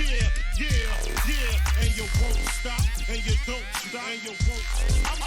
yeah, and you won't stop, and you don't stop, and you won't stop.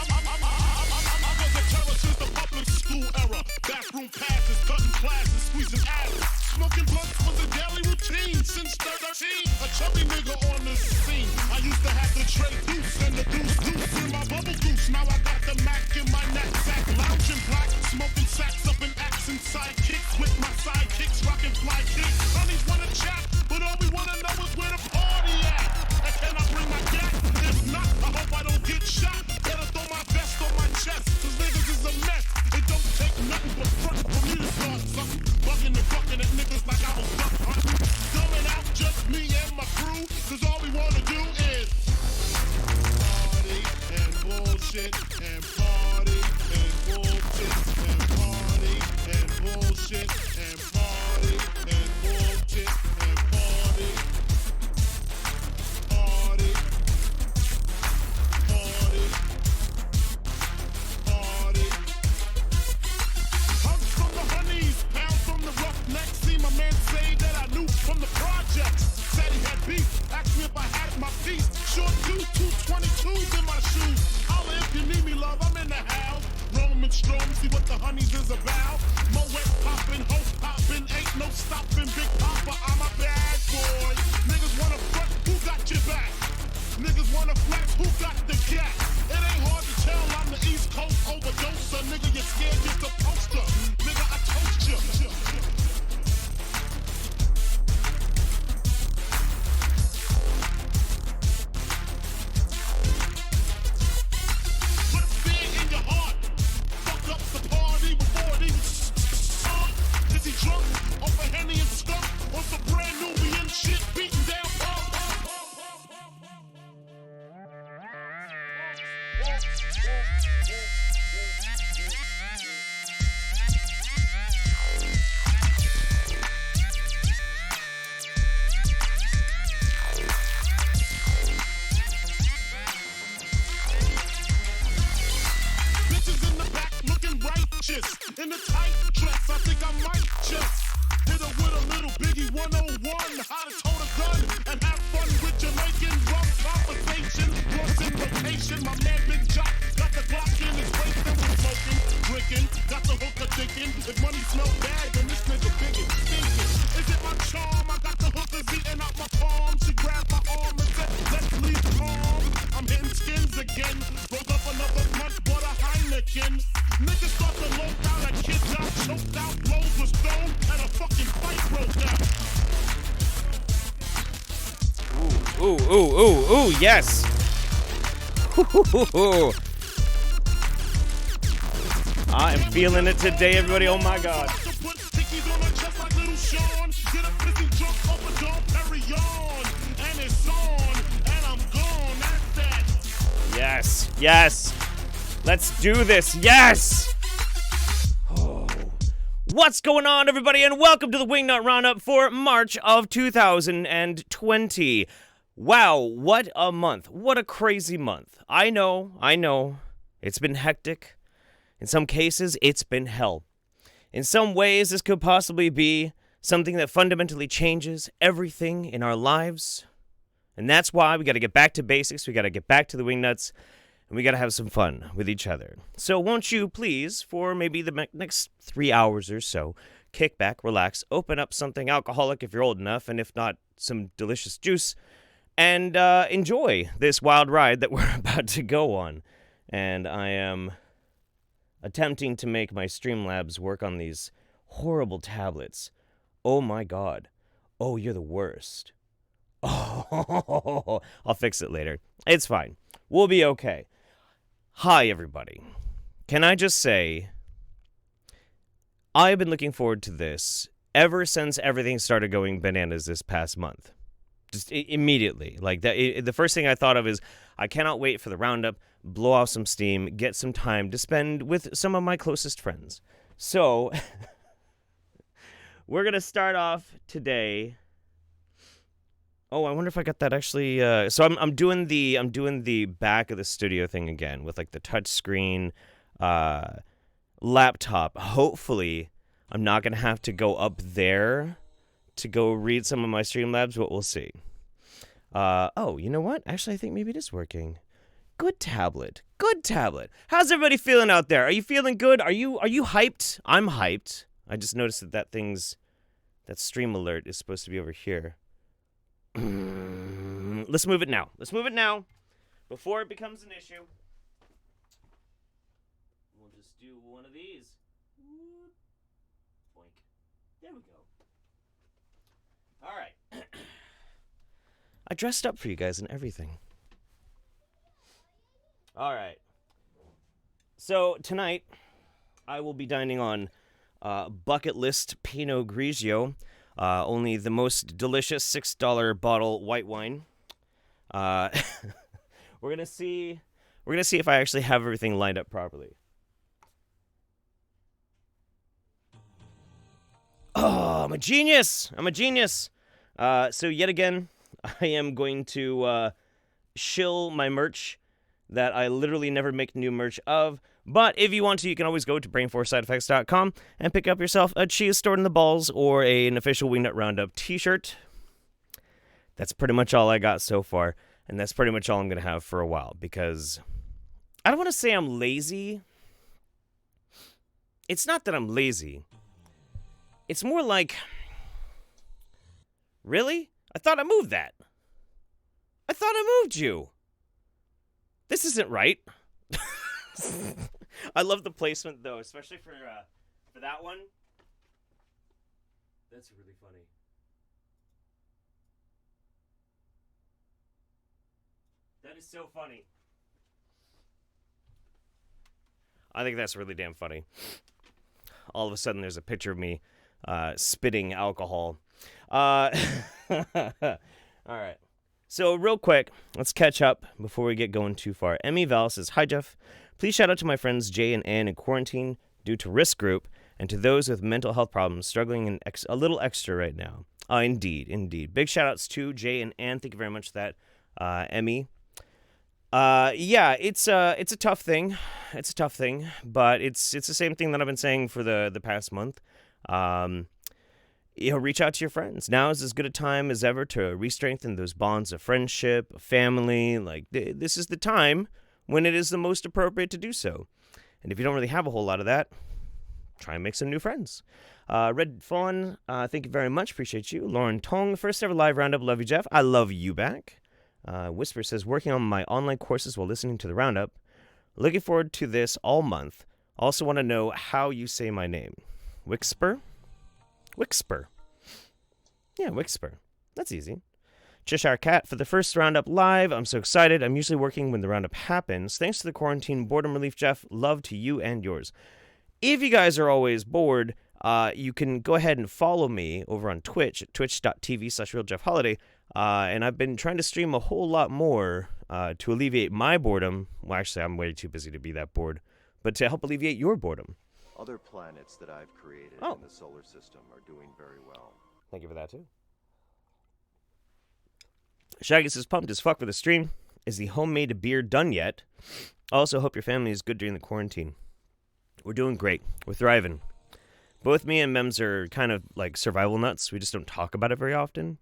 I was a terror since the public school era. Bathroom passes, cutting classes, squeezing asses. Smoking blunts was a daily routine since 13. A chubby nigga on the scene. I used to have the tray deuce and the deuce in my bubble goose. Now I got the Mac in my knapsack, lounging black, smoking sacks up in accent sidekicks with my sidekicks, rocking fly kicks. Honeys wanna chat, but all we wanna know is where the party at. And can I bring my gat? If not, I hope I don't get shot. Better throw my vest on my chest, cause niggas is a mess. It don't take nothing but front for me to start something. Bugging and fucking at niggas like I was duck hunting. Dumbing out just me and my crew, cause all we wanna do is party and bullshit and party and bullshit and party and bullshit and party and bullshit and party. Party. Party. Party. Hugs from the honeys, pounds from the roughnecks. See my man say that I knew from the projects. Said he had beef, asked me if I had my piece. Short 222s in my shoes. Holla if you need me, love, I'm in the house. Roman strong, see what the honeys is about. Moet poppin', hope poppin', ain't no stoppin'. Big Papa, I'm a bad boy. Niggas wanna front, who got your back? Niggas wanna flex, who got the gat? It ain't hard to tell, I'm the East Coast overdoser. Nigga, you scared, you're supposed to. Nigga, I toast you. Put fear in your heart. Fuck up the party before it even starts. Is he drunk? Off a Henny and skunk? On some brand Nubian shit, beating down pump. Bitches in the back looking righteous. In the tight dress, I think I might just hit her with a little Biggie 101. How to tote a gun and have fun with Jamaican rum conversation. Once in rotation, my man Big Jock got the Glock in his waist and was smoking, drinking, got the hooker thinking. If money smell bad, then this nigga biggin', thinking. Is it my charm? I got the hookers eating out my palm. She grabbed my arm and said, let's leave calm. I'm hitting skins again. Rolled up another blunt, bought a Heineken. Niggas start to low down, a kid got choked out, blows was thrown, and a fucking fight broke out. Ooh, yes. I am feeling it today, everybody. Oh my God. Yes. Let's do this. Yes. Oh. What's going on, everybody, and welcome to the Wingnut Roundup for March of 2020. Wow, what a month. What a crazy month. I know. It's been hectic. In some cases, it's been hell. In some ways, this could possibly be something that fundamentally changes everything in our lives. And that's why we got to get back to basics. We got to get back to the Wingnuts. And we got to have some fun with each other. So won't you please, for maybe the next 3 hours or so, kick back, relax, open up something alcoholic if you're old enough, and if not, some delicious juice, and enjoy this wild ride that we're about to go on. And I am attempting to make my Streamlabs work on these horrible tablets. Oh my God. Oh, you're the worst. Oh, I'll fix it later. It's fine. We'll be okay. Hi, everybody. Can I just say, I've been looking forward to this ever since everything started going bananas this past month. Just immediately. Like, the first thing I thought of is, I cannot wait for the roundup, blow off some steam, get some time to spend with some of my closest friends. So, we're going to start off today. Oh, I wonder if I got that actually. So I'm doing the back of the studio thing again with like the touch screen laptop. Hopefully, I'm not gonna have to go up there to go read some of my Streamlabs, but we'll see. Oh, you know what? Actually, I think maybe it is working. Good tablet. Good tablet. How's everybody feeling out there? Are you feeling good? Are you hyped? I'm hyped. I just noticed that stream alert is supposed to be over here. Let's move it now. Let's move it now before it becomes an issue. We'll just do one of these. Boink. There we go. All right. I dressed up for you guys and everything. All right. So tonight, I will be dining on bucket list Pinot Grigio, only the most delicious $6 bottle white wine. We're gonna see if I actually have everything lined up properly. Oh, I'm a genius! So yet again, I am going to shill my merch that I literally never make new merch of. But if you want to, you can always go to brainforcesideffects.com and pick up yourself a cheese stored in the balls or an official Wingnut Roundup t-shirt. That's pretty much all I got so far. And that's pretty much all I'm going to have for a while. Because I don't want to say I'm lazy. It's not that I'm lazy. It's more like... Really? I thought I moved that. I thought I moved you. This isn't right. I love the placement, though, especially for that one. That's really funny. That is so funny. I think that's really damn funny. All of a sudden, there's a picture of me spitting alcohol. All right. So real quick, let's catch up before we get going too far. Emmy Val says, "Hi, Jeff. Please shout out to my friends Jay and Ann in quarantine due to risk group and to those with mental health problems struggling a little extra right now." Indeed. Big shout outs to Jay and Ann. Thank you very much for that, Emmy. Yeah, it's a tough thing. It's a tough thing, but it's the same thing that I've been saying for the past month. Reach out to your friends. Now is as good a time as ever to re-strengthen those bonds of friendship, family. Like, this is the time when it is the most appropriate to do so. And if you don't really have a whole lot of that, try and make some new friends. Red Fawn, thank you very much. Appreciate you. Lauren Tong, first ever live roundup. Love you, Jeff. I love you back. Whisper says, working on my online courses while listening to the roundup. Looking forward to this all month. Also want to know how you say my name. Wixper? Yeah, Wixper. That's easy. Cheshire Cat, for the first roundup live. I'm so excited. I'm usually working when the roundup happens. Thanks to the quarantine boredom relief, Jeff. Love to you and yours. If you guys are always bored, you can go ahead and follow me over on Twitch at twitch.tv/RealJeffHoliday. And I've been trying to stream a whole lot more to alleviate my boredom. Well, actually, I'm way too busy to be that bored. But to help alleviate your boredom. Other planets that I've created in the solar system are doing very well. Thank you for that, too. Shaggy says, pumped as fuck for the stream. Is the homemade beer done yet? Also, hope your family is good during the quarantine. We're doing great. We're thriving. Both me and Mems are kind of like survival nuts. We just don't talk about it very often.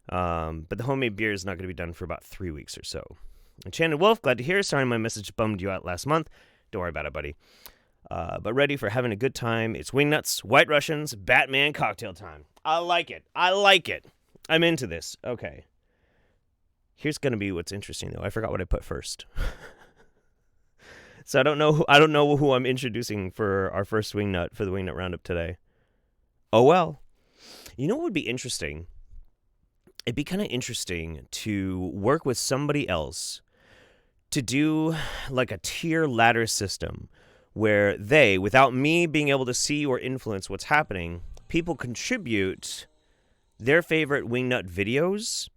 But the homemade beer is not going to be done for about 3 weeks or so. Enchanted Wolf, glad to hear. Sorry my message bummed you out last month. Don't worry about it, buddy. But ready for having a good time. It's Wingnuts, White Russians, Batman cocktail time. I like it. I'm into this. Okay. Here's going to be what's interesting, though. I forgot what I put first. So I don't know who I'm introducing for our first Wingnut, for the Wingnut Roundup today. Oh, well. You know what would be interesting? It'd be kind of interesting to work with somebody else to do like a tier ladder system where they, without me being able to see or influence what's happening, people contribute their favorite Wingnut videos,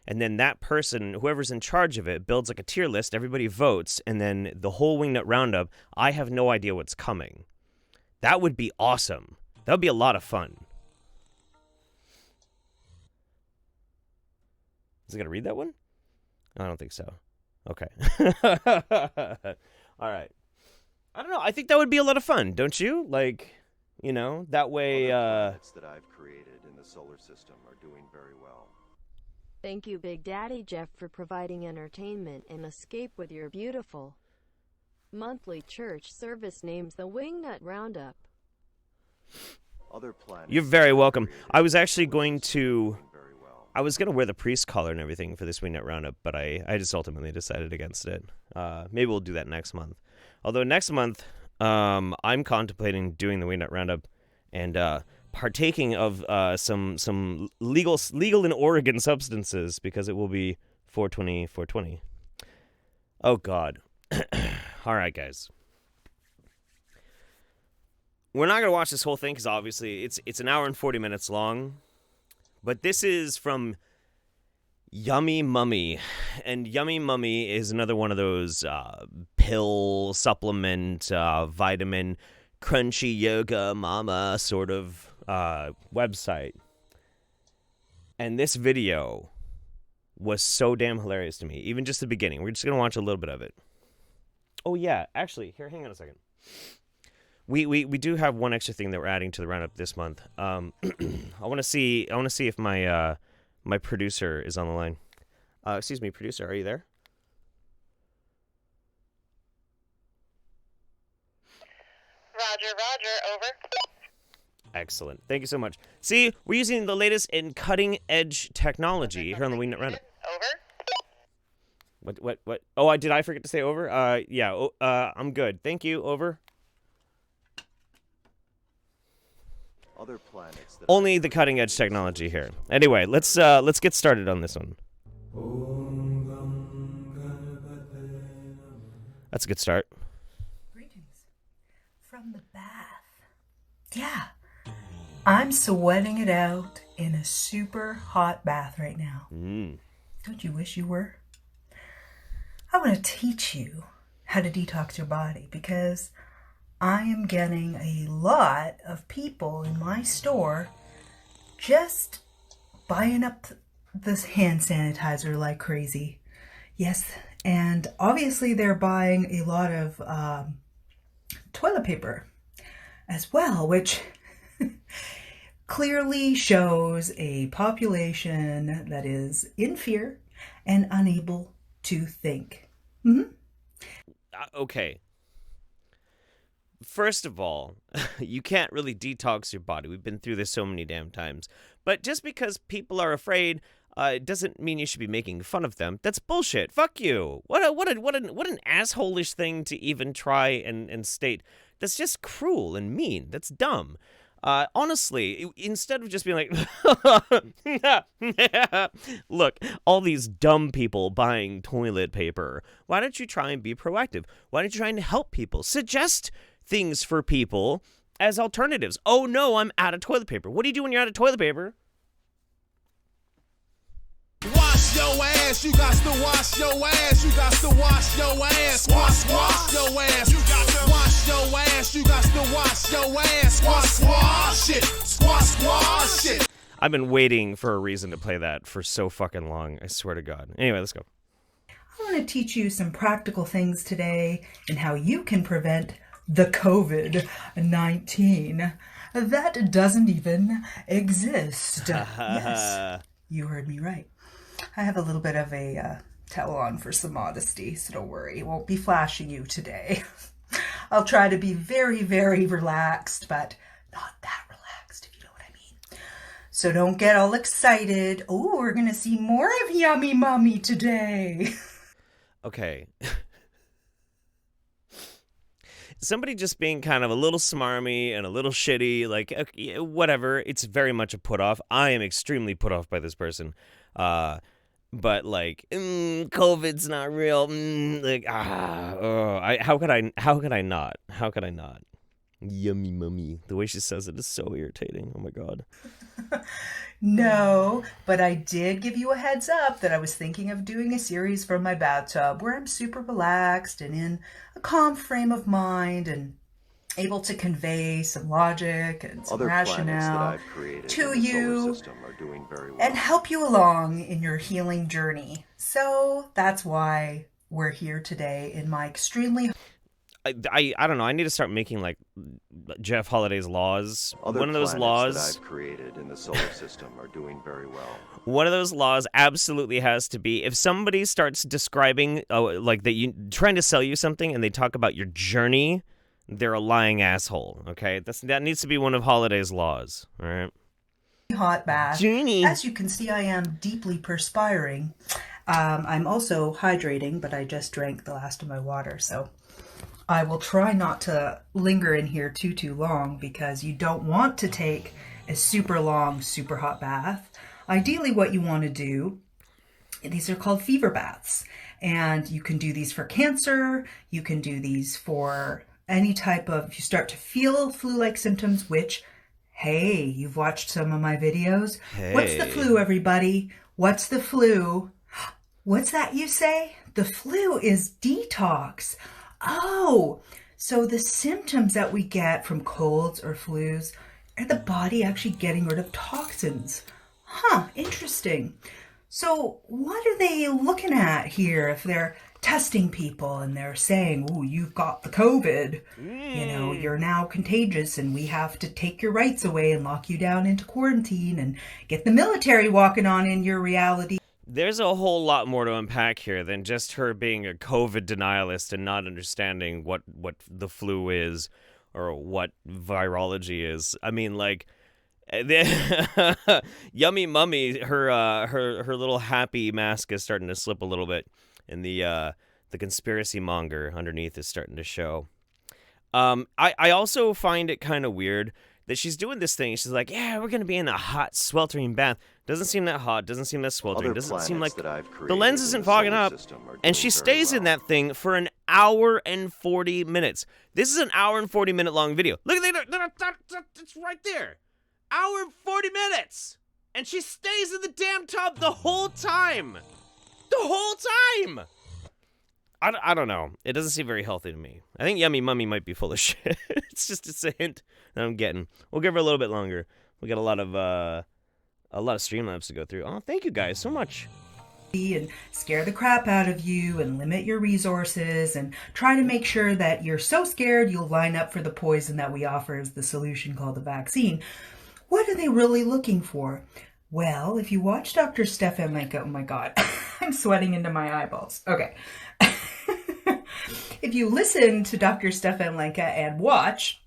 and then that person, whoever's in charge of it, builds like a tier list, everybody votes, and then the whole Wingnut Roundup, I have no idea what's coming. That would be awesome. That would be a lot of fun. Is it going to read that one? I don't think so. Okay. All right. I don't know. I think that would be a lot of fun, don't you? Like, you know, that way. Other planets that I've created in the solar system are doing very well. Thank you, Big Daddy Jeff, for providing entertainment and escape with your beautiful monthly church service names the Wingnut Roundup. Other planets You're very welcome. I was actually going to... doing very well. I was going to wear the priest collar and everything for this Wingnut Roundup, but I just ultimately decided against it. Maybe we'll do that next month. Although next month, I'm contemplating doing the Wingnut Roundup and partaking of some legal in Oregon substances because it will be 420. Oh, God. All right, guys. We're not going to watch this whole thing because obviously it's an hour and 40 minutes long. But this is from Yummy Mummy. And Yummy Mummy is another one of those pill, supplement, vitamin, crunchy yoga mama sort of website. And this video was so damn hilarious to me. Even just the beginning. We're just going to watch a little bit of it. Oh, yeah. Actually, here, hang on a second. We do have one extra thing that we're adding to the roundup this month. I want to see if my my producer is on the line. Excuse me, producer, are you there? Roger, over. Excellent. Thank you so much. See, we're using the latest in cutting edge technology here on the Wingnut Roundup. Over. What? Oh, did I forget to say over? Yeah. I'm good. Thank you. Over. Other planets that Only the cutting edge technology here. Anyway, let's get started on this one. That's a good start. Greetings from the bath. Yeah, I'm sweating it out in a super hot bath right now. Don't you wish you were? I want to teach you how to detox your body because I am getting a lot of people in my store just buying up this hand sanitizer like crazy. Yes, and obviously they're buying a lot of toilet paper as well, which clearly shows a population that is in fear and unable to think. Okay. First of all, you can't really detox your body. We've been through this so many damn times. But just because people are afraid, it doesn't mean you should be making fun of them. That's bullshit. Fuck you. What an asshole-ish thing to even try and state. That's just cruel and mean. That's dumb. Honestly, instead of just being like, look, all these dumb people buying toilet paper, why don't you try and be proactive? Why don't you try and help people? Suggest things for people as alternatives. Oh no, I'm out of toilet paper. What do you do when you're out of toilet paper? Wash your ass, you got to wash your ass, you got to wash your ass, wash your ass, you got to wash your ass, you got to wash your ass, wash it. I've been waiting for a reason to play that for so fucking long, I swear to God. Anyway, let's go. I want to teach you some practical things today and how you can prevent the COVID-19 that doesn't even exist. Yes, you heard me right. I have a little bit of a towel on for some modesty, so don't worry. It won't be flashing you today. I'll try to be very, very relaxed, but not that relaxed, if you know what I mean. So don't get all excited. Oh, we're going to see more of Yummy Mummy today. Okay. Somebody just being kind of a little smarmy and a little shitty, like, okay, whatever. It's very much a put off. I am extremely put off by this person. But like, COVID's not real. How could I not? How could I not? Yummy Mummy. The way she says it is so irritating. Oh my God. No, but I did give you a heads up that I was thinking of doing a series from my bathtub where I'm super relaxed and in a calm frame of mind and able to convey some logic and some Other planets that rationale I've created to in the solar you system are doing very well. and help you along in your healing journey. So that's why we're here today in my extremely... I don't know. I need to start making like Jeff Holiday's laws. Other One of those planets laws that I've created in the solar system are doing very well. One of those laws absolutely has to be if somebody starts describing like that you trying to sell you something and they talk about your journey, they're a lying asshole. Okay, that needs to be one of Holiday's laws. All right. Hot bath. Journey. As you can see, I am deeply perspiring. I'm also hydrating, but I just drank the last of my water, so I will try not to linger in here too long because you don't want to take a super long, super hot bath. Ideally, what you want to do, these are called fever baths, and you can do these for cancer. You can do these for any type of, if you start to feel flu-like symptoms, which, hey, you've watched some of my videos. Hey. What's the flu, everybody? What's the flu? What's that you say? The flu is detox. Oh, so the symptoms that we get from colds or flus are the body actually getting rid of toxins. Huh, interesting. So what are they looking at here if they're testing people and they're saying, ooh, you've got the COVID, you know, you're now contagious and we have to take your rights away and lock you down into quarantine and get the military walking on in your reality. There's a whole lot more to unpack here than just her being a COVID denialist and not understanding what the flu is or what virology is. I mean, like, Yummy Mummy, her little happy mask is starting to slip a little bit, and the conspiracy monger underneath is starting to show. I also find it kind of weird that she's doing this thing. She's like, yeah, we're going to be in a hot, sweltering bath. Doesn't seem that hot. Doesn't seem that sweltering. Doesn't seem like the lens isn't fogging up. And she stays in that thing for an hour and 40 minutes. This is an hour and 40 minute long video. Look at that. It's right there. Hour and 40 minutes. And she stays in the damn tub the whole time. The whole time. I don't know. It doesn't seem very healthy to me. I think Yummy Mummy might be full of shit. It's a hint that I'm getting. We'll give her a little bit longer. We got a lot of Streamlabs to go through. Oh, thank you guys so much. And scare the crap out of you and limit your resources and try to make sure that you're so scared you'll line up for the poison that we offer as the solution called the vaccine. What are they really looking for? Well, if you watch Dr. Stefan Lenka, oh my God, I'm sweating into my eyeballs. Okay. If you listen to Dr. Stefan Lenka and watch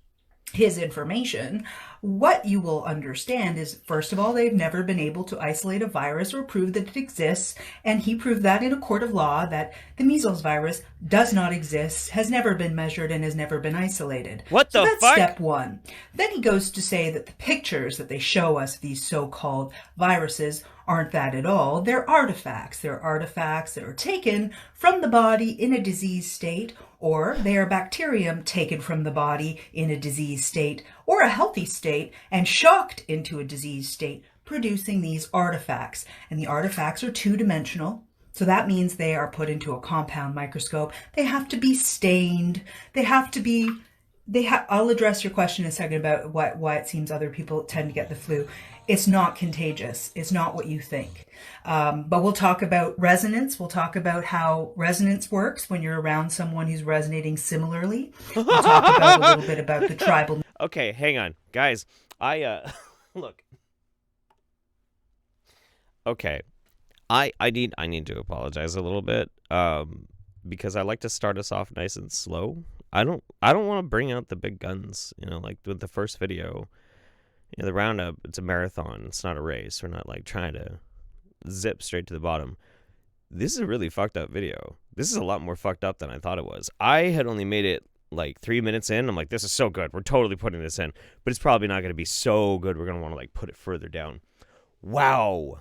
his information, what you will understand is, first of all, they've never been able to isolate a virus or prove that it exists. And he proved that in a court of law that the measles virus does not exist, has never been measured, and has never been isolated. What the fuck? That's step one. Then he goes to say that the pictures that they show us, these so-called viruses, aren't that at all. They're artifacts. They're artifacts that are taken from the body in a disease state, or they are bacterium taken from the body in a disease state or a healthy state and shocked into a disease state, producing these artifacts. And the artifacts are two-dimensional. So that means they are put into a compound microscope. They have to be stained. They have to be... I'll address your question in a second about why it seems other people tend to get the flu. It's not contagious. It's not what you think. But we'll talk about resonance. We'll talk about how resonance works when you're around someone who's resonating similarly. We'll talk about a little bit about the tribal... Okay, hang on. Guys, look. Okay. I need to apologize a little bit because I like to start us off nice and slow. I don't want to bring out the big guns, like with the first video. The roundup, it's a marathon. It's not a race. We're not like trying to zip straight to the bottom. This is a really fucked up video. This is a lot more fucked up than I thought it was. I had only made it like 3 minutes in. I'm like, this is so good. We're totally putting this in. But it's probably not going to be so good. We're going to want to like put it further down. Wow.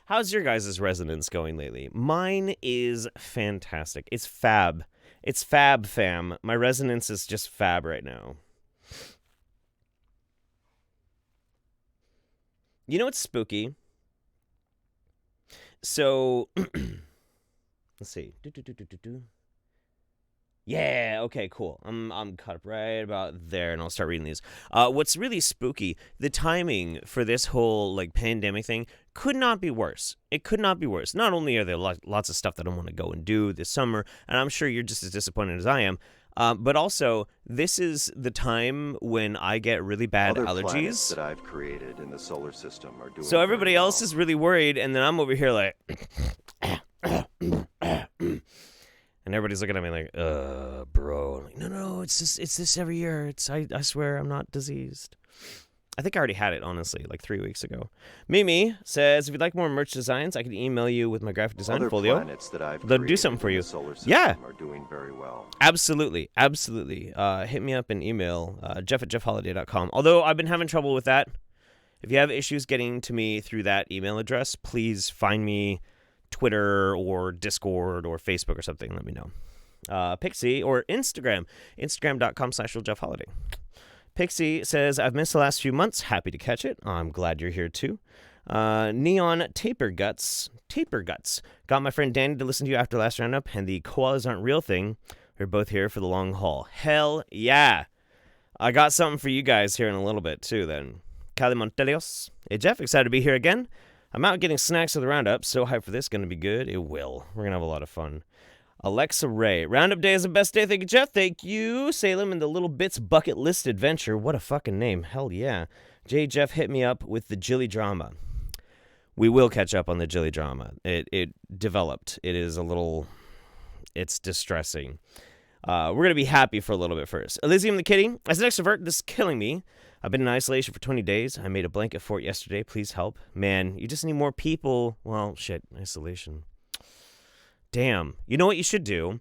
How's your guys' resonance going lately? Mine is fantastic. It's fab. It's fab, fam. My resonance is just fab right now. You know what's spooky? So, let's see. Yeah, okay, cool. I'm caught up right about there, and I'll start reading these. What's really spooky, the timing for this whole, like, pandemic thing could not be worse. It could not be worse. Not only are there lots of stuff that I want to go and do this summer, and I'm sure you're just as disappointed as I am, but also this is the time when I get really bad Other allergies. planets that I've created in the solar system are doing So everybody very else well. is really worried, and then I'm over here like, and everybody's looking at me like, bro. I'm like, no, it's this every year. I swear I'm not diseased. I think I already had it, honestly, like 3 weeks ago. Mimi says, if you'd like more merch designs, I can email you with my graphic design Other folio. planets that I've They'll do created something for in you. the solar system Yeah. are doing very well. Absolutely. Hit me up and email, jeff@jeffholiday.com. Although I've been having trouble with that. If you have issues getting to me through that email address, please find me Twitter or Discord or Facebook or something. Let me know. Pixie or Instagram. Instagram.com/jeffholiday. Pixie says, I've missed the last few months. Happy to catch it. I'm glad you're here too. Neon Taper Guts. Got my friend Danny to listen to you after last roundup, and the koalas aren't real thing. We're both here for the long haul. Hell yeah. I got something for you guys here in a little bit too then. Cali Montelios. Hey Jeff, excited to be here again. I'm out getting snacks for the roundup. So hyped for this. Gonna be good. It will. We're gonna have a lot of fun. Alexa Ray. Roundup day is the best day. Thank you, Jeff. Thank you. Salem and the Little Bits Bucket List Adventure. What a fucking name. Hell yeah. Jeff hit me up with the Jilly drama. We will catch up on the Jilly drama. It developed. It is a little... It's distressing. We're going to be happy for a little bit first. Elysium the Kitty. As an extrovert, this is killing me. I've been in isolation for 20 days. I made a blanket fort yesterday. Please help. Man, you just need more people. Well, shit. Isolation. Damn. You know what you should do?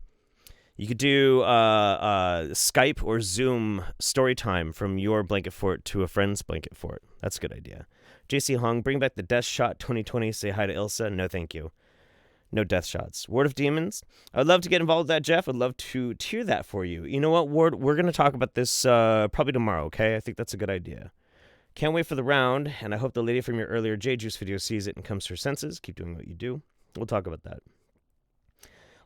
You could do Skype or Zoom story time from your blanket fort to a friend's blanket fort. That's a good idea. JC Hung, bring back the Death Shot 2020. Say hi to Ilsa. No, thank you. No death shots. Ward of Demons. I'd love to get involved with that, Jeff. I'd love to tier that for you. You know what, Ward? We're going to talk about this probably tomorrow, okay? I think that's a good idea. Can't wait for the round, and I hope the lady from your earlier J-Juice video sees it and comes to her senses. Keep doing what you do. We'll talk about that.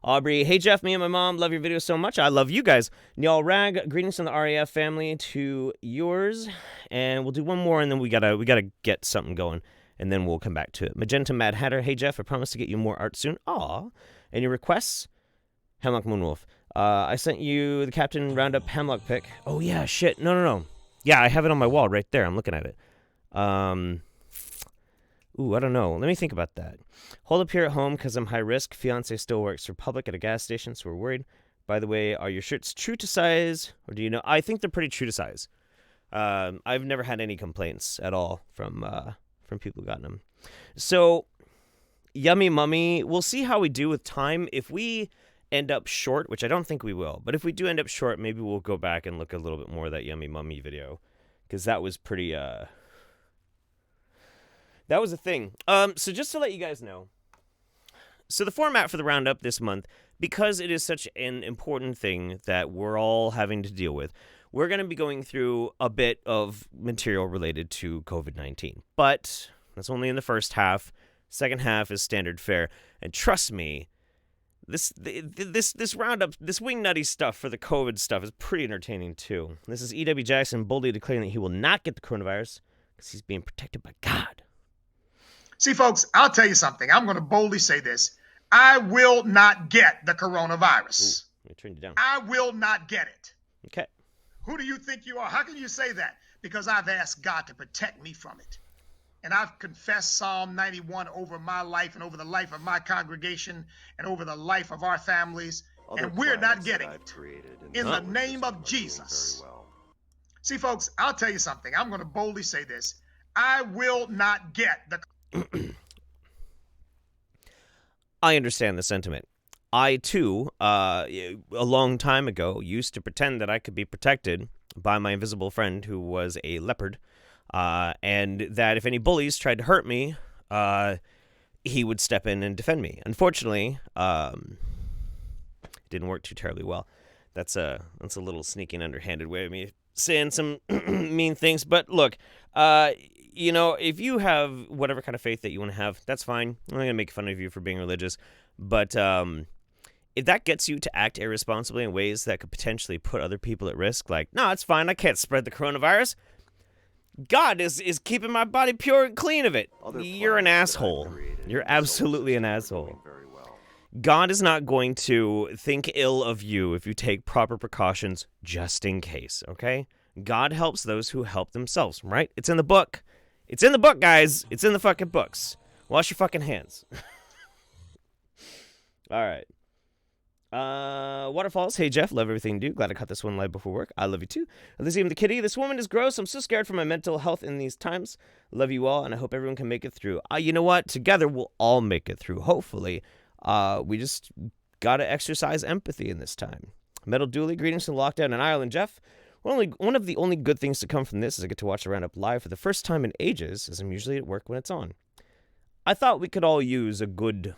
Aubrey, hey Jeff, me and my mom love your videos so much. I love you guys. Nyal Rag, greetings from the RAF family to yours. And we'll do one more, and then we gotta get something going, and then we'll come back to it. Magenta Mad Hatter, hey Jeff, I promise to get you more art soon. Aw. Any requests? Hemlock Moonwolf. I sent you the Captain Roundup Hemlock pic. Oh yeah, shit. No. Yeah, I have it on my wall right there. I'm looking at it. Ooh, I don't know. Let me think about that. Hold up here at home because I'm high risk. Fiance still works for Public at a gas station, so we're worried. By the way, are your shirts true to size, or do you know? I think they're pretty true to size. I've never had any complaints at all from people who gotten them. So, Yummy Mummy, we'll see how we do with time. If we end up short, which I don't think we will, but if we do end up short, maybe we'll go back and look a little bit more at that Yummy Mummy video, because that was pretty, that was a thing. So just to let you guys know, so the format for the roundup this month, because it is such an important thing that we're all having to deal with, we're going to be going through a bit of material related to COVID-19. But that's only in the first half. Second half is standard fare. And trust me, this roundup, this wingnutty stuff for the COVID stuff is pretty entertaining too. This is E.W. Jackson boldly declaring that he will not get the coronavirus because he's being protected by God. See, folks, I'll tell you something. I'm going to boldly say this. I will not get the coronavirus. Ooh, let me turn you down. I will not get it. Okay. Who do you think you are? How can you say that? Because I've asked God to protect me from it. And I've confessed Psalm 91 over my life and over the life of my congregation and over the life of our families. And we're not getting it. In the name of Jesus. See, folks, I'll tell you something. I'm going to boldly say this. I will not get the... I understand the sentiment. I, too, a long time ago, used to pretend that I could be protected by my invisible friend who was a leopard, and that if any bullies tried to hurt me, he would step in and defend me. Unfortunately, it didn't work too terribly well. That's a little sneaky and underhanded way of me saying some mean things. But look, you know, if you have whatever kind of faith that you want to have, that's fine. I'm not going to make fun of you for being religious. But if that gets you to act irresponsibly in ways that could potentially put other people at risk, like, no, it's fine, I can't spread the coronavirus, God is keeping my body pure and clean of it. Other You're an planets that I've asshole. created You're in the solar absolutely an system are asshole. doing very well. God is not going to think ill of you if you take proper precautions just in case, okay? God helps those who help themselves, right? It's in the book. It's in the book, guys. It's in the fucking books. Wash your fucking hands. All right. Waterfalls. Hey, Jeff. Love everything you do. Glad I caught this one live before work. I love you, too. Elysium the kitty. This woman is gross. I'm so scared for my mental health in these times. Love you all, and I hope everyone can make it through. You know what? Together, we'll all make it through, hopefully. We just got to exercise empathy in this time. Metal Dooley. Greetings from lockdown in Ireland, Jeff. One of the only good things to come from this is I get to watch the Roundup live for the first time in ages, as I'm usually at work when it's on. I thought we could all use a good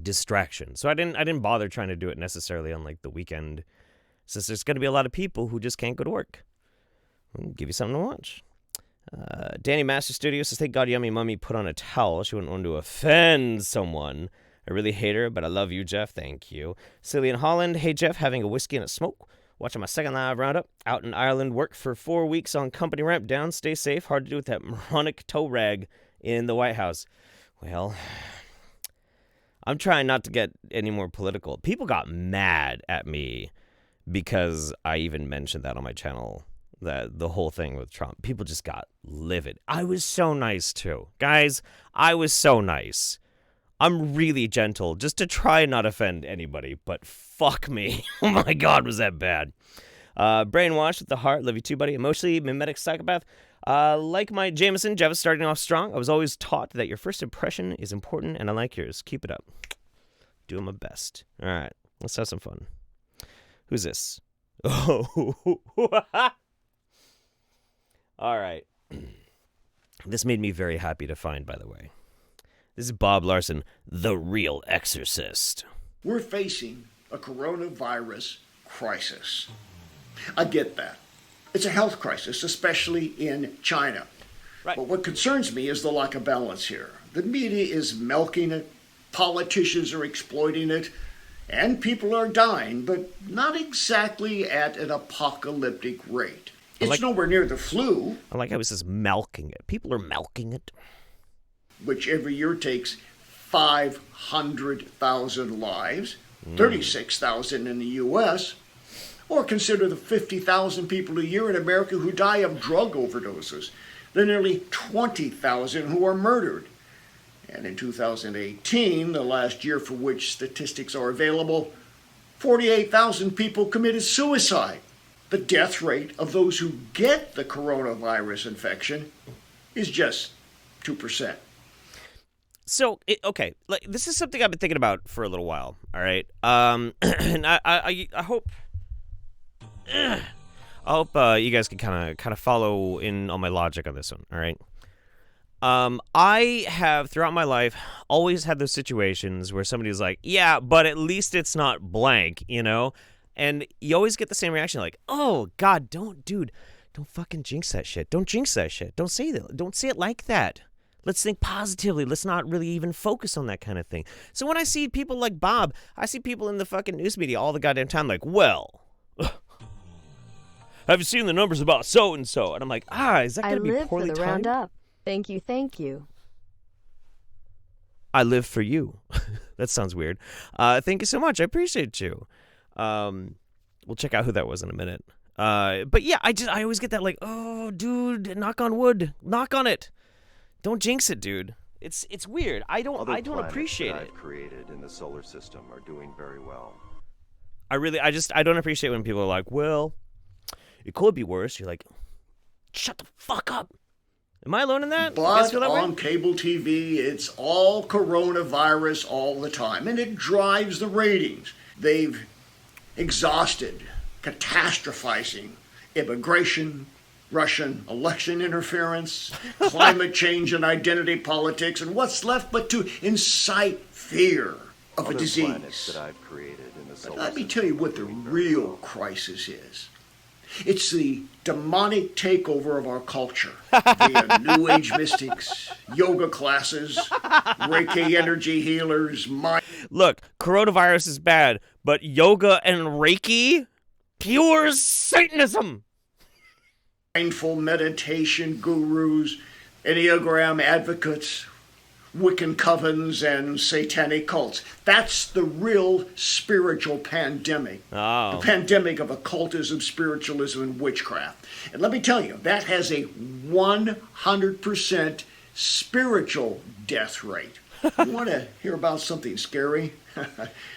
distraction, so I didn't bother trying to do it necessarily on like the weekend, since there's going to be a lot of people who just can't go to work. I'll give you something to watch. Danny Master Studio says, thank God Yummy Mummy put on a towel. She wouldn't want to offend someone. I really hate her, but I love you, Jeff. Thank you. Cillian Holland. Hey, Jeff, having a whiskey and a smoke. Watching my second live roundup. Out in Ireland, work for 4 weeks on company ramp down. Stay safe. Hard to do with that moronic toe rag in the White House. Well, I'm trying not to get any more political. People got mad at me because I even mentioned that on my channel, that the whole thing with Trump. People just got livid. I was so nice, too. Guys, I was so nice. I'm really gentle just to try and not offend anybody, but fuck me. Oh my God, was that bad. Brainwashed with the heart. Love you too, buddy. Emotionally mimetic psychopath. Like my Jameson, Jeff is starting off strong. I was always taught that your first impression is important, and I like yours. Keep it up. Doing my best. All right, let's have some fun. Who's this? Oh. All right. This made me very happy to find, by the way. This is Bob Larson, the real exorcist. We're facing a coronavirus crisis. I get that. It's a health crisis, especially in China. Right. But what concerns me is the lack of balance here. The media is milking it, politicians are exploiting it, and people are dying, but not exactly at an apocalyptic rate. It's nowhere near the flu. I like how he says milking it. People are milking it. Which every year takes 500,000 lives, 36,000 in the U.S., or consider the 50,000 people a year in America who die of drug overdoses, the nearly 20,000 who are murdered. And in 2018, the last year for which statistics are available, 48,000 people committed suicide. The death rate of those who get the coronavirus infection is just 2%. So, okay, like this is something I've been thinking about for a little while, all right? And I hope you guys can kind of follow in on my logic on this one, all right? I have, throughout my life, always had those situations where somebody's like, yeah, but at least it's not blank, you know? And you always get the same reaction, like, oh, God, don't fucking jinx that shit. Don't jinx that shit. Don't say that. Don't say it like that. Let's think positively. Let's not really even focus on that kind of thing. So when I see people like Bob, I see people in the fucking news media all the goddamn time like, well, have you seen the numbers about so-and-so? And I'm like, is that going to be poorly timed? I live for the roundup. Thank you, thank you. I live for you. That sounds weird. Thank you so much. I appreciate you. We'll check out who that was in a minute. But yeah, I always get that like, oh, dude, knock on wood. Knock on it. Don't jinx it, dude. It's weird. I don't appreciate that it. I've created in the solar system are doing very well. I don't appreciate when people are like, well, it could be worse. You're like, shut the fuck up. Am I alone in that? But on cable TV, it's all coronavirus all the time, and it drives the ratings. They've exhausted catastrophizing immigration, Russian election interference, climate change and identity politics, and what's left but to incite fear of a disease. That I've created in the solar Let me tell you what the real crisis is. It's the demonic takeover of our culture via New Age mystics, yoga classes, Reiki energy healers, Look, coronavirus is bad, but yoga and Reiki? Pure Satanism! mindful meditation gurus, Enneagram advocates, Wiccan covens, and satanic cults. That's the real spiritual pandemic. Oh. The pandemic of occultism, spiritualism, and witchcraft. And let me tell you, that has a 100% spiritual death rate. You want to hear about something scary?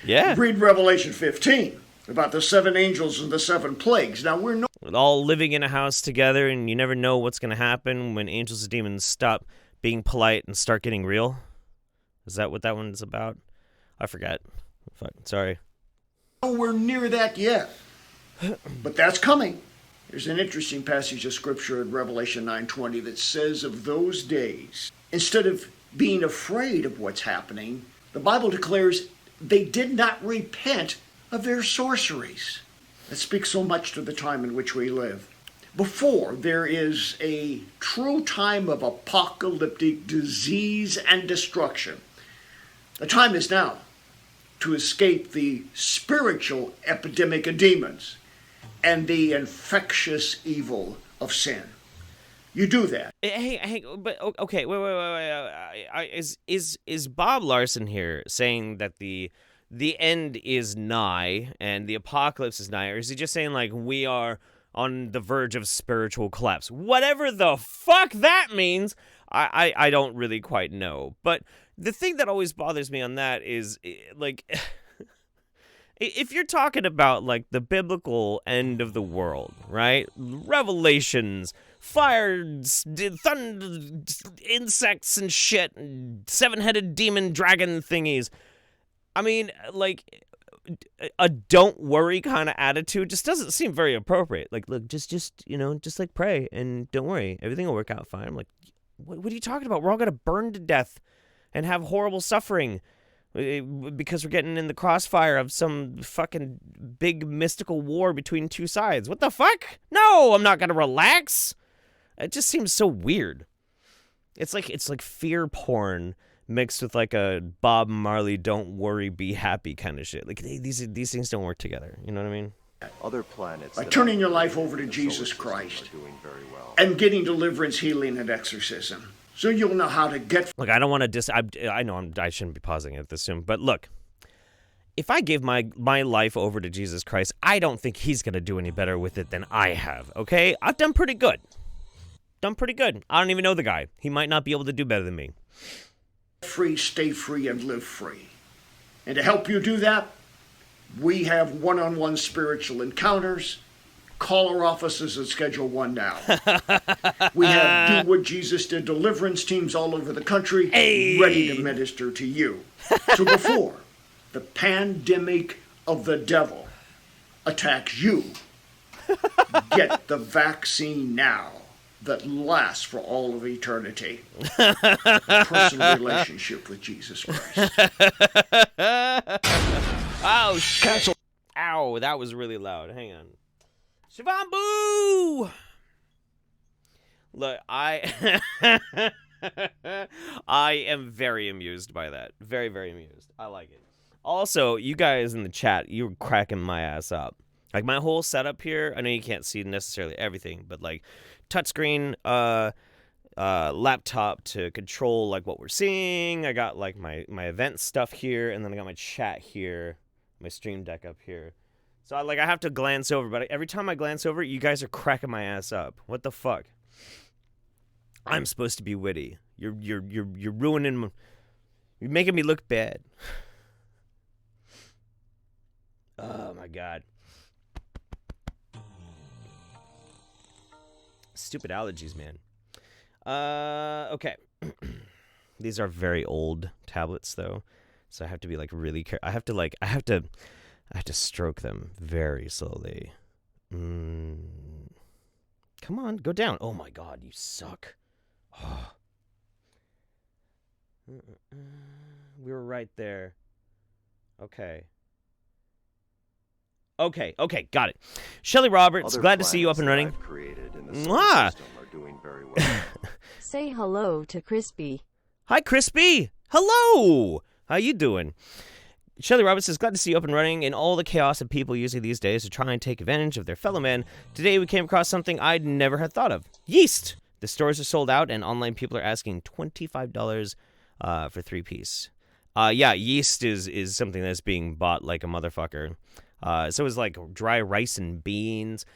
Yeah. Read Revelation 15 about the 7 angels and the 7 plagues. Now, we're all living in a house together, and you never know what's going to happen when angels and demons stop being polite and start getting real. Is that what that one's about? I forget. Fuck, sorry. Nowhere near that yet. But that's coming. There's an interesting passage of scripture in Revelation 9:20 that says of those days, instead of being afraid of what's happening, the Bible declares they did not repent of their sorceries. That speaks so much to the time in which we live. Before there is a true time of apocalyptic disease and destruction, the time is now to escape the spiritual epidemic of demons and the infectious evil of sin. You do that. Hey, but okay, wait. Is Bob Larson here saying that the end is nigh and the apocalypse is nigh, or is he just saying like we are on the verge of spiritual collapse? Whatever the fuck that means, I don't really quite know. But the thing that always bothers me on that is, like, if you're talking about, like, the biblical end of the world, right? Revelations, fire, thunder, insects and shit, and 7-headed demon dragon thingies. I mean, like, a don't worry kind of attitude just doesn't seem very appropriate. Like, look, just like pray and don't worry. Everything will work out fine. I'm like, what are you talking about? We're all going to burn to death and have horrible suffering because we're getting in the crossfire of some fucking big mystical war between two sides. What the fuck? No, I'm not going to relax. It just seems so weird. It's like fear porn mixed with like a Bob Marley don't worry be happy kind of shit. Like these things don't work together, you know what I mean? Other planets by turning your life over to Jesus Christ and getting deliverance, healing, and exorcism, so you'll know how to get. Look, I don't want to I know I shouldn't be pausing at this soon, but look, if I give my life over to Jesus Christ, I don't think he's gonna do any better with it than I have. Okay, I've done pretty good. I don't even know the guy. He might not be able to do better than me. Free, stay free, and live free. And to help you do that, we have one-on-one spiritual encounters. Call our offices and schedule one now. We have Do What Jesus Did deliverance teams all over the country ready to minister to you. So before the pandemic of the devil attacks you, get the vaccine now that lasts for all of eternity. A personal relationship with Jesus Christ. Oh, cancel. Ow, that was really loud. Hang on. Shivambu! Look, I am very amused by that. Very, very amused. I like it. Also, you guys in the chat, you were cracking my ass up. Like, my whole setup here, I know you can't see necessarily everything, but, like, touchscreen, laptop to control, like, what we're seeing. I got, like, my event stuff here, and then I got my chat here, my stream deck up here. So, I have to glance over, but every time I glance over, you guys are cracking my ass up. What the fuck? I'm supposed to be witty. You're ruining you're making me look bad. Oh, my God. Stupid allergies, man. Okay. These are very old tablets, though, so I have to be like really careful. I have to stroke them very slowly. Come on, go down. Oh my God, you suck. Oh. We were right there. Okay, got it. Shelly Roberts, glad to see you up and running. Mwah! Are doing very well. Say hello to Crispy. Hi, Crispy. Hello. How you doing? Shelly Roberts says, glad to see you up and running in all the chaos of people using these days to try and take advantage of their fellow man. Today we came across something I'd never had thought of. Yeast! The stores are sold out, and online people are asking $25 for 3-piece. Yeah, yeast is something that's being bought like a motherfucker. So is like dry rice and beans,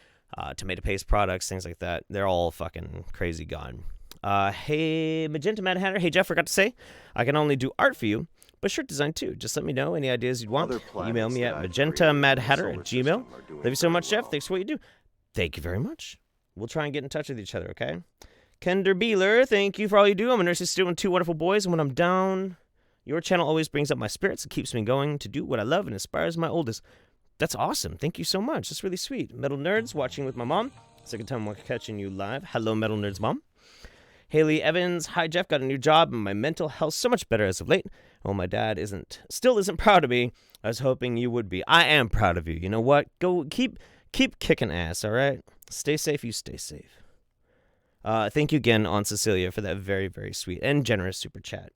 tomato paste products, things like that. They're all fucking crazy gone. Hey, Magenta Mad Hatter. Hey, Jeff, forgot to say, I can only do art for you, but shirt design too. Just let me know any ideas you'd want. Email me at magentamadhatter@gmail. Love you so much, Jeff. Thanks for what you do. Thank you very much. We'll try and get in touch with each other, okay? Kender Beeler, thank you for all you do. I'm a nursing student with 2 wonderful boys, and when I'm down, your channel always brings up my spirits and keeps me going to do what I love and inspires my oldest. That's awesome. Thank you so much. That's really sweet. Metal Nerds, watching with my mom. Second time I'm catching you live. Hello, Metal Nerds mom. Haley Evans, hi Jeff, got a new job and my mental health so much better as of late. Well, my dad still isn't proud of me. I was hoping you would be. I am proud of you. You know what? Go keep kicking ass, all right? Stay safe, you stay safe. Thank you again, Aunt Cecilia, for that very, very sweet and generous super chat.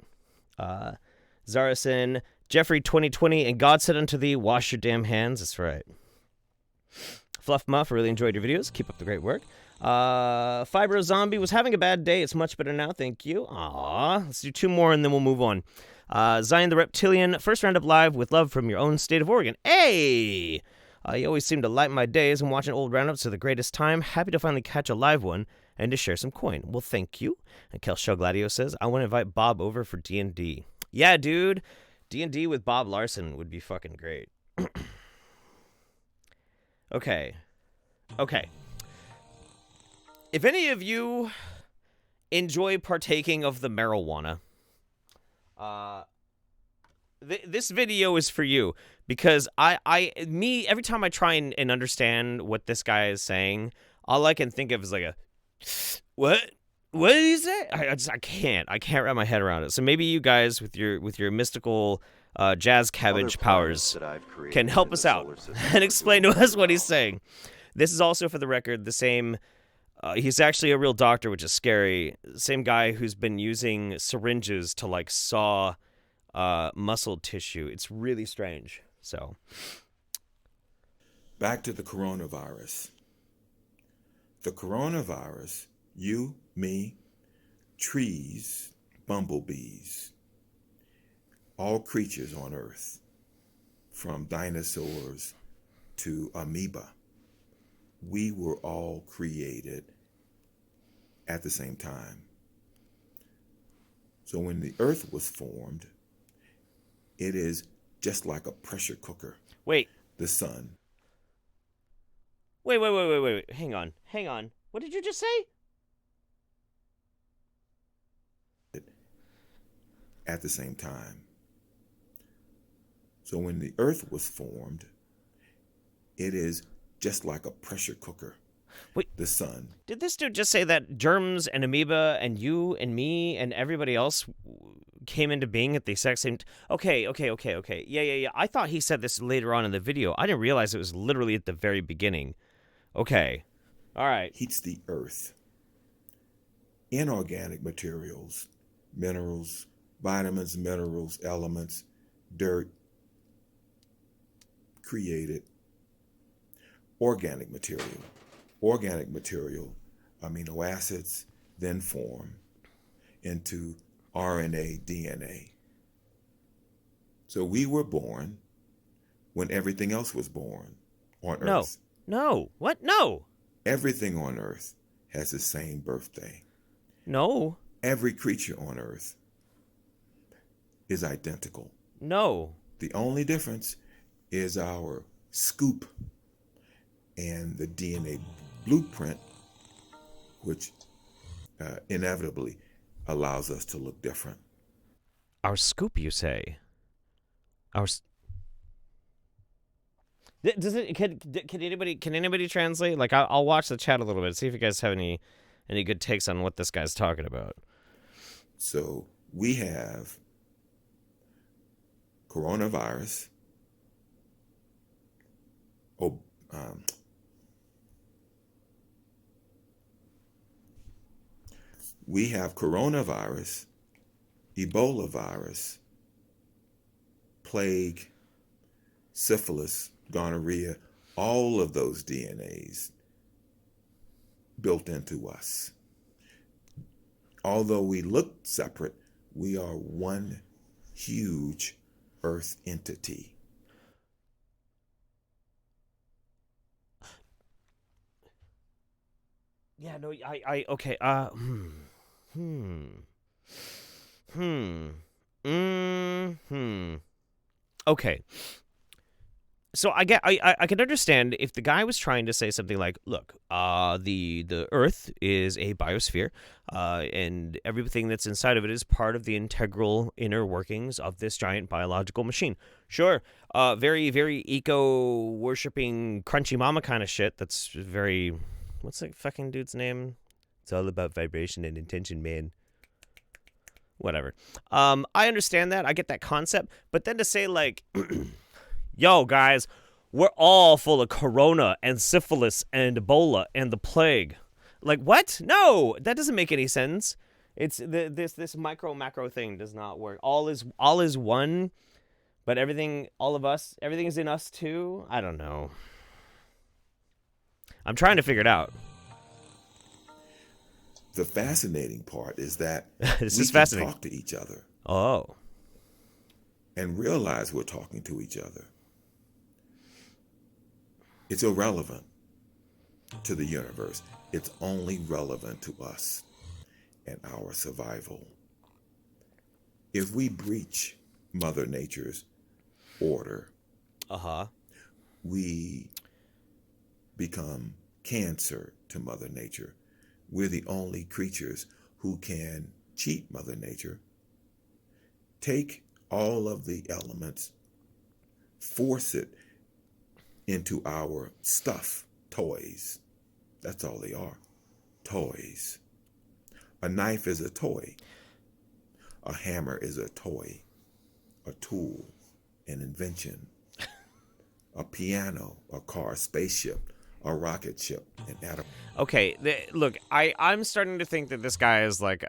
Zarison, Jeffrey 2020, and God said unto thee, wash your damn hands. That's right. Fluff Muff, really enjoyed your videos. Keep up the great work. Fibro Zombie was having a bad day. It's much better now. Thank you. Aww. Let's do 2 more and then we'll move on. Zion the Reptilian, first roundup live with love from your own state of Oregon. Hey! You always seem to light my days and watching old roundups are the greatest time. Happy to finally catch a live one and to share some coin. Well, thank you. And Kel Gladio says, I want to invite Bob over for D&D. Yeah, dude. D&D with Bob Larson would be fucking great. Okay. If any of you enjoy partaking of the marijuana, this video is for you because every time I try and understand what this guy is saying, all I can think of is like a what did he say? I can't wrap my head around it. So maybe you guys with your mystical jazz cabbage powers can help us out and explain to us what he's saying. This is also, for the record, the same. He's actually a real doctor, which is scary. Same guy who's been using syringes to like saw muscle tissue. It's really strange. So, back to the coronavirus. The coronavirus, you, me, trees, bumblebees, all creatures on Earth, from dinosaurs to amoeba, we were all created at the same time. So when the Earth was formed, it is just like a pressure cooker. Wait. The sun. Wait. Hang on. What did you just say? At the same time. So when the Earth was formed, it is just like a pressure cooker. Wait, the sun. Did this dude just say that germs and amoeba and you and me and everybody else came into being at the exact same Okay. Yeah. I thought he said this later on in the video. I didn't realize it was literally at the very beginning. Okay. All right. Heats the earth. Inorganic materials, minerals, vitamins, minerals, elements, dirt, created organic material. Organic material, amino acids, then form into RNA, DNA. So we were born when everything else was born on Earth. No. What? No. Everything on Earth has the same birthday. No. Every creature on Earth is identical. No. The only difference is our scoop and the DNA blueprint, which inevitably allows us to look different. Our scoop, you say? Does it? Can anybody translate? Like, I'll watch the chat a little bit, see if you guys have any good takes on what this guy's talking about. So we have coronavirus. We have coronavirus, Ebola virus, plague, syphilis, gonorrhea, all of those DNAs built into us. Although we look separate, we are one huge earth entity. Yeah, no, okay, Okay. So I can understand if the guy was trying to say something like, look, the Earth is a biosphere, and everything that's inside of it is part of the integral inner workings of this giant biological machine. Sure, very, very eco-worshipping crunchy mama kind of shit. That's very, what's that fucking dude's name? It's all about vibration and intention, man. Whatever. I understand that. I get that concept. But then to say, like, yo, guys, we're all full of corona and syphilis and Ebola and the plague. Like, what? No, that doesn't make any sense. It's this micro macro thing does not work. All is one, but everything is in us too. I don't know. I'm trying to figure it out. The fascinating part is that This we is can fascinating. talk to each other Oh. and realize we're talking to each other. It's irrelevant to the universe. It's only relevant to us and our survival. If we breach Mother Nature's order, we become cancer to Mother Nature. We're the only creatures who can cheat Mother Nature, take all of the elements, force it into our stuff, toys. That's all they are, toys. A knife is a toy. A hammer is a toy, a tool, an invention. A piano, a car, spaceship, a rocket ship, an atom. Okay, look, I'm starting to think that this guy is like,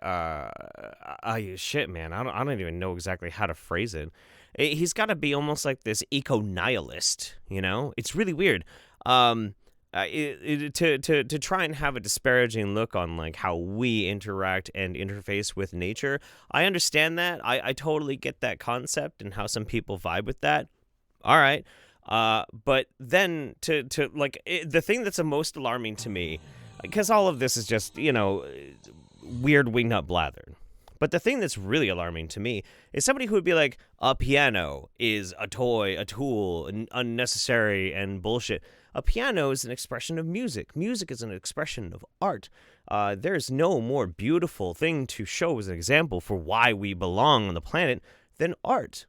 shit, man. I don't even know exactly how to phrase it. He's got to be almost like this eco-nihilist, you know? It's really weird. To try and have a disparaging look on like how we interact and interface with nature. I understand that. I totally get that concept and how some people vibe with that. All right. But then to the thing that's the most alarming to me, because all of this is just, you know, weird wingnut blather. But the thing that's really alarming to me is somebody who would be like, a piano is a toy, a tool, unnecessary and bullshit. A piano is an expression of music. Music is an expression of art. There's no more beautiful thing to show as an example for why we belong on the planet than art.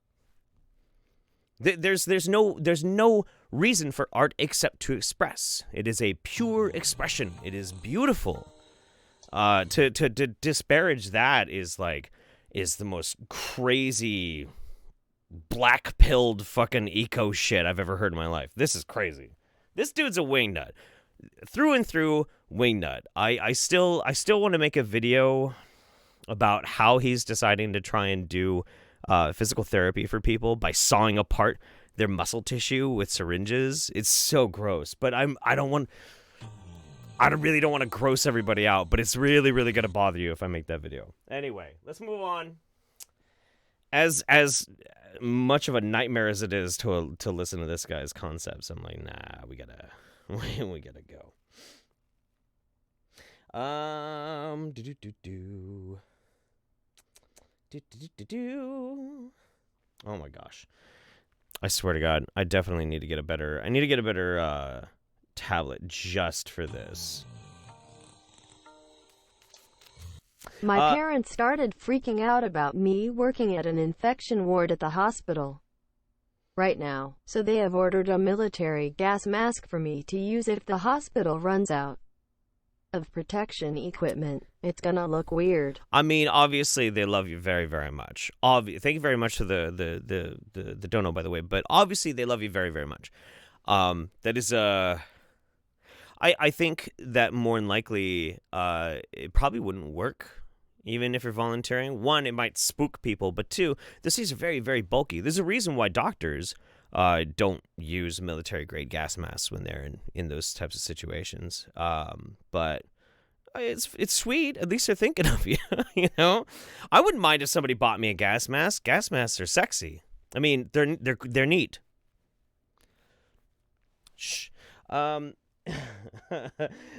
There's no reason for art except to express. It is a pure expression. It is beautiful. To disparage that is the most crazy black-pilled fucking eco shit I've ever heard in my life. This is crazy. This dude's a wingnut. Through and through wingnut. I still want to make a video about how he's deciding to try and do physical therapy for people by sawing apart their muscle tissue with syringes. It's so gross, but I really don't want to gross everybody out, but it's really, really going to bother you if I make that video. Anyway, let's move on. As much of a nightmare as it is to listen to this guy's concepts, I'm like, nah, we gotta go. Oh my gosh. I swear to God, I definitely need to get a better tablet just for this. My parents started freaking out about me working at an infection ward at the hospital right now, so they have ordered a military gas mask for me to use if the hospital runs out of protection equipment. It's gonna look weird. I mean, obviously they love you very, very much. Thank you very much to the dono, by the way, but obviously they love you very, very much. That is I think that more than likely it probably wouldn't work even if you're volunteering. One, it might spook people, but two, these are very, very bulky. There's a reason why doctors don't use military-grade gas masks when they're in those types of situations. But it's sweet. At least they're thinking of you, you know? I wouldn't mind if somebody bought me a gas mask. Gas masks are sexy. I mean, they're neat. Shh.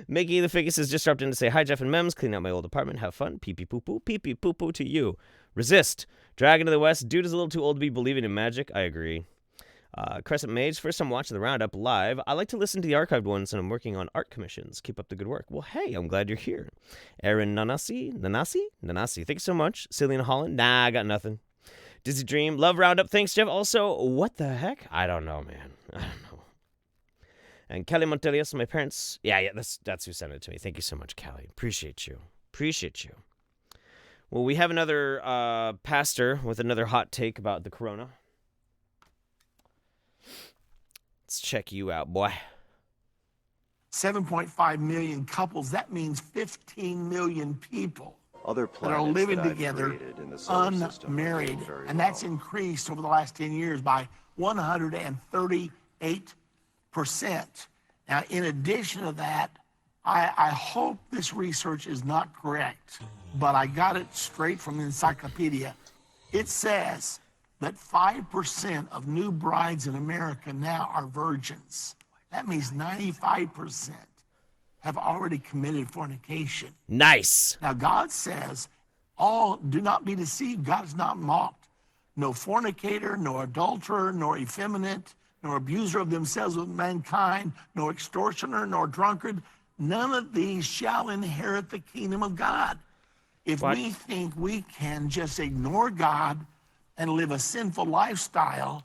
Mickey the Ficus has just dropped in to say, hi, Jeff and Mems. Clean out my old apartment. Have fun. Pee-pee poo-poo. Pee-pee poo-poo to you. Resist. Dragon of the West. Dude is a little too old to be believing in magic. I agree. Crescent Mage. First time watching the Roundup live. I like to listen to the archived ones, and I'm working on art commissions. Keep up the good work. Well, hey, I'm glad you're here. Aaron Nanasi. Thank you so much. Cillian Holland. Nah, I got nothing. Dizzy Dream. Love Roundup. Thanks, Jeff. Also, what the heck? I don't know, man. I don't know. And Kelly Montelius, my parents. Yeah, that's who sent it to me. Thank you so much, Kelly. Appreciate you. Well, we have another pastor with another hot take about the corona. Let's check you out, boy. 7.5 million couples. That means 15 million people Other that are planets living that I've together created in the solar system are doing unmarried. very And that's well. increased over the last 10 years by 138%. Now, in addition to that, I hope this research is not correct, but I got it straight from the encyclopedia. It says that 5% of new brides in America now are virgins. That means 95% have already committed fornication. Nice. Now, God says, do not be deceived. God is not mocked. No fornicator, nor adulterer, nor effeminate, nor abuser of themselves with mankind, nor extortioner, nor drunkard. None of these shall inherit the kingdom of God. If we think we can just ignore God and live a sinful lifestyle,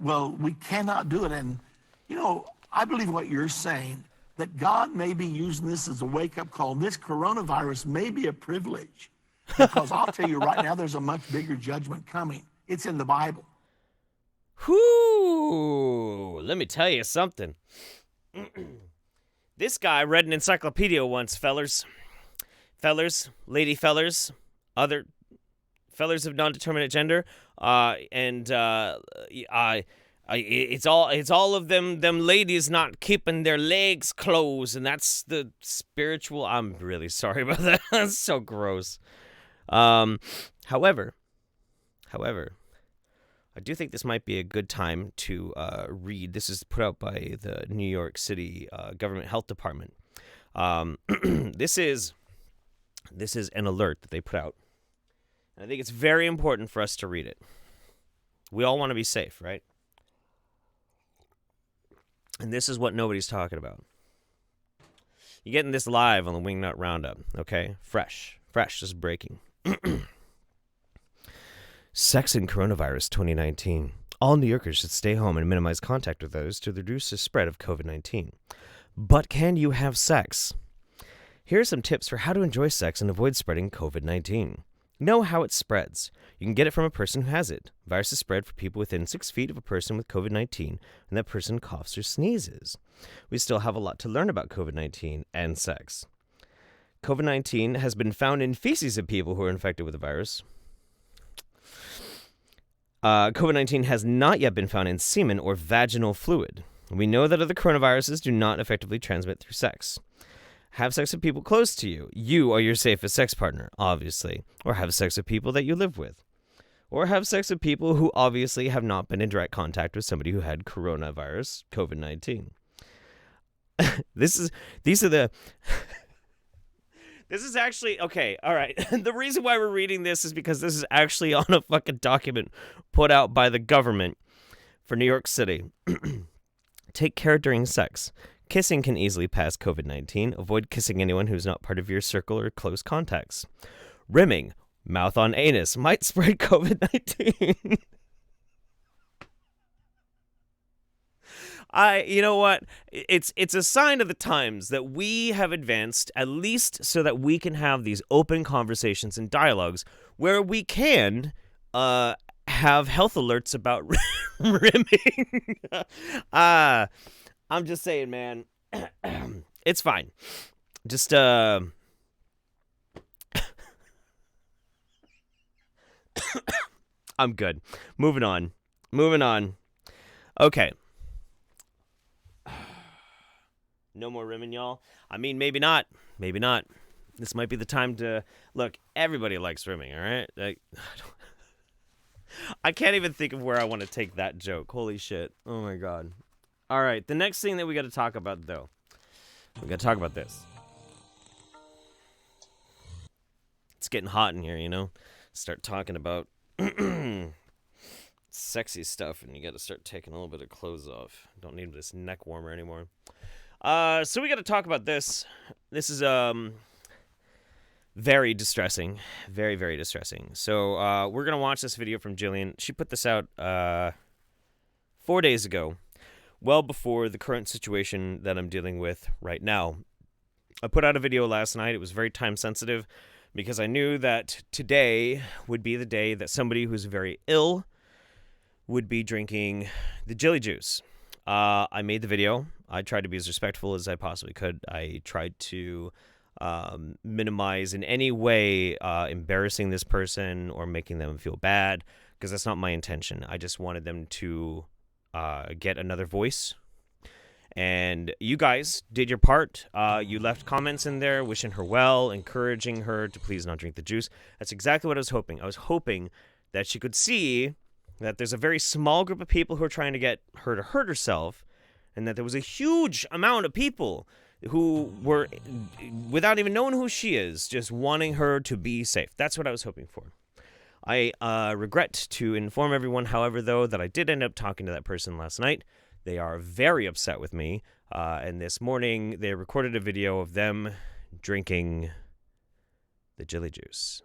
well, we cannot do it. And, you know, I believe what you're saying, that God may be using this as a wake-up call. This coronavirus may be a privilege, because I'll tell you right now, there's a much bigger judgment coming. It's in the Bible. Whoo! Let me tell you something. This guy read an encyclopedia once, fellers. Fellers, lady fellers, other fellers of non-determinate gender, it's all of them ladies not keeping their legs closed, and that's the spiritual. I'm really sorry about that. That's so gross. However, I do think this might be a good time to read. This is put out by the New York City Government Health Department. This is an alert that they put out. And I think it's very important for us to read it. We all want to be safe, right? And this is what nobody's talking about. You're getting this live on the Wingnut Roundup, okay? Fresh. This is breaking. Sex and coronavirus 2019. All New Yorkers should stay home and minimize contact with others to reduce the spread of COVID-19. But can you have sex? Here are some tips for how to enjoy sex and avoid spreading COVID-19. Know how it spreads. You can get it from a person who has it. Viruses spread for people within 6 feet of a person with COVID-19, and that person coughs or sneezes. We still have a lot to learn about COVID-19 and sex. COVID-19 has been found in feces of people who are infected with the virus. COVID-19 has not yet been found in semen or vaginal fluid. We know that other coronaviruses do not effectively transmit through sex. Have sex with people close to you. You are your safest sex partner, obviously. Or have sex with people that you live with. Or have sex with people who obviously have not been in direct contact with somebody who had coronavirus, COVID-19. This is actually, okay, all right. The reason why we're reading this is because this is actually on a fucking document put out by the government for New York City. Take care during sex. Kissing can easily pass COVID-19. Avoid kissing anyone who's not part of your circle or close contacts. Rimming, mouth on anus, might spread COVID-19. You know what? It's a sign of the times that we have advanced, at least so that we can have these open conversations and dialogues where we can have health alerts about rimming. I'm just saying, man. It's fine. Just I'm good. Moving on. Okay. No more rimming, y'all. I mean, maybe not. Maybe not. This might be the time to... Look, everybody likes rimming, all right? Like, I can't even think of where I want to take that joke. Holy shit. Oh, my God. All right, the next thing that we got to talk about, though. We got to talk about this. It's getting hot in here, you know? Start talking about sexy stuff, and you got to start taking a little bit of clothes off. Don't need this neck warmer anymore. So we got to talk about this. This is very distressing. Very, very distressing. So we're going to watch this video from Jillian. She put this out 4 days ago, well before the current situation that I'm dealing with right now. I put out a video last night. It was very time sensitive because I knew that today would be the day that somebody who's very ill would be drinking the Jilly Juice. I made the video. I tried to be as respectful as I possibly could. I tried to minimize in any way embarrassing this person or making them feel bad, because that's not my intention. I just wanted them to get another voice. And you guys did your part. You left comments in there wishing her well, encouraging her to please not drink the juice. That's exactly what I was hoping. I was hoping that she could see that there's a very small group of people who are trying to get her to hurt herself, and that there was a huge amount of people who were, without even knowing who she is, just wanting her to be safe. That's what I was hoping for. I regret to inform everyone, however, though, that I did end up talking to that person last night. They are very upset with me, and this morning they recorded a video of them drinking the Jilly Juice.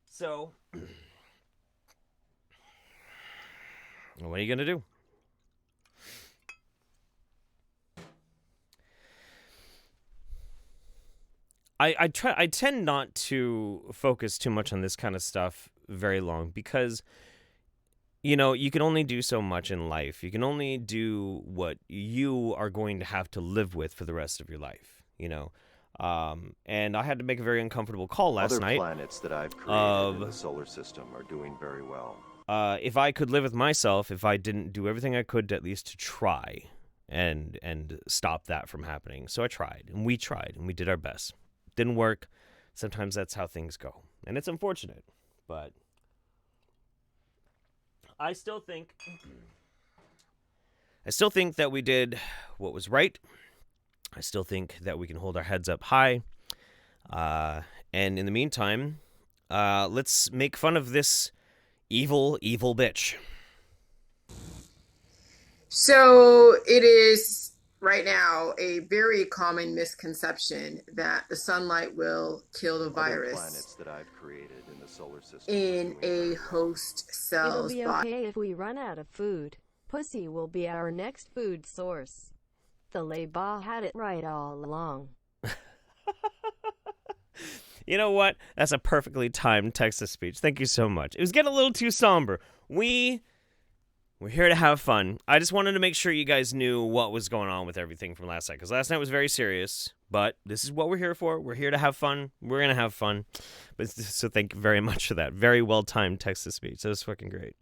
So, what are you going to do? I tend not to focus too much on this kind of stuff very long because, you know, you can only do so much in life. You can only do what you are going to have to live with for the rest of your life, you know. And I had to make a very uncomfortable call last night. Other planets that I've created in the solar system are doing very well. If I could live with myself, if I didn't do everything I could to at least to try and stop that from happening. So I tried, and we did our best. Didn't work. Sometimes that's how things go. And it's unfortunate, but I still think that we did what was right. I still think that we can hold our heads up high. And in the meantime, let's make fun of this evil, evil bitch. So it is right now a very common misconception that the sunlight will kill the virus planets that I've created in the solar system in a host cell's It'll be body. okay if we run out of food. Pussy will be our next food source. The Leba had it right all along. You know what? That's a perfectly timed text-to-speech. Thank you so much. It was getting a little too somber. We're here to have fun. I just wanted to make sure you guys knew what was going on with everything from last night, because last night was very serious, but this is what we're here for. We're here to have fun. We're going to have fun. But so thank you very much for that. Very well-timed text-to-speech. That was fucking great.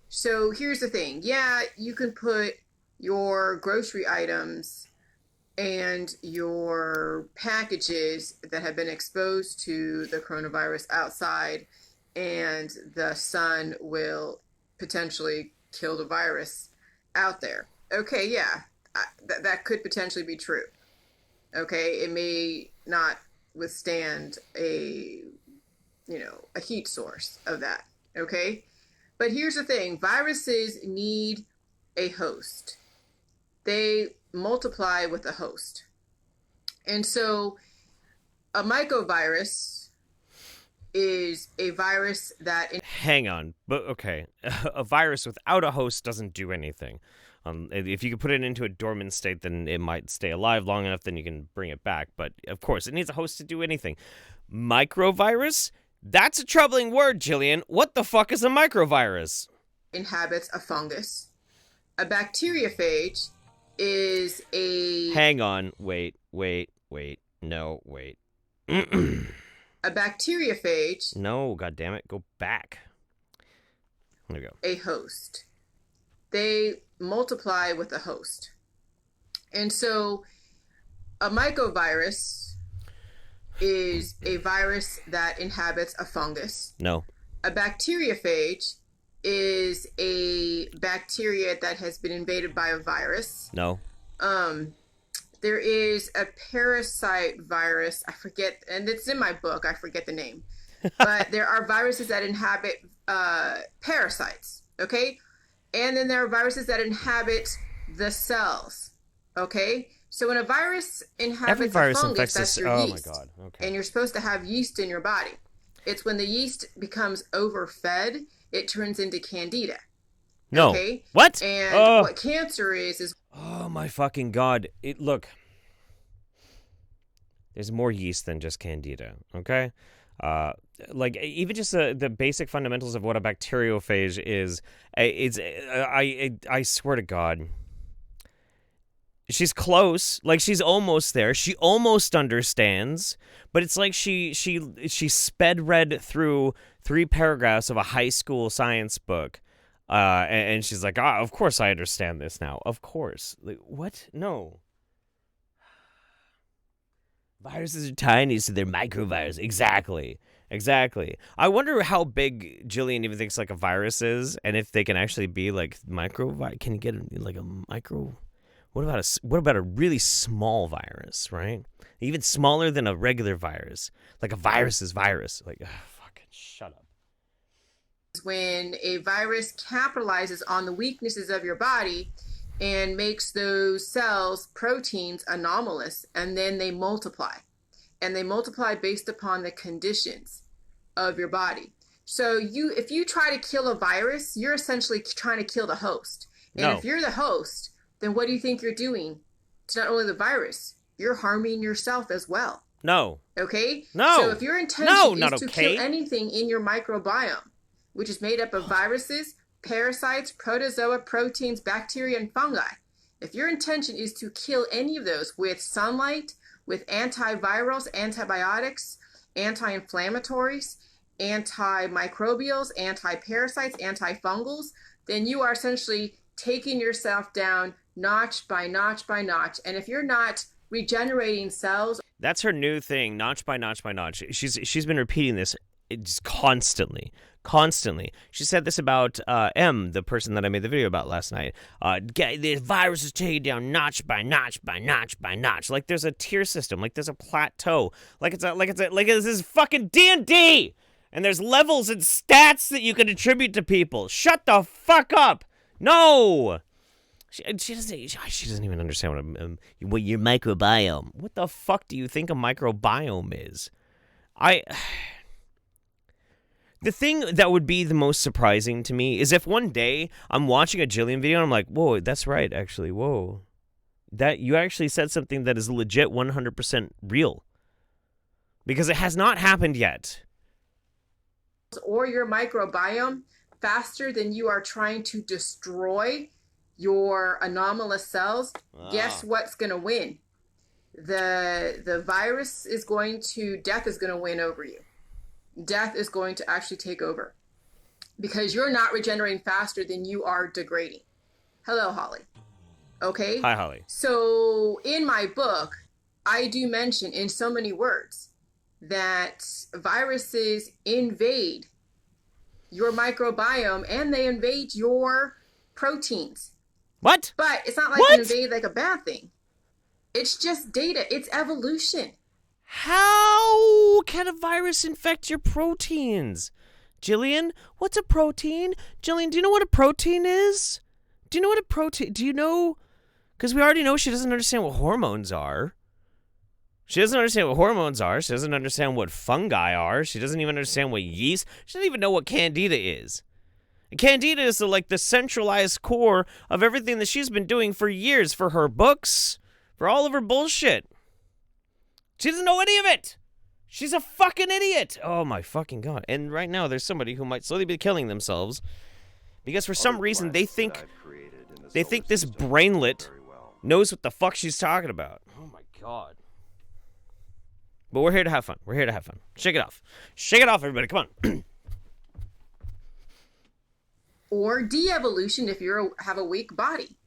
So here's the thing. Yeah, you can put your grocery items and your packages that have been exposed to the coronavirus outside, and the sun will potentially kill the virus out there. Okay, yeah, that could potentially be true. Okay, it may not withstand a heat source of that. Okay, but here's the thing: viruses need a host. They multiply with a host. And so a mycovirus is a virus that... Hang on. But okay. A virus without a host doesn't do anything. If you could put it into a dormant state, then it might stay alive long enough, then you can bring it back. But of course, it needs a host to do anything. Microvirus? That's a troubling word, Jillian. What the fuck is a microvirus? Inhabits a fungus. A bacteriophage is a... Hang on. Wait. No, wait. A bacteriophage... No, goddammit. Go back. There you go. a host. They multiply with a host. And so a mycovirus is a virus that inhabits a fungus. No. A bacteriophage is a bacteria that has been invaded by a virus. No. There is a parasite virus. I forget, and it's in my book. I forget the name. But there are viruses that inhabit parasites, okay? And then there are viruses that inhabit the cells, okay? So when a virus inhabits a fungus, that's your yeast. Oh my God, okay. And you're supposed to have yeast in your body. It's when the yeast becomes overfed, it turns into candida. No. Okay? What? And what cancer is... Oh my fucking God. Look. There's more yeast than just candida, okay? Like, even just the basic fundamentals of what a bacteriophage is, I swear to God. She's close. Like, she's almost there. She almost understands. But it's like she sped read through 3 paragraphs of a high school science book. And she's like, of course I understand this now. Of course. Like, what? No. Viruses are tiny, so they're microviruses. Exactly. I wonder how big Jillian even thinks like a virus is, and if they can actually be like can you get like a micro? What about a really small virus, right? Even smaller than a regular virus. Like a virus is virus. Like, fucking shut up. When a virus capitalizes on the weaknesses of your body and makes those cells, proteins, anomalous, and then they multiply. And they multiply based upon the conditions of your body. So if you try to kill a virus, you're essentially trying to kill the host. And if you're the host, then what do you think you're doing? It's not only the virus, you're harming yourself as well. No. Okay? No. So if your intention is to kill anything in your microbiome, which is made up of viruses, parasites, protozoa, proteins, bacteria, and fungi, if your intention is to kill any of those with sunlight, with antivirals, antibiotics, anti-inflammatories, antimicrobials, anti-parasites, antifungals, then you are essentially taking yourself down notch by notch by notch. And if you're not regenerating cells... That's her new thing, notch by notch by notch. She's been repeating this just constantly. She said this about M, the person that I made the video about last night. The virus is taken down notch by notch by notch by notch. Like there's a tier system. Like there's a plateau. Like this is fucking D&D. And there's levels and stats that you can attribute to people. Shut the fuck up. No. She doesn't even understand what your microbiome. What the fuck do you think a microbiome is? The thing that would be the most surprising to me is if one day I'm watching a Jillian video and I'm like, whoa, that's right, actually, whoa. That you actually said something that is legit 100% real. Because it has not happened yet. Or your microbiome faster than you are trying to destroy your anomalous cells, guess what's going to win? The virus is death is going to win over you. Death is going to actually take over because you're not regenerating faster than you are degrading. Hello, Holly. Okay? Hi, Holly. So in my book, I do mention in so many words that viruses invade your microbiome and they invade your proteins. What? But it's not like they invade like a bad thing. It's just data. It's evolution. How can a virus infect your proteins? Jillian, what's a protein? Jillian, do you know what a protein is? Do you know? Because we already know she doesn't understand what hormones are. She doesn't understand what hormones are. She doesn't understand what fungi are. She doesn't even understand what yeast. She doesn't even know what candida is. Candida is the centralized core of everything that she's been doing for years, for her books, for all of her bullshit. She doesn't know any of it. She's a fucking idiot. Oh my fucking God. And right now there's somebody who might slowly be killing themselves because for some reason they think this brainlet knows what the fuck she's talking about. Oh my God. But we're here to have fun. Shake it off. Shake it off, everybody. Come on. or de-evolution if you have a weak body.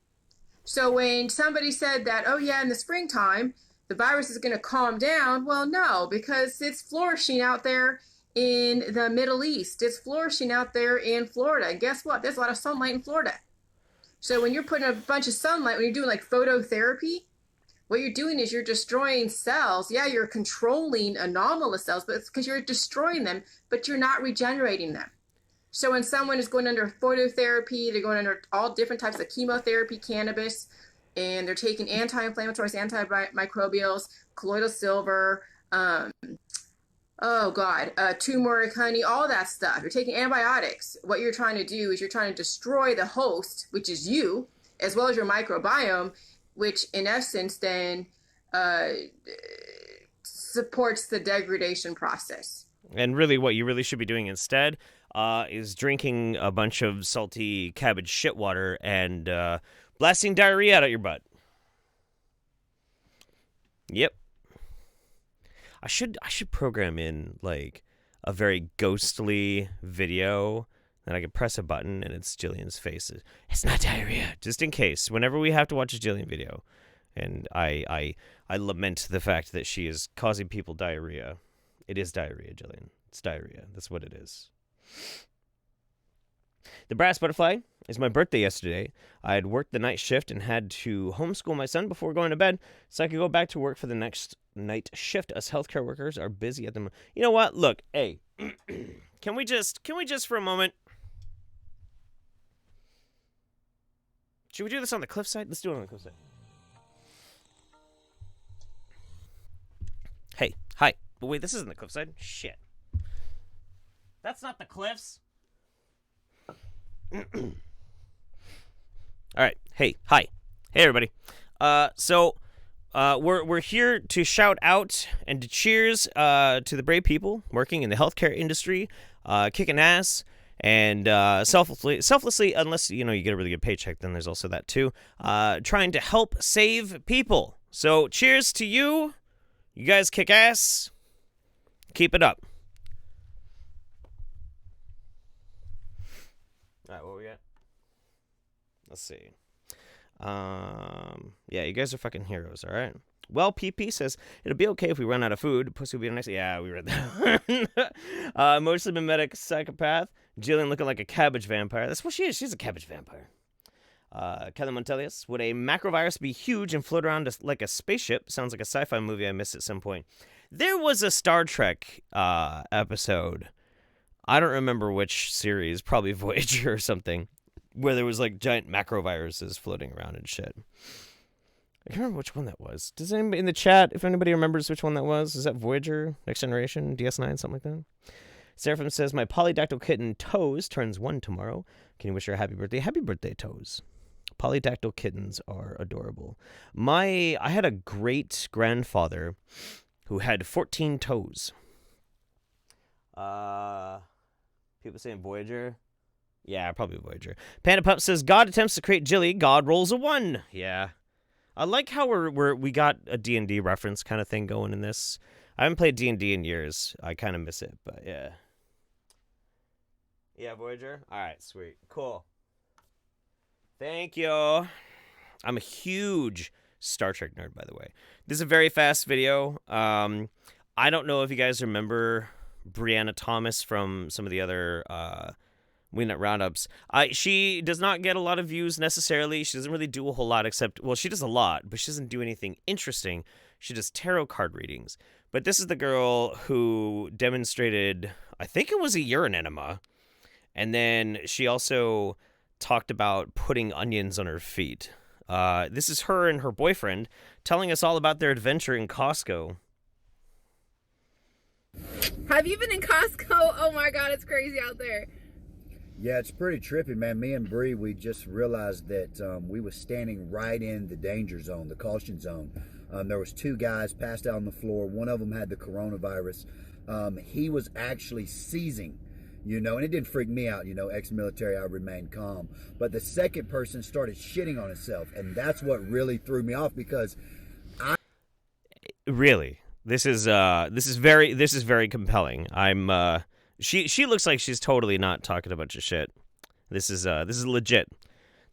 So when somebody said that, oh yeah, in the springtime, the virus is going to calm down, well, no, because it's flourishing out there in the Middle East. It's flourishing out there in Florida. And guess what? There's a lot of sunlight in Florida. So when you're putting a bunch of sunlight, when you're doing like phototherapy, what you're doing is you're destroying cells. Yeah, you're controlling anomalous cells, but it's because you're destroying them, but you're not regenerating them. So when someone is going under phototherapy, they're going under all different types of chemotherapy, cannabis, and they're taking anti-inflammatories, antimicrobials, colloidal silver, turmeric, honey, all that stuff. You're taking antibiotics. What you're trying to do is you're trying to destroy the host, which is you, as well as your microbiome, which in essence then supports the degradation process. And really what you really should be doing instead is drinking a bunch of salty cabbage shit water and blasting diarrhea out of your butt. Yep. I should program in like a very ghostly video that I could press a button and it's Jillian's face. It's not diarrhea, just in case. Whenever we have to watch a Jillian video, and I lament the fact that she is causing people diarrhea. It is diarrhea, Jillian. It's diarrhea. That's what it is. The brass butterfly is my birthday yesterday. I had worked the night shift and had to homeschool my son before going to bed so I could go back to work for the next night shift. Us healthcare workers are busy at the moment. You know what? Look, hey, can we just for a moment? Should we do this on the cliffside? Let's do it on the cliffside. Hey, hi. But wait, this isn't the cliffside. Shit. That's not the cliffs. All right. Hey, hi. Hey, everybody. So we're here to shout out and to cheers to the brave people working in the healthcare industry, kicking ass, and selflessly, unless you get a really good paycheck, then there's also that too. Trying to help save people. So cheers to you. You guys kick ass. Keep it up. All right, what we got? Let's see. Yeah, you guys are fucking heroes, all right? Well, PP says, it'll be okay if we run out of food. Pussy will be nice. Yeah, we read that. Mostly mimetic psychopath. Jillian looking like a cabbage vampire. That's what she is. She's a cabbage vampire. Kelly Montelius, would a macrovirus be huge and float around like a spaceship? Sounds like a sci-fi movie I missed at some point. There was a Star Trek episode. I don't remember which series, probably Voyager or something, where there was like giant macroviruses floating around and shit. I can't remember which one that was. Does anybody in the chat, if anybody remembers which one that was? Is that Voyager, Next Generation, DS9, something like that? Seraphim says, my polydactyl kitten Toes turns 1 tomorrow. Can you wish her a happy birthday? Happy birthday, Toes. Polydactyl kittens are adorable. I had a great grandfather who had 14 toes. People saying Voyager. Yeah, probably Voyager. Panda Pup says, God attempts to create Jilly. God rolls a 1. Yeah. I like how we got a D&D reference kind of thing going in this. I haven't played D&D in years. I kind of miss it, but yeah. Yeah, Voyager? All right, sweet. Cool. Thank you. I'm a huge Star Trek nerd, by the way. This is a very fast video. I don't know if you guys remember Brianna Thomas from some of the other Wingnut Roundups. She does not get a lot of views necessarily. She doesn't really do a whole lot except, well, she does a lot, but she doesn't do anything interesting. She does tarot card readings. But this is the girl who demonstrated, I think it was a urine enema. And then she also talked about putting onions on her feet. This is her and her boyfriend telling us all about their adventure in Costco. Have you been in Costco? Oh my God, it's crazy out there. Yeah, it's pretty trippy, man. Me and Bree, we just realized that we were standing right in the danger zone, the caution zone. There was 2 guys passed out on the floor. One of them had the coronavirus. He was actually seizing, and it didn't freak me out, ex-military, I remained calm. But the second person started shitting on himself, and that's what really threw me off because Really? This is very compelling. She looks like she's totally not talking a bunch of shit. This is legit.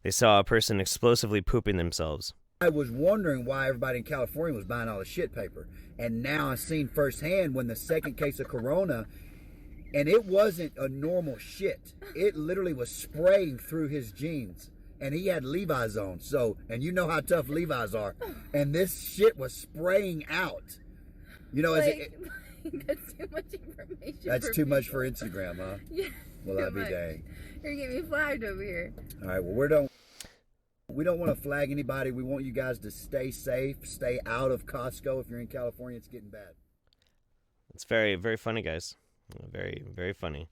They saw a person explosively pooping themselves. I was wondering why everybody in California was buying all the shit paper. And now I've seen firsthand when the second case of corona, and it wasn't a normal shit. It literally was spraying through his jeans. And he had Levi's on, so, and you know how tough Levi's are. And this shit was spraying out. You know, like, that's too much information. That's too much for Instagram, huh? Yeah. Well, I'll be dang. You're getting me flagged over here. All right, well, we don't want to flag anybody. We want you guys to stay safe, stay out of Costco. If you're in California, it's getting bad. It's very, very funny, guys. Very, very funny.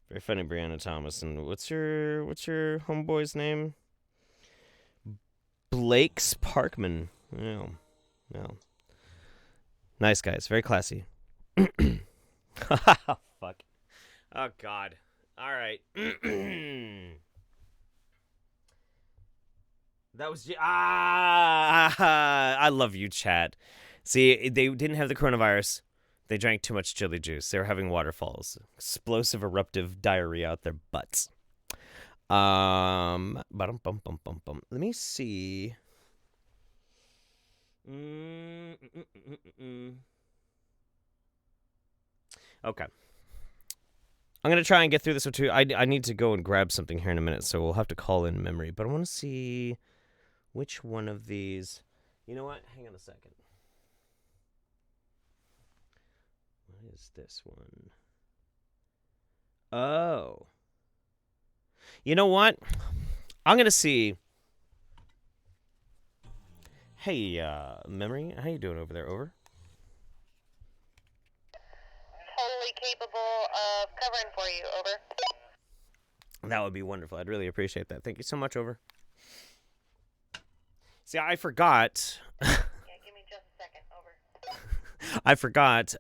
Very funny, Brianna Thomas. And what's your homeboy's name? Blake's Parkman. No. Nice guys. Very classy. Fuck. Oh, God. All right. That was... I love you, chat. See, they didn't have the coronavirus. They drank too much chili juice. They were having waterfalls. Explosive eruptive diarrhea out their butts. Let me see. Okay. I'm going to try and get through this one too. I need to go and grab something here in a minute, so we'll have to call in memory. But I want to see which one of these... You know what? Hang on a second. What is this one? Oh. You know what? I'm going to see... Hey, Memory, how you doing over there? Over? Totally capable of covering for you. Over. That would be wonderful. I'd really appreciate that. Thank you so much. Over. See, I forgot. Yeah, give me just a second. Over. I forgot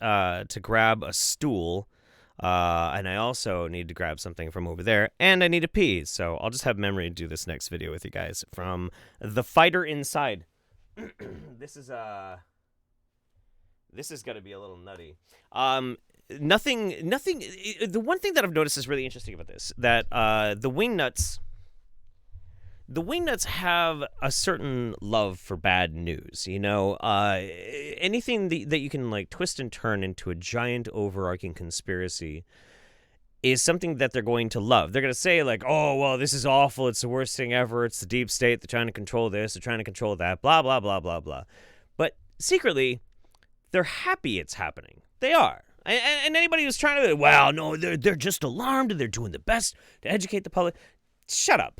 to grab a stool, and I also need to grab something from over there, and I need to pee. So I'll just have Memory do this next video with you guys from The Fighter Inside. This is going to be a little nutty. Nothing. The one thing that I've noticed is really interesting about this, that the Wingnuts have a certain love for bad news. You know, anything that you can like twist and turn into a giant overarching conspiracy is something that they're going to love. They're going to say like, oh, well, this is awful. It's the worst thing ever. It's the deep state. They're trying to control this. They're trying to control that. Blah, blah, blah, blah, blah. But secretly, they're happy it's happening. They are. And anybody who's trying to, well, no, they're just alarmed and they're doing the best to educate the public. Shut up.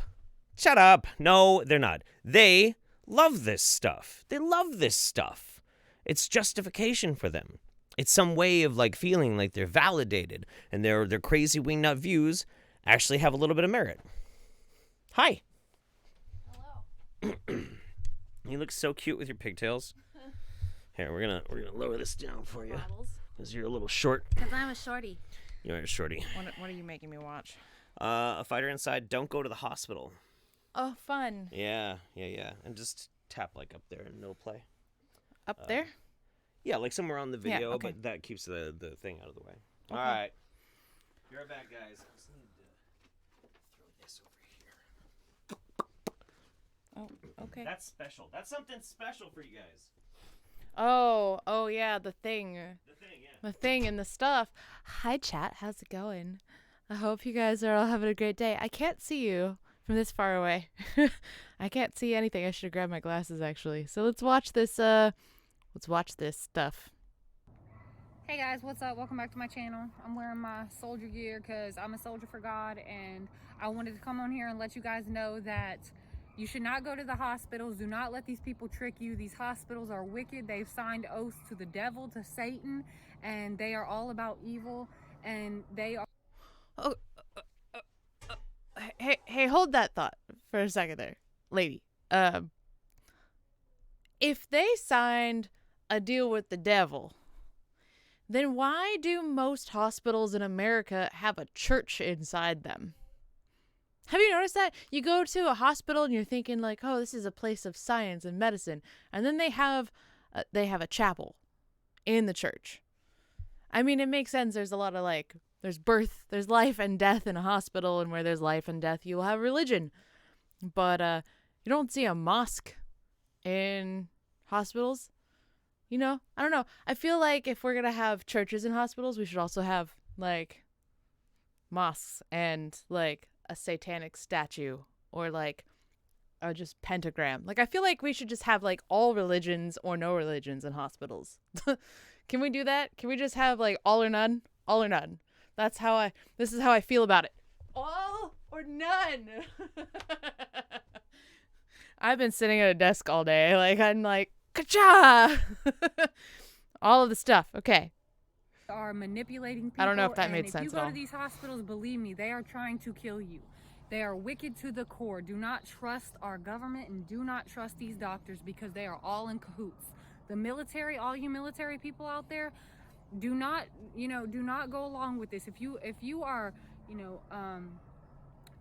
Shut up. No, they're not. They love this stuff. They love this stuff. It's justification for them. It's some way of like feeling like they're validated and their crazy wingnut views actually have a little bit of merit. Hi. Hello. You look so cute with your pigtails. Here, we're gonna lower this down for you because you're a little short. Because I'm a shorty. You are a shorty. What are you making me watch? A Fighter Inside. Don't go to the hospital. Oh, fun. Yeah, and just tap like up there and it'll play. Up there? Yeah, like somewhere on the video, yeah, okay. But that keeps the thing out of the way. Okay. All right. Be right back, guys. I just need to throw this over here. Oh, okay. That's special. That's something special for you guys. Oh, yeah, the thing. The thing, yeah. The thing and the stuff. Hi, chat. How's it going? I hope you guys are all having a great day. I can't see you from this far away. I can't see anything. I should have grabbed my glasses, actually. So let's watch this, stuff. Hey guys, what's up? Welcome back to my channel. I'm wearing my soldier gear because I'm a soldier for God, and I wanted to come on here and let you guys know that you should not go to the hospitals. Do not let these people trick you. These hospitals are wicked. They've signed oaths to the devil, to Satan, and they are all about evil, and they are... Oh, hey, hold that thought for a second there, lady. If they signed a deal with the devil, then why do most hospitals in America have a church inside them? Have you noticed that? You go to a hospital and you're thinking like, oh, this is a place of science and medicine. And then they have a chapel in the church. I mean, it makes sense. There's a lot of like There's birth, there's life and death in a hospital, and where there's life and death, you'll have religion. But you don't see a mosque in hospitals. You know, I don't know. I feel like if we're gonna have churches in hospitals, we should also have like mosques and like a satanic statue or like just pentagram. Like I feel like we should just have like all religions or no religions in hospitals. Can we do that? Can we just have like all or none? All or none. This is how I feel about it. All or none. I've been sitting at a desk all day. Like I'm like, ka-cha! All of the stuff. Okay. Are manipulating people. I don't know if that made if sense you at go all. to these hospitals, believe me, they are trying to kill you. They are wicked to the core. Do not trust our government and do not trust these doctors because they are all in cahoots. The military, all you military people out there, do not go along with this. If you are,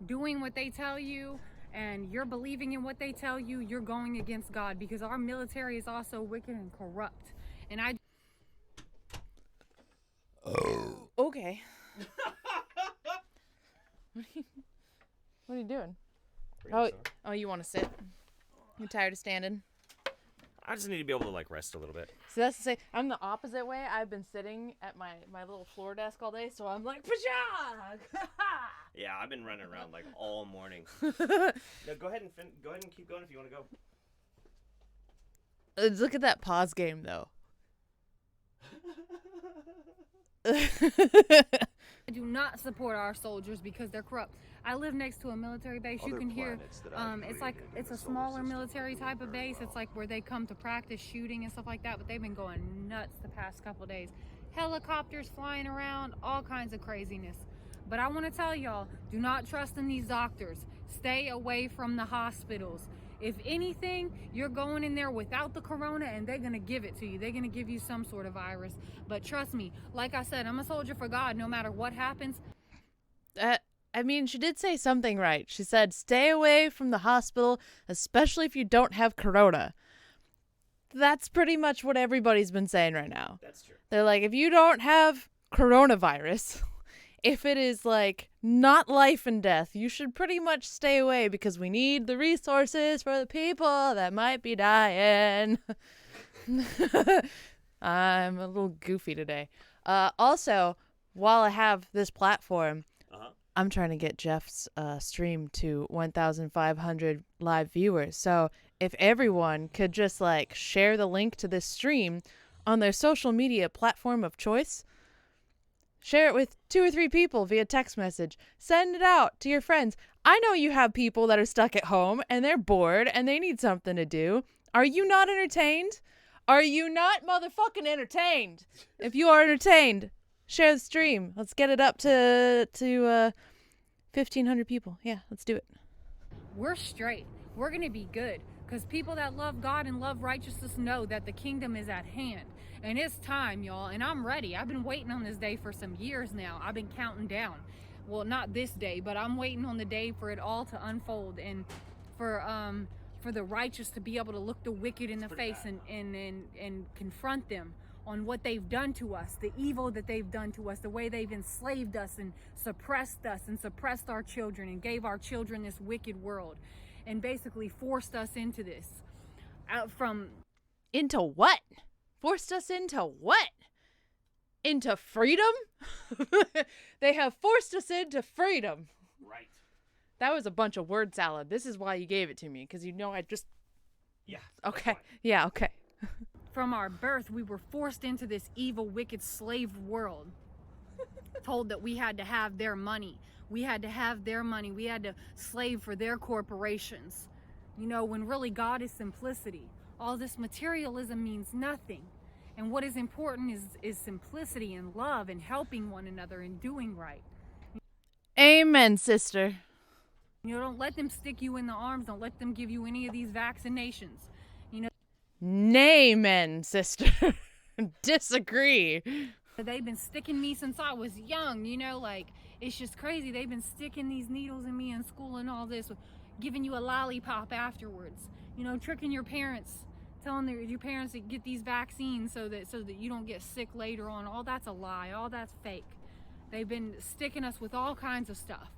doing what they tell you and you're believing in what they tell you, you're going against God because our military is also wicked and corrupt. And I Okay. What are you doing? Oh, you want to sit? You're tired of standing? I just need to be able to like rest a little bit. So that's to say, I'm the opposite way. I've been sitting at my little floor desk all day, so I'm like, pajah! Yeah, I've been running around like all morning. No, go ahead and keep going if you want to go. Look at that pause game, though. I do not support our soldiers because they're corrupt. I live next to a military base. You can hear, it's a smaller military type of base. It's like where they come to practice shooting and stuff like that, but they've been going nuts the past couple of days. Helicopters flying around, all kinds of craziness. But I want to tell y'all, do not trust in these doctors. Stay away from the hospitals. If anything, you're going in there without the corona and they're going to give it to you. They're going to give you some sort of virus. But trust me, like I said, I'm a soldier for God no matter what happens. I mean, she did say something right. She said, stay away from the hospital, especially if you don't have corona. That's pretty much what everybody's been saying right now. That's true. They're like, if you don't have coronavirus, if it is like not life and death, you should pretty much stay away because we need the resources for the people that might be dying. I'm a little goofy today. Also, while I have this platform, I'm trying to get Jeff's stream to 1,500 live viewers. So if everyone could just like share the link to this stream on their social media platform of choice, share it with 2 or 3 people via text message. Send it out to your friends. I know you have people that are stuck at home and they're bored and they need something to do. Are you not entertained? Are you not motherfucking entertained? If you are entertained, share the stream. Let's get it up to 1,500 people. Yeah, let's do it. We're straight. We're going to be good because people that love God and love righteousness know that the kingdom is at hand. And it's time, y'all, and I'm ready. I've been waiting on this day for some years now. I've been counting down. Well, not this day, but I'm waiting on the day for it all to unfold and for the righteous to be able to look the wicked in the face and confront them on what they've done to us, the evil that they've done to us, the way they've enslaved us and suppressed our children and gave our children this wicked world and basically forced us into this. Into what? Forced us into what? Into freedom? They have forced us into freedom. Right. That was a bunch of word salad. This is why you gave it to me, because you know I just... Yeah. Okay. Yeah, okay. From our birth, we were forced into this evil, wicked slave world. Told that we had to have their money. We had to have their money. We had to slave for their corporations. You know, when really God is simplicity. All this materialism means nothing. And what is important is simplicity and love and helping one another and doing right. Amen, sister. You know, don't let them stick you in the arms. Don't let them give you any of these vaccinations. You know. Amen, sister. Disagree. They've been sticking me since I was young, you know, like, it's just crazy. They've been sticking these needles in me in school and all this, giving you a lollipop afterwards, you know, tricking your parents, telling your parents to get these vaccines so that you don't get sick later on. All that's a lie. All that's fake. They've been sticking us with all kinds of stuff.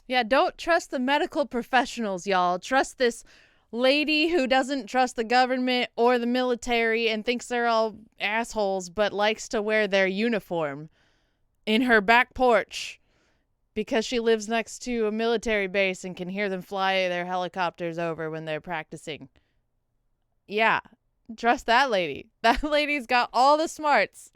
Yeah, don't trust the medical professionals, y'all. Trust this lady who doesn't trust the government or the military and thinks they're all assholes, but likes to wear their uniform in her back porch because she lives next to a military base and can hear them fly their helicopters over when they're practicing. Yeah, trust that lady. That lady's got all the smarts.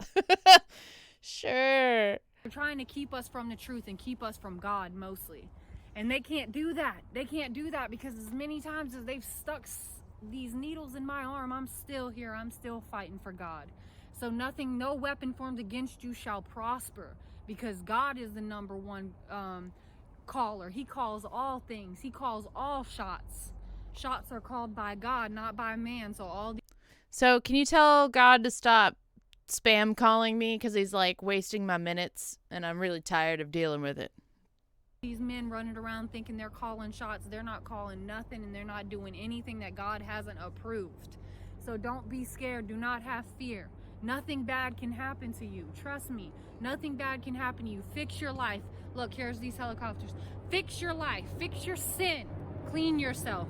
Sure. They're trying to keep us from the truth and keep us from God mostly. And they can't do that. They can't do that because as many times as they've stuck these needles in my arm, I'm still here. I'm still fighting for God. So no weapon formed against you shall prosper because God is the number one caller. He calls all things. He calls all shots. Shots are called by God, not by man. So can you tell God to stop spam calling me because he's like wasting my minutes and I'm really tired of dealing with it. These men running around thinking they're calling shots, they're not calling nothing and they're not doing anything that God hasn't approved. So don't be scared, do not have fear. Nothing bad can happen to you, trust me. Nothing bad can happen to you. Fix your life. Look, here's these helicopters. Fix your life, fix your sin, clean yourself.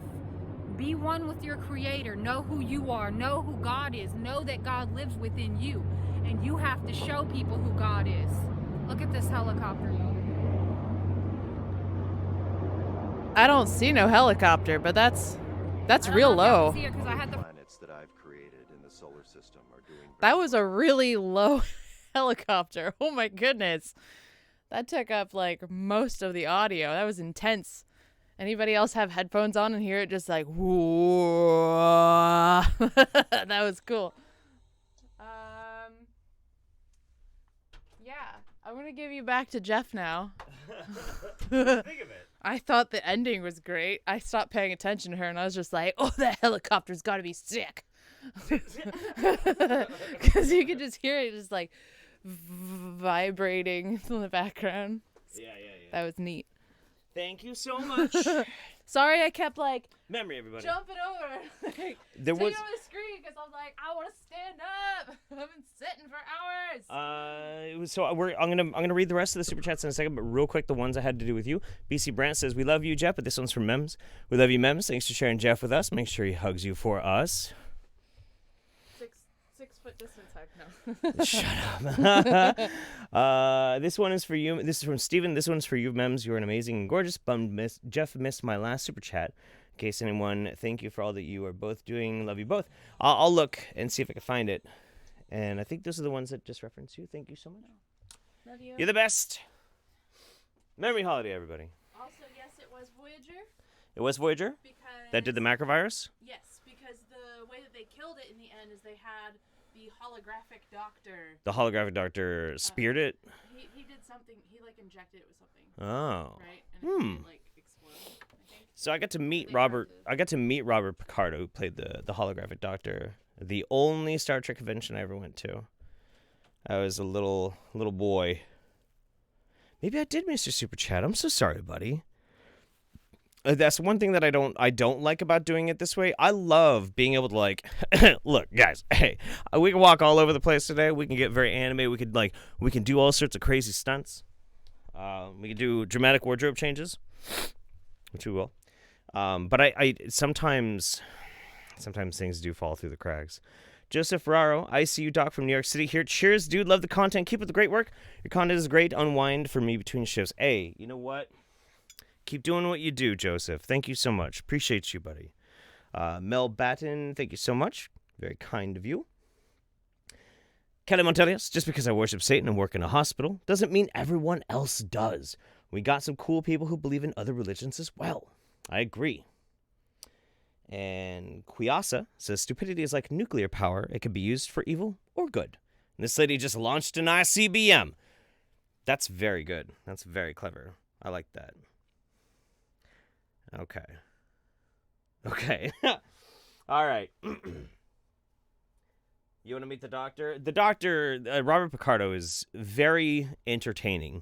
Be one with your creator. Know who you are. Know who God is. Know that God lives within you. And you have to show people who God is. Look at this helicopter, y'all. I don't see no helicopter, but that's real low. The planets that I've created in the solar system are doing That was a really low helicopter. Oh my goodness. That took up like most of the audio. That was intense. Anybody else have headphones on and hear it just like, whoa. That was cool. Yeah, I'm going to give you back to Jeff now. Think of it. I thought the ending was great. I stopped paying attention to her and I was just like, oh, that helicopter's got to be sick. Because you could just hear it just like vibrating in the background. Yeah. That was neat. Thank you so much. Sorry, I kept like memory, everybody. Jumping over. There was on the screen because I was like, I want to stand up. I've been sitting for hours. So I'm gonna read the rest of the super chats in a second, but real quick, the ones I had to do with you. BC Brandt says, "We love you, Jeff," but this one's from Mems. We love you, Mems. Thanks for sharing Jeff with us. Make sure he hugs you for us. 6 foot distance hug. No. Shut up. This one is for you. This is from Steven. This one's for you, Mems. You're an amazing and gorgeous. Jeff missed my last super chat. In case anyone, thank you for all that you are both doing. Love you both. I'll look and see if I can find it. And I think those are the ones that just reference you. Thank you so much. Love you. You're the best. Memory holiday, everybody. Also, yes, it was Voyager. It was Voyager? That did the macrovirus? Yes, because the way that they killed it in the end is they had the holographic doctor. The holographic doctor speared it? He did something. He, like, injected it with something. Oh. Right? And it, like, explode, I think. So I got to meet Robert Picardo, who played the holographic doctor. The only Star Trek convention I ever went to. I was a little boy. Maybe I did miss your super chat. I'm so sorry, buddy. That's one thing that I don't like about doing it this way. I love being able to like, look, guys, hey, we can walk all over the place today. We can get very anime. We can do all sorts of crazy stunts. We can do dramatic wardrobe changes, which we will. But I sometimes things do fall through the cracks. Joseph Ferraro, I see you, Doc, from New York City here. Cheers, dude. Love the content. Keep up the great work. Your content is great. Unwind for me between shifts. Hey, you know what? Keep doing what you do, Joseph. Thank you so much. Appreciate you, buddy. Mel Batten, thank you so much. Very kind of you. Kelly Montelius, just because I worship Satan and work in a hospital doesn't mean everyone else does. We got some cool people who believe in other religions as well. I agree. And Quiasa says, stupidity is like nuclear power. It can be used for evil or good. And this lady just launched an ICBM. That's very good. That's very clever. I like that. Okay. All right. You want to meet the doctor? The doctor, Robert Picardo, is very entertaining.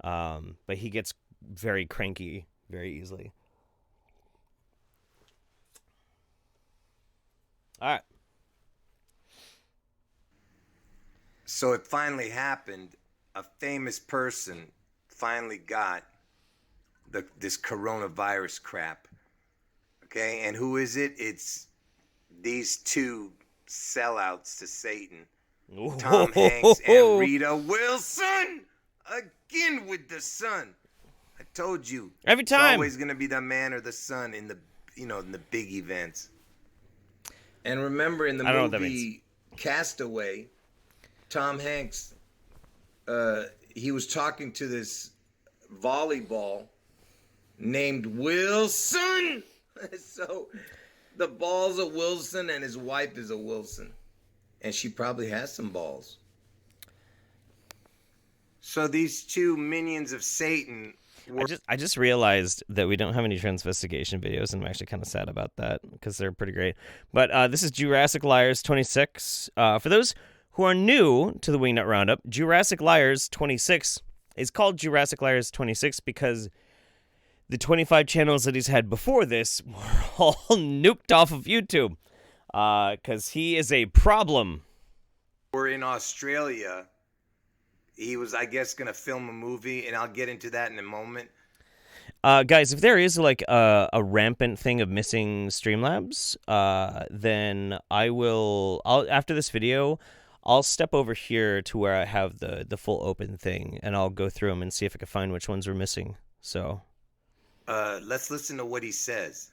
But he gets very cranky very easily. All right. So it finally happened. a famous person finally got this coronavirus crap. Okay, and who is it? It's these two sellouts to Satan. Tom Hanks and Rita Wilson. Again with the sun. I told you. Every time. It's always going to be the man or the son in the, in the big events. And remember in the movie Castaway, Tom Hanks, he was talking to this volleyball named Wilson. So the ball's a Wilson and his wife is a Wilson. And she probably has some balls. So these two minions of Satan I just realized that we don't have any transvestigation videos, and I'm actually kind of sad about that because they're pretty great. But this is Jurassic Liars 26. For those who are new to the Wingnut Roundup, Jurassic Liars 26 is called Jurassic Liars 26 because the 25 channels that he's had before this were all nuked off of YouTube because he is a problem. We're in Australia. He was, I guess, going to film a movie, and I'll get into that in a moment. Guys, if there is like a rampant thing of missing Streamlabs, then I'll after this video, I'll step over here to where I have the full open thing, and I'll go through them and see if I can find which ones were missing. So, let's listen to what he says.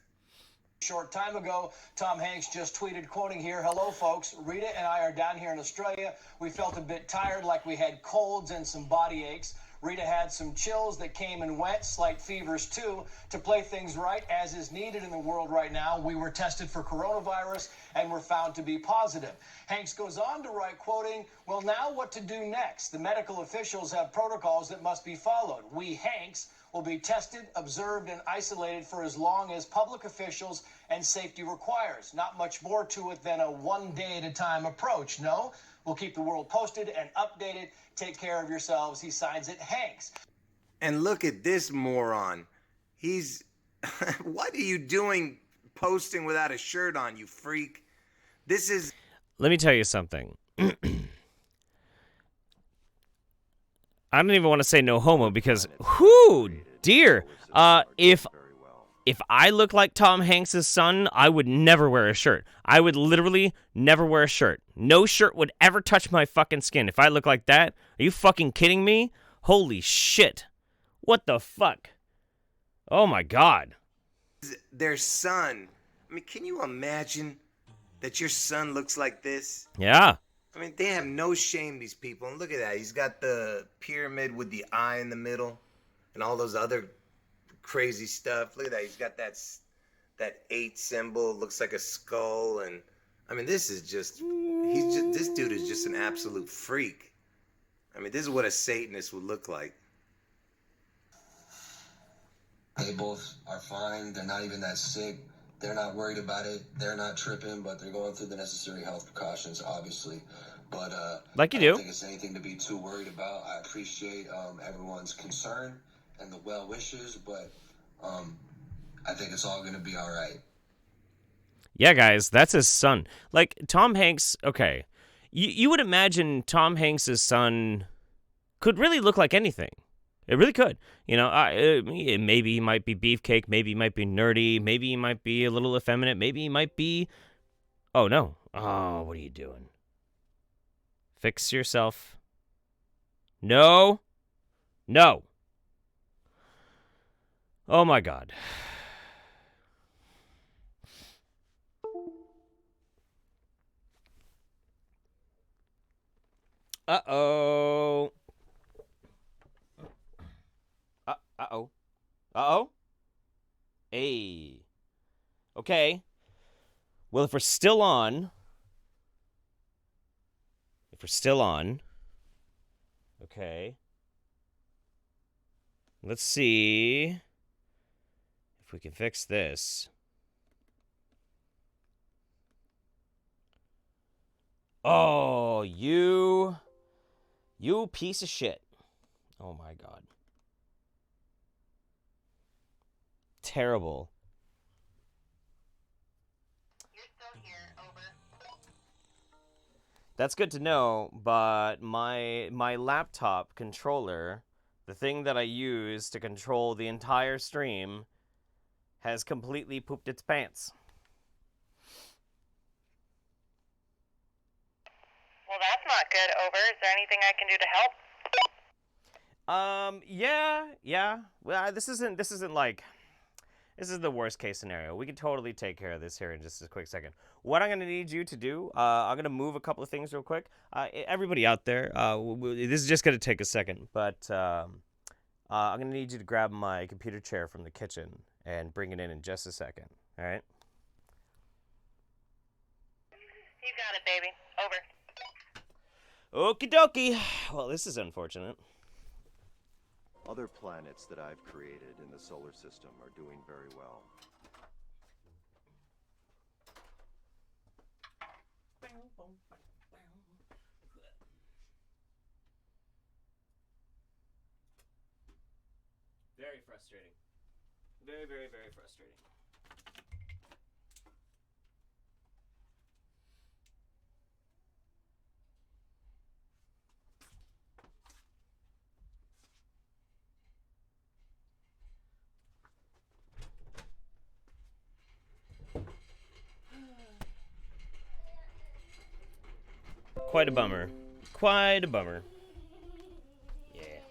Short time ago, Tom Hanks just tweeted, quoting here, "Hello, folks. Rita and I are down here in Australia. We felt a bit tired, like we had colds and some body aches. Rita had some chills that came and went, slight fevers too. To play things right, as is needed in the world right now, we were tested for coronavirus and were found to be positive." Hanks goes on to write, quoting, "Well, now what to do next? The medical officials have protocols that must be followed. We, Hanks, will be tested, observed, and isolated for as long as public officials and safety requires. Not much more to it than a one-day-at-a-time approach, no? We'll keep the world posted and updated. Take care of yourselves." He signs it, Hanks. And look at this moron. He's... What are you doing posting without a shirt on, you freak? This is... Let me tell you something. I don't even want to say no homo because, whoo, dear. If I look like Tom Hanks' son, I would never wear a shirt. I would literally never wear a shirt. No shirt would ever touch my fucking skin. If I look like that, are you fucking kidding me? Holy shit. What the fuck? Oh my God. Their son. I mean, can you imagine that your son looks like this? Yeah. I mean, they have no shame, these people. And look at that. He's got the pyramid with the eye in the middle and all those other crazy stuff. Look at that. He's got that 8 symbol. Looks like a skull. And I mean, this is just, this dude is just an absolute freak. I mean, this is what a Satanist would look like. They both are fine. They're not even that sick. They're not worried about it. They're not tripping, but they're going through the necessary health precautions, obviously. But like you I do. don't think it's anything to be too worried about. I appreciate everyone's concern and the well wishes, but I think it's all going to be all right. Yeah, guys, that's his son. Like, Tom Hanks, okay. You would imagine Tom Hanks' son could really look like anything. It really could. You know, maybe he might be beefcake. Maybe he might be nerdy. Maybe he might be a little effeminate. Maybe he might be... Oh, no. Oh, what are you doing? Fix yourself. No. No. Oh, my God. Uh-oh. Uh-oh. Uh-oh? Hey. Okay. Well, if we're still on... Okay. Let's see if we can fix this. Oh, you piece of shit. Oh, my God. Terrible. That's good to know, but my laptop controller, the thing that I use to control the entire stream, has completely pooped its pants. Well, that's not good. Over. Is there anything I can do to help? Yeah. Well, this isn't like, this is the worst case scenario. We can totally take care of this here in just a quick second. What I'm gonna need you to do, I'm gonna move a couple of things real quick. Everybody out there, this is just gonna take a second, but I'm gonna need you to grab my computer chair from the kitchen and bring it in just a second. All right? You got it, baby. Over. Okie dokie. Well, this is unfortunate. Other planets that I've created in the solar system are doing very well. Very frustrating. Very, very, very frustrating. Quite a bummer. Quite a bummer. Yeah.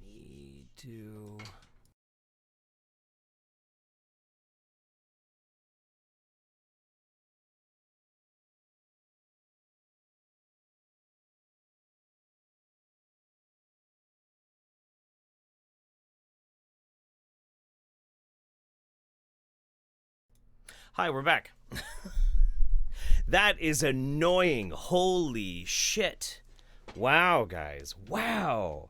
Need to... Hi, we're back. That is annoying. Holy shit. Wow, guys. Wow.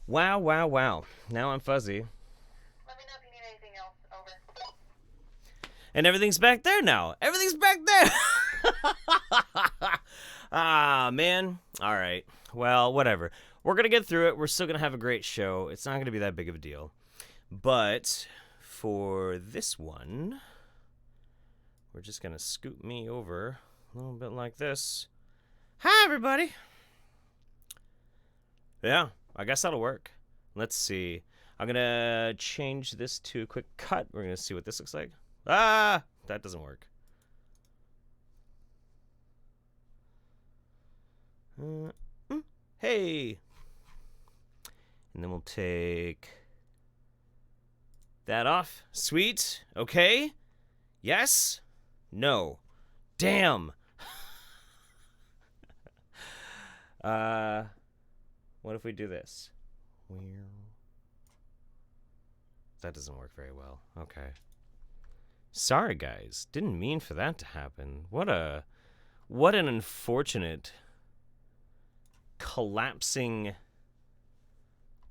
Wow, wow, wow. Now I'm fuzzy. Let me know if you need anything else. Over. And everything's back there now. Everything's back there. Ah, man. All right. Well, whatever. We're going to get through it. We're still going to have a great show. It's not going to be that big of a deal. But for this one, we're just going to scoot me over a little bit like this. Hi, everybody. Yeah, I guess that'll work. Let's see. I'm going to change this to a quick cut. We're going to see what this looks like. Ah, that doesn't work. Hey. And then we'll take that off. Sweet. Okay. Yes. No. Damn. What if we do this? That doesn't work very well. Okay. Sorry, guys. Didn't mean for that to happen. What an unfortunate collapsing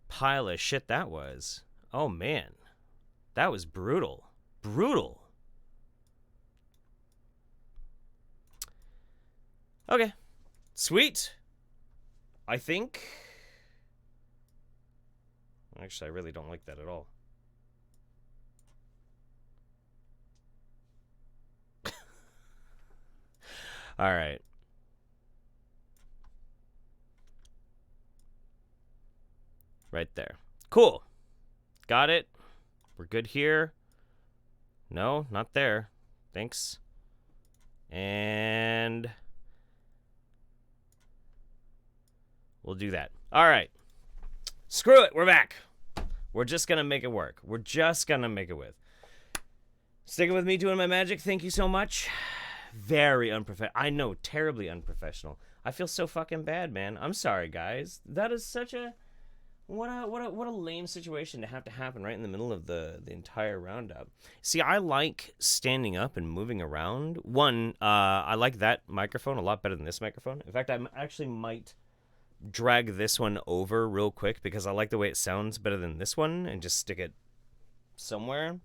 pile of shit that was. Oh, man. That was brutal. Brutal. Okay. Sweet. I think... Actually, I really don't like that at all. All right. Right there. Cool. Got it. We're good here. No, not there. Thanks. And we'll do that. All right. Screw it. We're back. We're just going to make it work. We're just going to make it with. Sticking with me doing my magic. Thank you so much. Very unprofessional. I know, terribly unprofessional. I feel so fucking bad, man. I'm sorry, guys. That is such a... What a lame situation to have to happen right in the middle of the entire roundup. See, I like standing up and moving around. One, I like that microphone a lot better than this microphone. In fact, I actually might drag this one over real quick because I like the way it sounds better than this one and just stick it somewhere.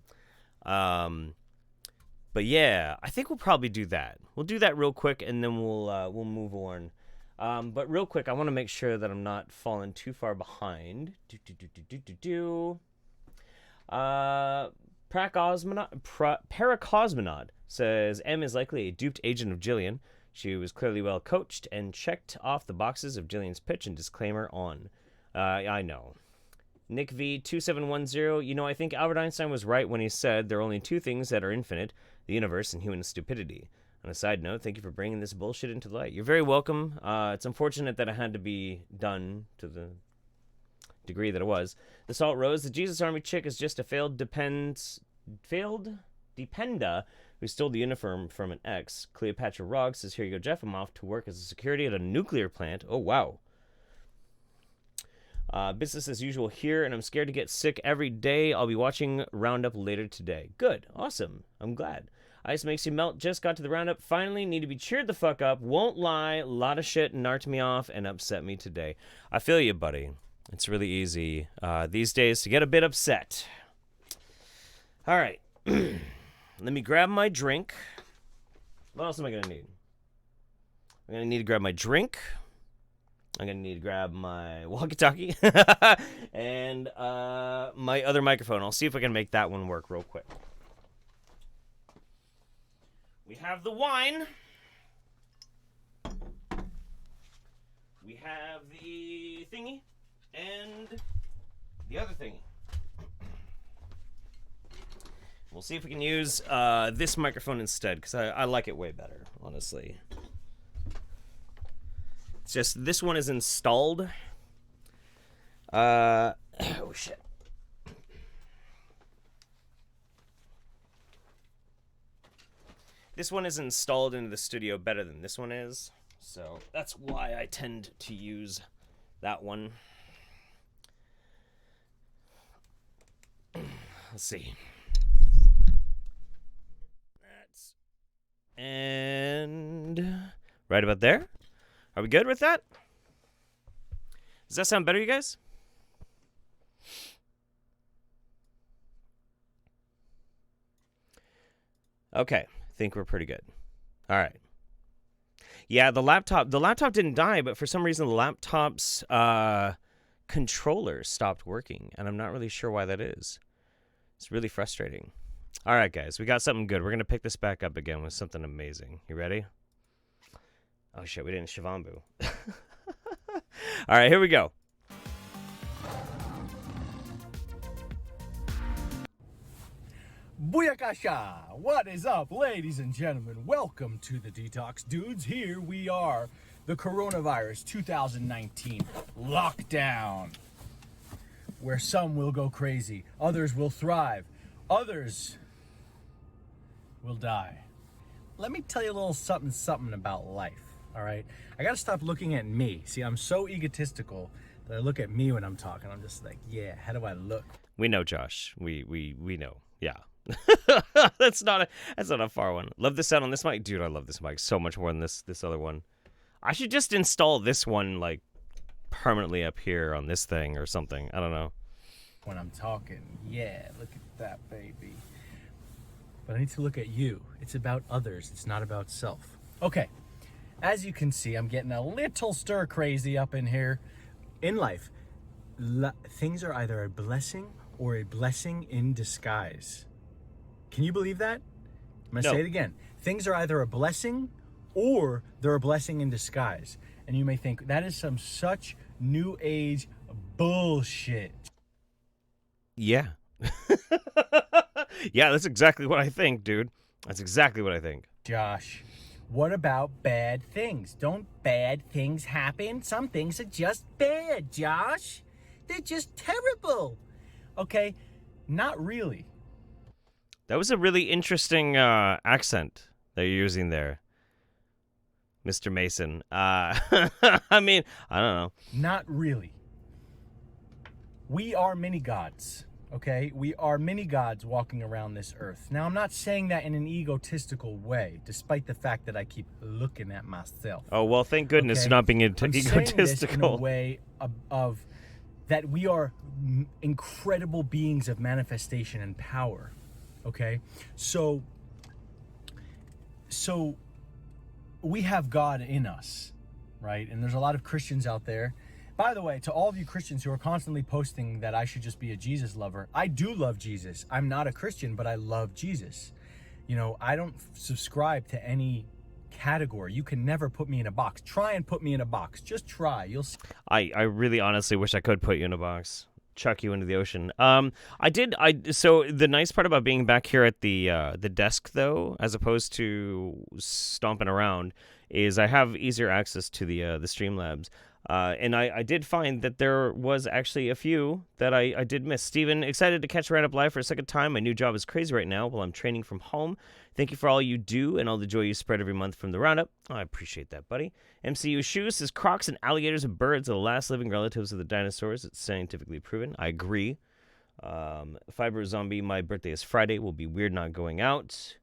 But yeah, I think we'll probably do that. We'll do that real quick and then we'll move on. But real quick, I want to make sure that I'm not falling too far behind. Paracosmonaut says M is likely a duped agent of Jillian. She was clearly well coached and checked off the boxes of Jillian's pitch and disclaimer on. I know. Nick V2710, I think Albert Einstein was right when he said there are only two things that are infinite, the universe and human stupidity. On a side note, thank you for bringing this bullshit into light. You're very welcome. It's unfortunate that it had to be done to the degree that it was. The Salt Rose, the Jesus Army chick is just a failed dependa who stole the uniform from an ex. Cleopatra Rogg says, here you go, Jeff. I'm off to work as a security at a nuclear plant. Oh, wow. Business as usual here, and I'm scared to get sick every day. I'll be watching Roundup later today. Good. Awesome. I'm glad. Ice makes you melt. Just got to the Roundup. Finally, need to be cheered the fuck up. Won't lie. A lot of shit narked me off and upset me today. I feel you, buddy. It's really easy these days to get a bit upset. All right. Let me grab my drink. What else am I going to need? I'm going to need to grab my drink. I'm going to need to grab my walkie-talkie and my other microphone. I'll see if I can make that one work real quick. We have the wine. We have the thingy and the other thingy. We'll see if we can use this microphone instead, because I like it way better, honestly. It's just, this one is installed. Oh, shit. This one is installed into the studio better than this one is. So that's why I tend to use that one. Let's see. And right about there. Are we good with that? Does that sound better, you guys? Okay, I think we're pretty good. All right. Yeah, the laptop didn't die, but for some reason the laptop's controller stopped working, and I'm not really sure why that is. It's really frustrating. All right, guys, we got something good. We're going to pick this back up again with something amazing. You ready? Oh, shit, we didn't Shivambu. All right, here we go. Booyakasha! What is up, ladies and gentlemen? Welcome to the Detox Dudes. Here we are, the coronavirus 2019 lockdown, where some will go crazy, others will thrive, others will die. Let me tell you a little something about life, all right? I gotta stop looking at me. See, I'm so egotistical that I look at me when I'm talking. I'm just like, yeah, how do I look? We know, Josh. We know. Yeah. That's not a far one. Love the sound on this mic. Dude, I love this mic so much more than this other one. I should just install this one like permanently up here on this thing or something. I don't know. When I'm talking, yeah, look at that, baby. But I need to look at you. It's about others. It's not about self. Okay. As you can see, I'm getting a little stir crazy up in here. In life, things are either a blessing or a blessing in disguise. Can you believe that? I'm going to say it again. Things are either a blessing or they're a blessing in disguise. And you may think, that is some such new age bullshit. Yeah. Yeah, that's exactly what I think, dude. That's exactly what I think. Josh, what about bad things? Don't bad things happen? Some things are just bad, Josh. They're just terrible. Okay, not really. That was a really interesting accent that you're using there, Mr. Mason. I mean, I don't know. Not really. We are mini gods, okay? We are mini gods walking around this earth. Now, I'm not saying that in an egotistical way, despite the fact that I keep looking at myself. Oh, well, thank goodness you're not being egotistical. I'm saying this in a way of that we are incredible beings of manifestation and power. Okay, so we have God in us, right? And there's a lot of Christians out there. By the way, to all of you Christians who are constantly posting that I should just be a Jesus lover, I do love Jesus. I'm not a Christian, but I love Jesus. You know, I don't subscribe to any category. You can never put me in a box. Try and put me in a box. Just try. You'll see. I really honestly wish I could put you in a box. Chuck you into the ocean. So the nice part about being back here at the desk, though, as opposed to stomping around, is I have easier access to the Streamlabs. And I did find that there was actually a few that I did miss. Steven, excited to catch Roundup Live for a second time. My new job is crazy right now while I'm training from home. Thank you for all you do and all the joy you spread every month from the Roundup. I appreciate that, buddy. MCU Shoes says crocs and alligators and birds are the last living relatives of the dinosaurs. It's scientifically proven. I agree. Fiber Zombie, my birthday is Friday. Will be weird not going out.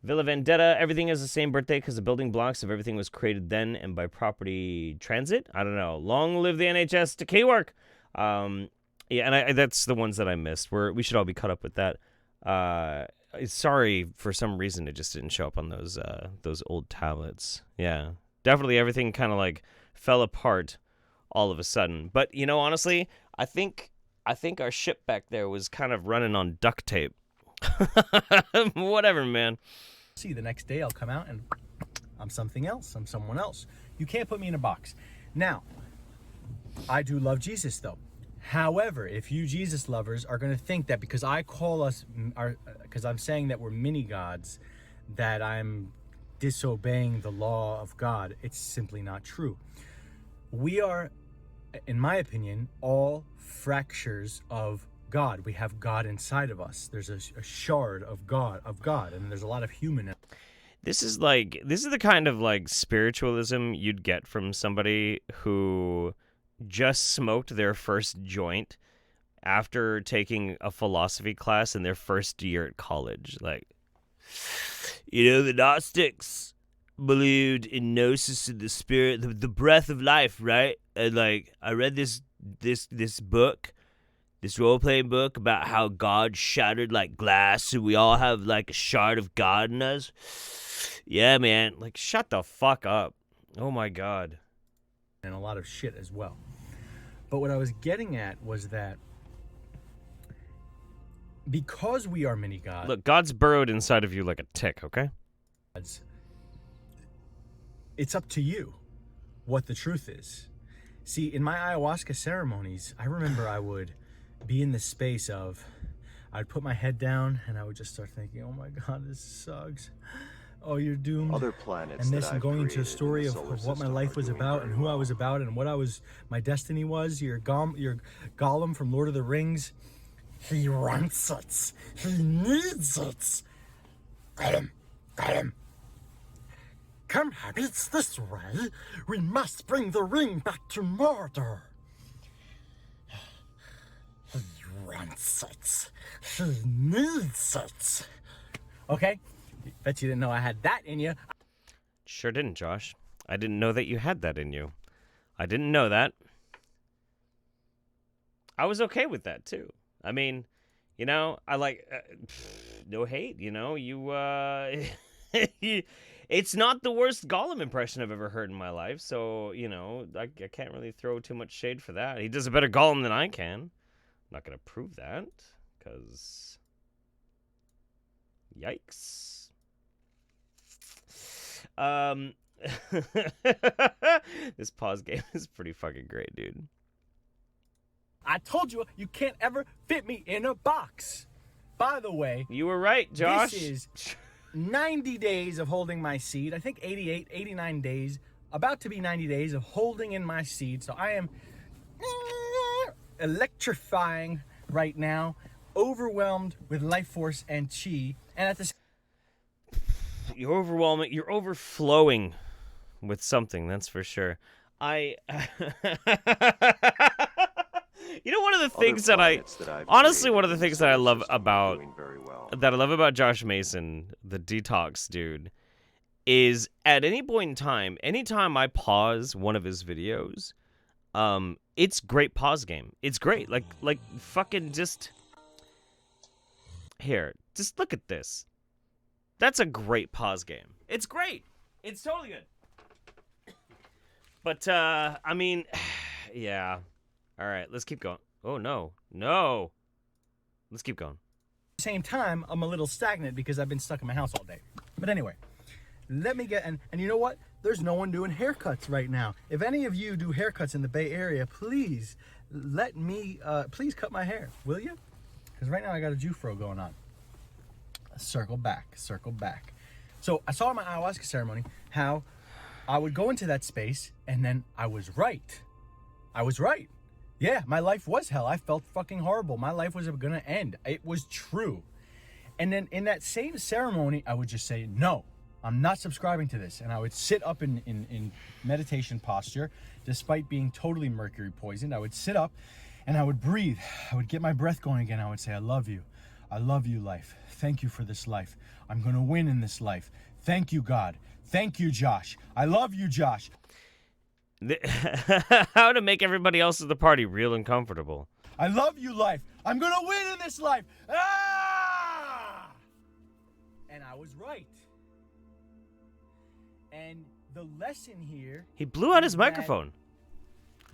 Villa Vendetta, everything is the same birthday because the building blocks of everything was created then and by property transit. I don't know. Long live the NHS decay work. Yeah, and that's the ones that I missed. We should all be caught up with that. Sorry, for some reason it just didn't show up on those old tablets. Yeah, definitely everything kind of like fell apart all of a sudden. But honestly, I think our ship back there was kind of running on duct tape. Whatever, man. See, the next day I'll come out and I'm something else. I'm someone else. You can't put me in a box. Now, I do love Jesus, though. However, if you Jesus lovers are going to think that because I call us, because I'm saying that we're mini gods, that I'm disobeying the law of God, it's simply not true. We are, in my opinion, all fractures of God. We have God inside of us. There's a shard of God, and there's a lot of human. This is the kind of like spiritualism you'd get from somebody who just smoked their first joint after taking a philosophy class in their first year at college. Like, the Gnostics believed in gnosis of the spirit, the breath of life, right? And like, I read this book, this role-playing book about how God shattered like glass, and we all have like a shard of God in us. Yeah, man. Like, shut the fuck up. Oh my God. And a lot of shit as well. But what I was getting at was that because we are mini gods. Look, God's burrowed inside of you like a tick, okay? It's up to you what the truth is. See, in my ayahuasca ceremonies, I remember I would be in the space of, I'd put my head down and I would just start thinking, oh my God, this sucks. Oh, you're doomed. Other planets and this, and going into a story of what my life was about and who I was about and what my destiny was. Your Gollum from Lord of the Rings. He wants it. He needs it. Got him. Come, it's this way. We must bring the ring back to Mordor. He wants it. He needs it. Okay? Bet you didn't know I had that in you. Sure didn't, Josh. I didn't know that you had that in you. I didn't know that. I was okay with that, too. I mean, I like... no hate, it's not the worst Gollum impression I've ever heard in my life, so, I can't really throw too much shade for that. He does a better Gollum than I can. I'm not going to prove that, because... Yikes. This pause game is pretty fucking great, dude. I told you can't ever fit me in a box. By the way, you were right, Josh. This is 90 days of holding my seed. I think 88, 89 days, about to be 90 days of holding in my seed. So I am electrifying right now, overwhelmed with life force and chi, and at the You're overwhelming. You're overflowing with something, that's for sure. One of the things that one of the things that I love about Josh Mason, the Detox dude, is at any point in time, anytime I pause one of his videos, it's great pause game. It's great. Like fucking just here. Just look at this. That's a great pause game. It's great. It's totally good. But, I mean, yeah. All right, let's keep going. Oh, no. Let's keep going. At the same time, I'm a little stagnant because I've been stuck in my house all day. But anyway, let me get, and you know what? There's no one doing haircuts right now. If any of you do haircuts in the Bay Area, please let me, please cut my hair, will you? Because right now I got a Jufro going on. Circle back, circle back. So I saw in my ayahuasca ceremony how I would go into that space and then I was right. I was right. Yeah, my life was hell. I felt fucking horrible. My life was gonna end. It was true. And then in that same ceremony, I would just say, no, I'm not subscribing to this. And I would sit up in meditation posture, despite being totally mercury poisoned. I would sit up and I would breathe. I would get my breath going again. I would say, I love you. I love you, life. Thank you for this life. I'm going to win in this life. Thank you, God. Thank you, Josh. I love you, Josh. How to make everybody else at the party real and comfortable. I love you, life. I'm going to win in this life. Ah! And I was right. And the lesson here... He blew out his microphone.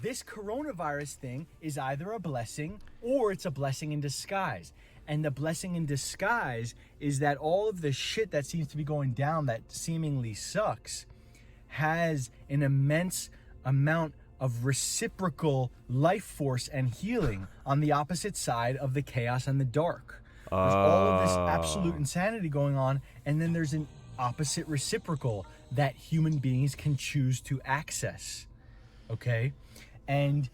This coronavirus thing is either a blessing or it's a blessing in disguise. And the blessing in disguise is that all of the shit that seems to be going down that seemingly sucks has an immense amount of reciprocal life force and healing on the opposite side of the chaos and the dark. There's all of this absolute insanity going on, and then there's an opposite reciprocal that human beings can choose to access. Okay? And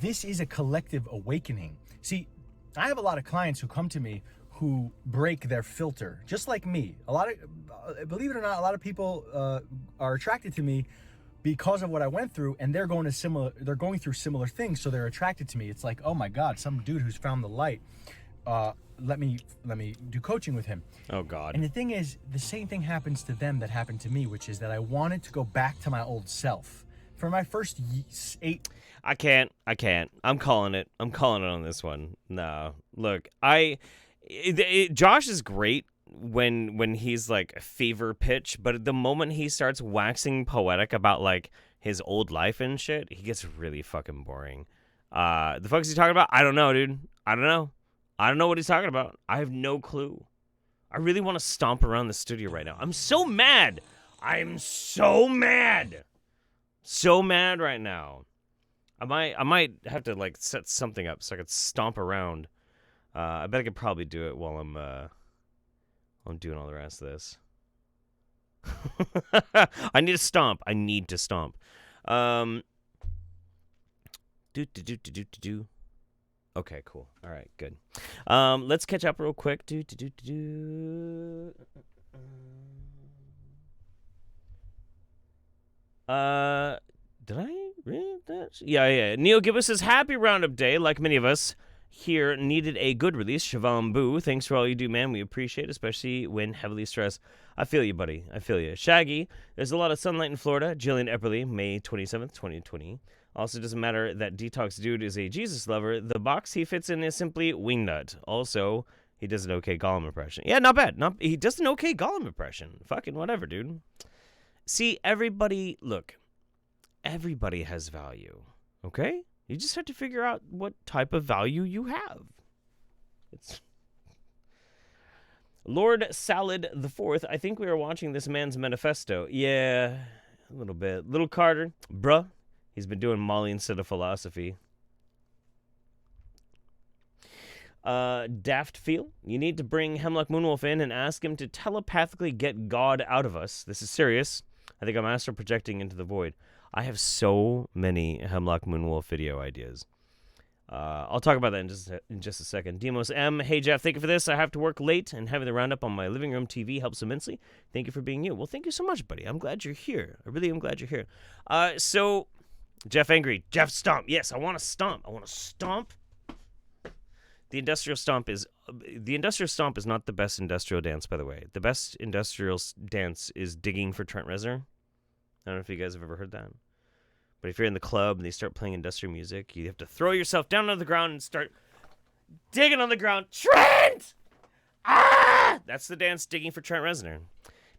this is a collective awakening. See, I have a lot of clients who come to me who break their filter, just like me. Believe it or not, a lot of people are attracted to me because of what I went through, and they're going through similar things, so they're attracted to me. It's like, oh my God, some dude who's found the light. Let me do coaching with him. Oh God. And the thing is, the same thing happens to them that happened to me, which is that I wanted to go back to my old self. For my first 8... I can't. I'm calling it on this one. No. Look, Josh is great when he's like fever pitch, but at the moment he starts waxing poetic about like his old life and shit, he gets really fucking boring. The fuck is he talking about? I don't know, dude. I don't know what he's talking about. I have no clue. I really want to stomp around the studio right now. I'm so mad. I'm so mad. So mad right now. I might have to like set something up so I could stomp around. I bet I could probably do it while I'm doing all the rest of this. I need to stomp. Okay, cool. All right, good. Let's catch up real quick. Did I read that? Yeah. Neil Gibbous says, happy Roundup Day. Like many of us here, needed a good release. Shivambu, thanks for all you do, man. We appreciate it, especially when heavily stressed. I feel you, buddy. I feel you. Shaggy, there's a lot of sunlight in Florida. Jillian Epperly, May 27th, 2020. Also, doesn't matter that Detox dude is a Jesus lover. The box he fits in is simply Wingnut. Also, he does an okay Gollum impression. Yeah, not bad. He does an okay Gollum impression. Fucking whatever, dude. See, everybody has value, okay? You just have to figure out what type of value you have. It's Lord Salad the Fourth. I think we are watching this man's manifesto. Yeah, a little bit. Little Carter, bruh. He's been doing Molly instead of philosophy. Daft Feel. You need to bring Hemlock Moonwolf in and ask him to telepathically get God out of us. This is serious. I think I'm astral projecting into the void. I have so many Hemlock Moonwolf video ideas. I'll talk about that in just a second. Demos M. Hey, Jeff, thank you for this. I have to work late, and having the roundup on my living room TV helps immensely. Thank you for being you. Well, thank you so much, buddy. I'm glad you're here. I really am glad you're here. So, Jeff Angry. Jeff Stomp. Yes, I want to stomp. The industrial stomp is not the best industrial dance, by the way. The best industrial dance is digging for Trent Reznor. I don't know if you guys have ever heard that. But if you're in the club and they start playing industrial music, you have to throw yourself down on the ground and start digging on the ground. Trent! Ah! That's the dance, digging for Trent Reznor.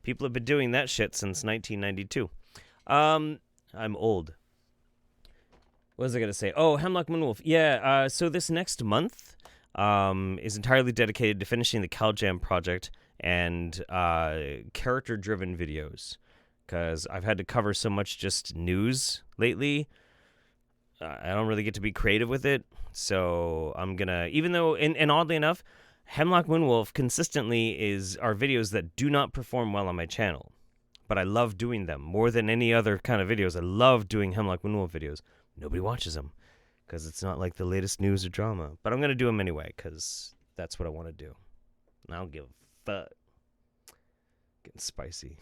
People have been doing that shit since 1992. I'm old. What was I going to say? Oh, Hemlock Moonwolf. Yeah, so this next month is entirely dedicated to finishing the CalJam project and character-driven videos, because I've had to cover so much just news lately. I don't really get to be creative with it, so I'm gonna, even though, and oddly enough, Hemlock Moonwolf consistently are videos that do not perform well on my channel, but I love doing them more than any other kind of videos. I love doing Hemlock Moonwolf videos. Nobody watches them because it's not like the latest news or drama, but I'm gonna do them anyway because that's what I want to do. And I don't give a fuck. Getting spicy.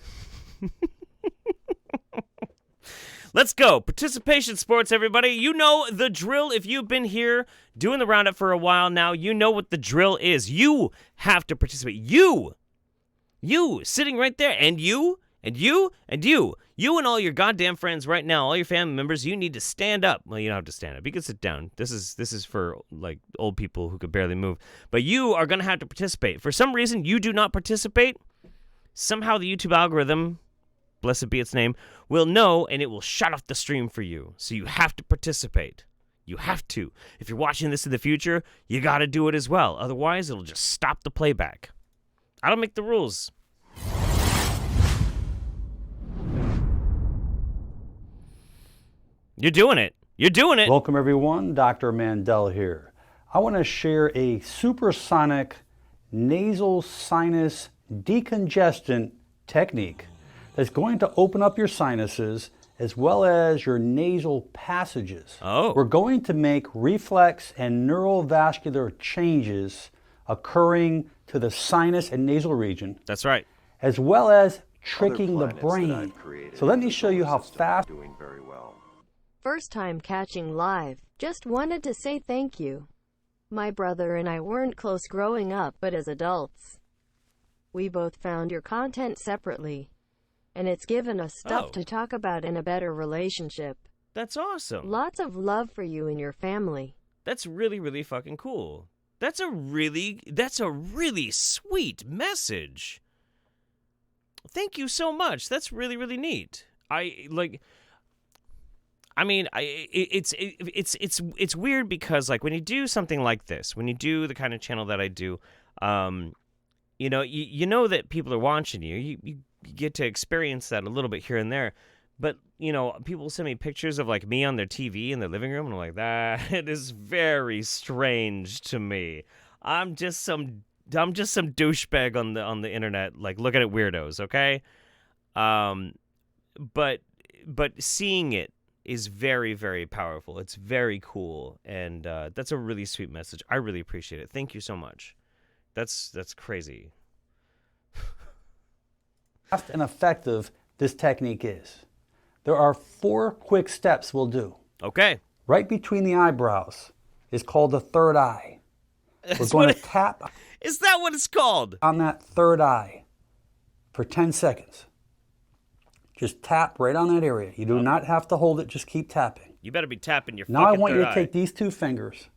Let's go. Participation sports, everybody. You know the drill. If you've been here doing the roundup for a while now, you know what the drill is. You have to participate. You sitting right there, and you, and you, and you. You and all your goddamn friends right now, all your family members, you need to stand up. Well, you don't have to stand up. You can sit down. This is for, like, old people who could barely move. But you are going to have to participate. For some reason, you do not participate. Somehow the YouTube algorithm, blessed be its name, will know, and it will shut off the stream for you. So you have to participate. You have to. If you're watching this in the future, you got to do it as well. Otherwise, it'll just stop the playback. I don't make the rules. You're doing it. You're doing it. Welcome, everyone. Dr. Mandel here. I want to share a Supersonic nasal sinus decongestant technique that's going to open up your sinuses as well as your nasal passages. Oh. We're going to make reflex and neurovascular changes occurring to the sinus and nasal region. That's right. As well as tricking the brain. So let me show you how fast. Doing very well. First time catching live. Just wanted to say thank you. My brother and I weren't close growing up, but as adults, we both found your content separately, and it's given us stuff to talk about in a better relationship. That's awesome. Lots of love for you and your family. That's really, really fucking cool. That's a really sweet message. Thank you so much. That's really, really neat. It's weird because, like, when you do something like this, when you do the kind of channel that I do, you know that people are watching you. You get to experience that a little bit here and there. But, you know, people send me pictures of, like, me on their TV in their living room, and I'm like, that is very strange to me. I'm just some douchebag on the internet, like, looking at weirdos, okay? But seeing it is very, very powerful. It's very cool, and that's a really sweet message. I really appreciate it. Thank you so much. That's crazy. Fast and effective this technique is. There are 4 quick steps we'll do. Okay. Right between the eyebrows is called the third eye. We're going to tap. Is that what it's called? On that third eye for 10 seconds. Just tap right on that area. You do not have to hold it. Just keep tapping. You better be tapping your Now I fucking want you third to eye. take these 2 fingers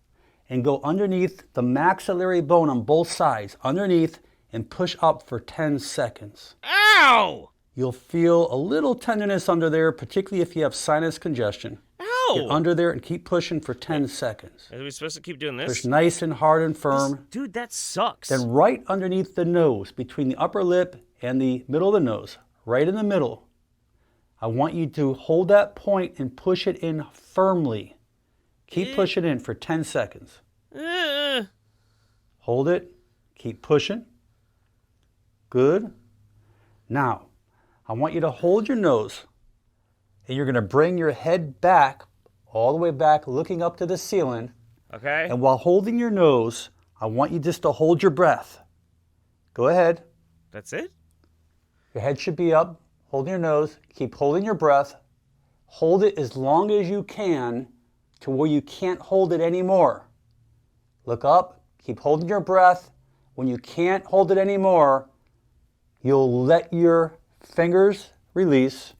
and go underneath the maxillary bone on both sides, underneath, and push up for 10 seconds. Ow! You'll feel a little tenderness under there, particularly if you have sinus congestion. Ow! Get under there and keep pushing for 10 seconds. Are we supposed to keep doing this? Push nice and hard and firm. Dude, that sucks. Then right underneath the nose, between the upper lip and the middle of the nose, right in the middle, I want you to hold that point and push it in firmly. Keep pushing in for 10 seconds. Hold it. Keep pushing. Good. Now, I want you to hold your nose, and you're going to bring your head back, all the way back, looking up to the ceiling. Okay. And while holding your nose, I want you just to hold your breath. Go ahead. That's it? Your head should be up, holding your nose. Keep holding your breath. Hold it as long as you can to where you can't hold it anymore. Look up. Keep holding your breath. When you can't hold it anymore, you'll let your fingers release,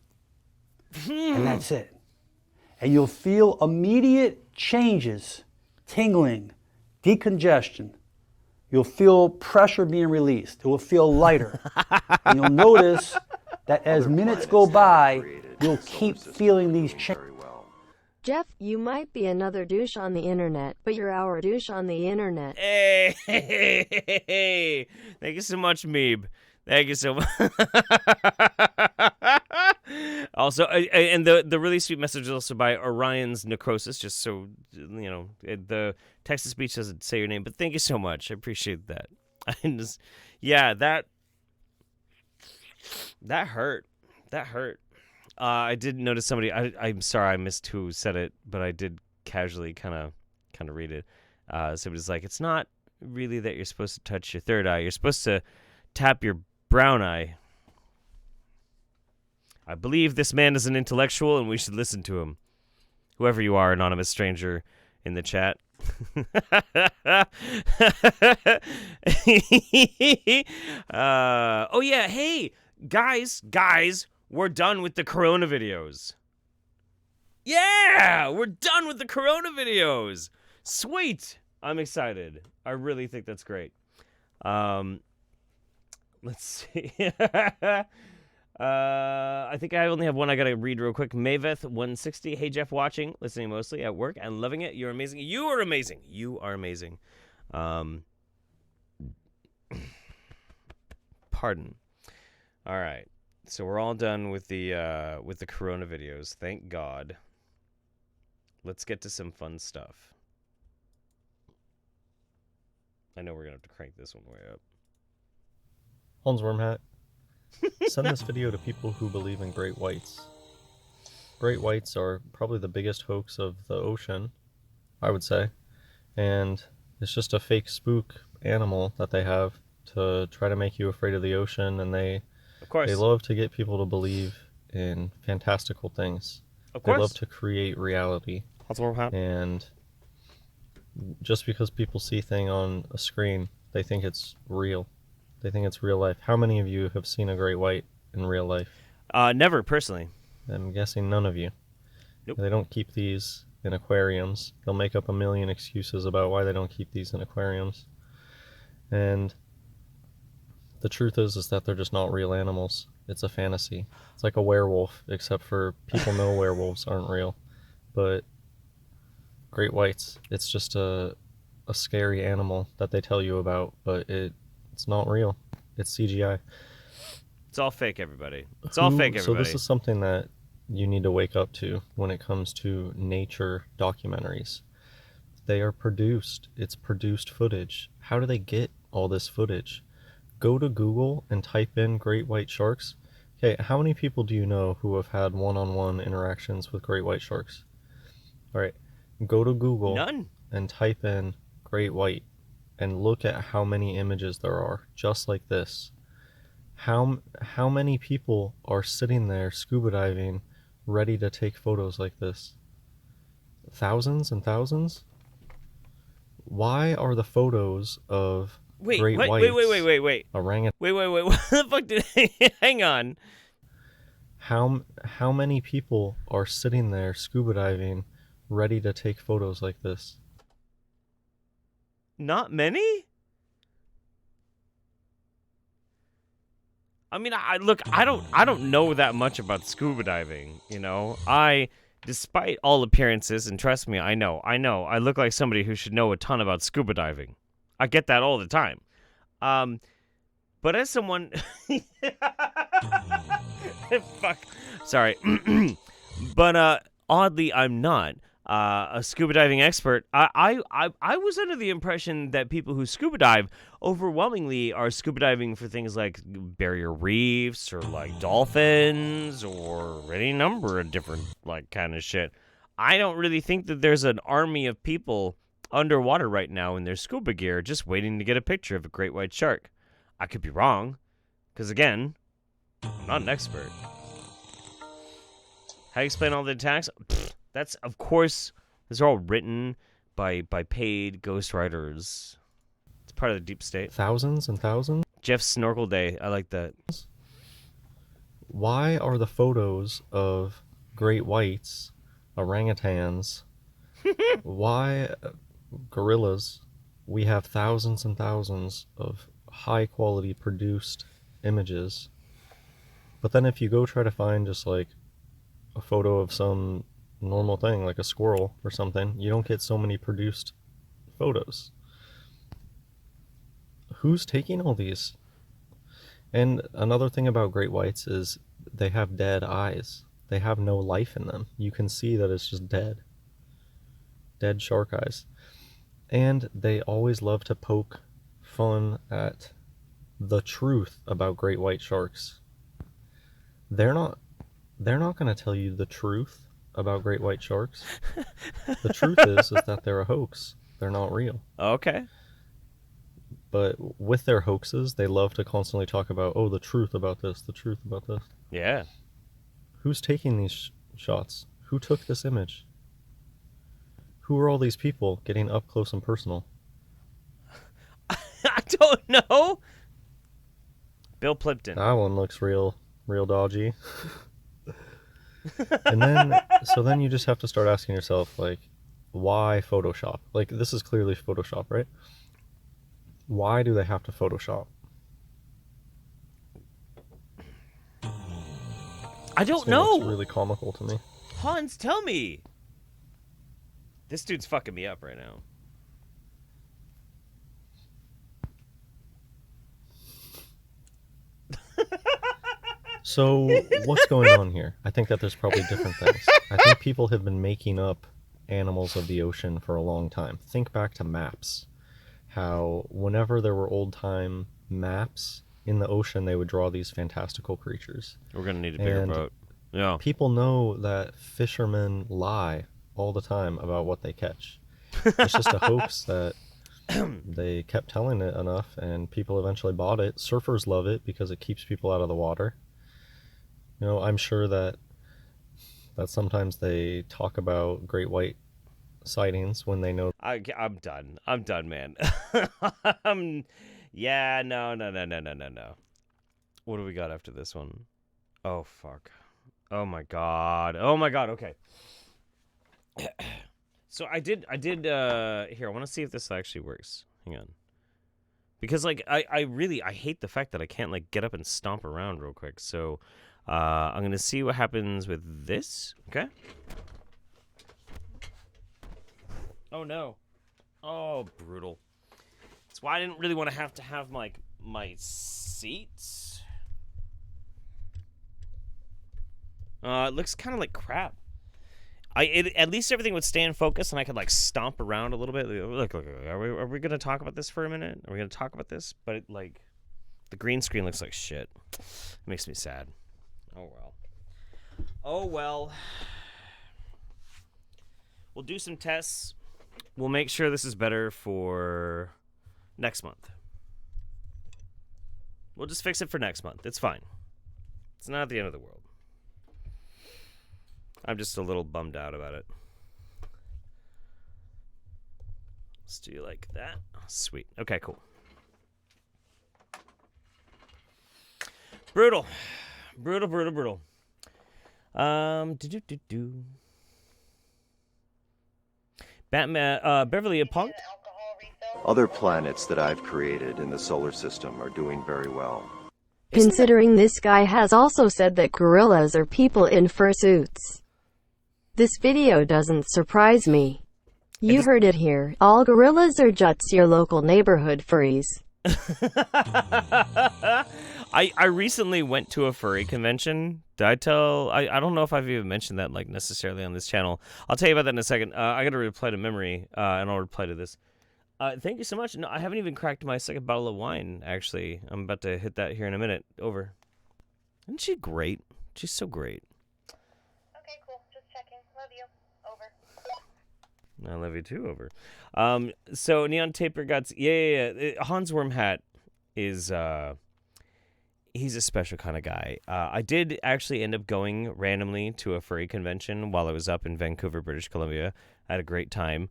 and that's it. And you'll feel immediate changes, tingling, decongestion. You'll feel pressure being released. It will feel lighter. And you'll notice that as minutes go by, you'll keep feeling these changes. Jeff, you might be another douche on the internet, but you're our douche on the internet. Hey, thank you so much, Meeb. Thank you so much. Also, and the really sweet message is also by Orion's Necrosis, just so, you know, the text to speech doesn't say your name, but thank you so much. I appreciate that. Yeah, that hurt. That hurt. I did notice somebody, I'm sorry I missed who said it, but I did casually kind of read it. Somebody's like, it's not really that you're supposed to touch your third eye. You're supposed to tap your brown eye. I believe this man is an intellectual and we should listen to him. Whoever you are, anonymous stranger in the chat. Oh yeah, hey, guys, we're done with the Corona videos. Yeah, we're done with the Corona videos. Sweet. I'm excited. I really think that's great. Let's see. I think I only have one I gotta read real quick. Maveth160. Hey, Jeff, watching, listening mostly at work and loving it. You're amazing. You are amazing. You are amazing. Pardon. All right. So we're all done with the Corona videos. Thank God. Let's get to some fun stuff. I know we're gonna have to crank this one way up. Hans Wormhat, send this video to people who believe in great whites. Great whites are probably the biggest hoax of the ocean, I would say, and it's just a fake spook animal that they have to try to make you afraid of the ocean, and they love to get people to believe in fantastical things. They love to create reality. And just because people see thing on a screen, they think it's real. They think it's real life. How many of you have seen a great white in real life? Never, personally. I'm guessing none of you. Nope. They don't keep these in aquariums. They'll make up a million excuses about why they don't keep these in aquariums. And the truth is that they're just not real animals. It's a fantasy. It's like a werewolf, except for people know werewolves aren't real. But great whites, it's just a scary animal that they tell you about, but it's not real. It's CGI. It's all fake, everybody. It's all fake, everybody. So this is something that you need to wake up to when it comes to nature documentaries. They are produced. It's produced footage. How do they get all this footage? Go to Google and type in great white sharks. Okay, how many people do you know who have had one-on-one interactions with great white sharks? All right, go to Google and type in great white and look at how many images there are, just like this. How many people are sitting there scuba diving, ready to take photos like this? Thousands and thousands? Why are the photos of great whites... Wait. Orangutan... Wait. What the fuck did... Hang on. How many people are sitting there scuba diving, ready to take photos like this? Not many? I mean, I don't know that much about scuba diving, you know. Despite all appearances, and trust me, I know, I look like somebody who should know a ton about scuba diving. I get that all the time. But as someone fuck. Sorry. But oddly I'm not a scuba diving expert. I was under the impression that people who scuba dive overwhelmingly are scuba diving for things like barrier reefs or like dolphins or any number of different like kind of shit. I don't really think that there's an army of people underwater right now in their scuba gear just waiting to get a picture of a great white shark. I could be wrong, because again, I'm not an expert. How do you explain all the attacks? That's, of course, those are all written by paid ghostwriters. It's part of the deep state. Thousands and thousands? Jeff's Snorkel Day. I like that. Why are the photos of great whites, orangutans, why gorillas, we have thousands and thousands of high-quality produced images, but then if you go try to find just like a photo of some normal thing like a squirrel or something, you don't get so many produced photos. Who's taking all these? And another thing about great whites is they have dead eyes. They have no life in them. You can see that it's just dead shark eyes. And they always love to poke fun at the truth about great white sharks. They're not going to tell you the truth about great white sharks. The truth is that they're a hoax. They're not real. Okay. But with their hoaxes, they love to constantly talk about, oh, the truth about this, the truth about this. Yeah. Who's taking these shots? Who took this image? Who are all these people getting up close and personal? I don't know. Bill Plimpton. That one looks real dodgy. And then you just have to start asking yourself, like, why Photoshop? Like, this is clearly Photoshop, right? Why do they have to Photoshop? I don't know. It's really comical to me. Hans, tell me. This dude's fucking me up right now. So, what's going on here? I think that there's probably different things. I think people have been making up animals of the ocean for a long time. Think back to maps. How whenever there were old-time maps in the ocean, they would draw these fantastical creatures. We're going to need a bigger boat. Yeah. People know that fishermen lie all the time about what they catch. It's just a hoax that they kept telling it enough, and people eventually bought it. Surfers love it because it keeps people out of the water. You know, I'm sure that sometimes they talk about great white sightings when they know. I'm done, man. No. What do we got after this one? Oh, fuck. Oh, my God. Okay. So I did, here, I want to see if this actually works. Hang on. Because, like, I hate the fact that I can't, like, get up and stomp around real quick. So, I'm going to see what happens with this. Okay. Oh, no. Oh, brutal. That's why I didn't really want to have my seats. It looks kind of like crap. At least everything would stay in focus, and I could, like, stomp around a little bit. Look. Are we going to talk about this for a minute? Are we going to talk about this? But, the green screen looks like shit. It makes me sad. Oh, well. We'll do some tests. We'll make sure this is better for next month. We'll just fix it for next month. It's fine. It's not the end of the world. I'm just a little bummed out about it. Let's do like that. Sweet. Okay, cool. Brutal. Batman, Beverly, a punk? Other planets that I've created in the solar system are doing very well. Considering this guy has also said that gorillas are people in fursuits. This video doesn't surprise me. You heard it here. All gorillas are just your local neighborhood furries. I recently went to a furry convention. Did I tell? I don't know if I've even mentioned that, like, necessarily on this channel. I'll tell you about that in a second. I got to reply to memory, and I'll reply to this. Thank you so much. No, I haven't even cracked my second bottle of wine, actually. I'm about to hit that here in a minute. Over. Isn't she great? She's so great. Okay, cool. Just checking. Love you. Over. I love you too, over. So Neon Taper Guts, yeah. Hans Wormhat is, he's a special kind of guy. I did actually end up going randomly to a furry convention while I was up in Vancouver, British Columbia. I had a great time.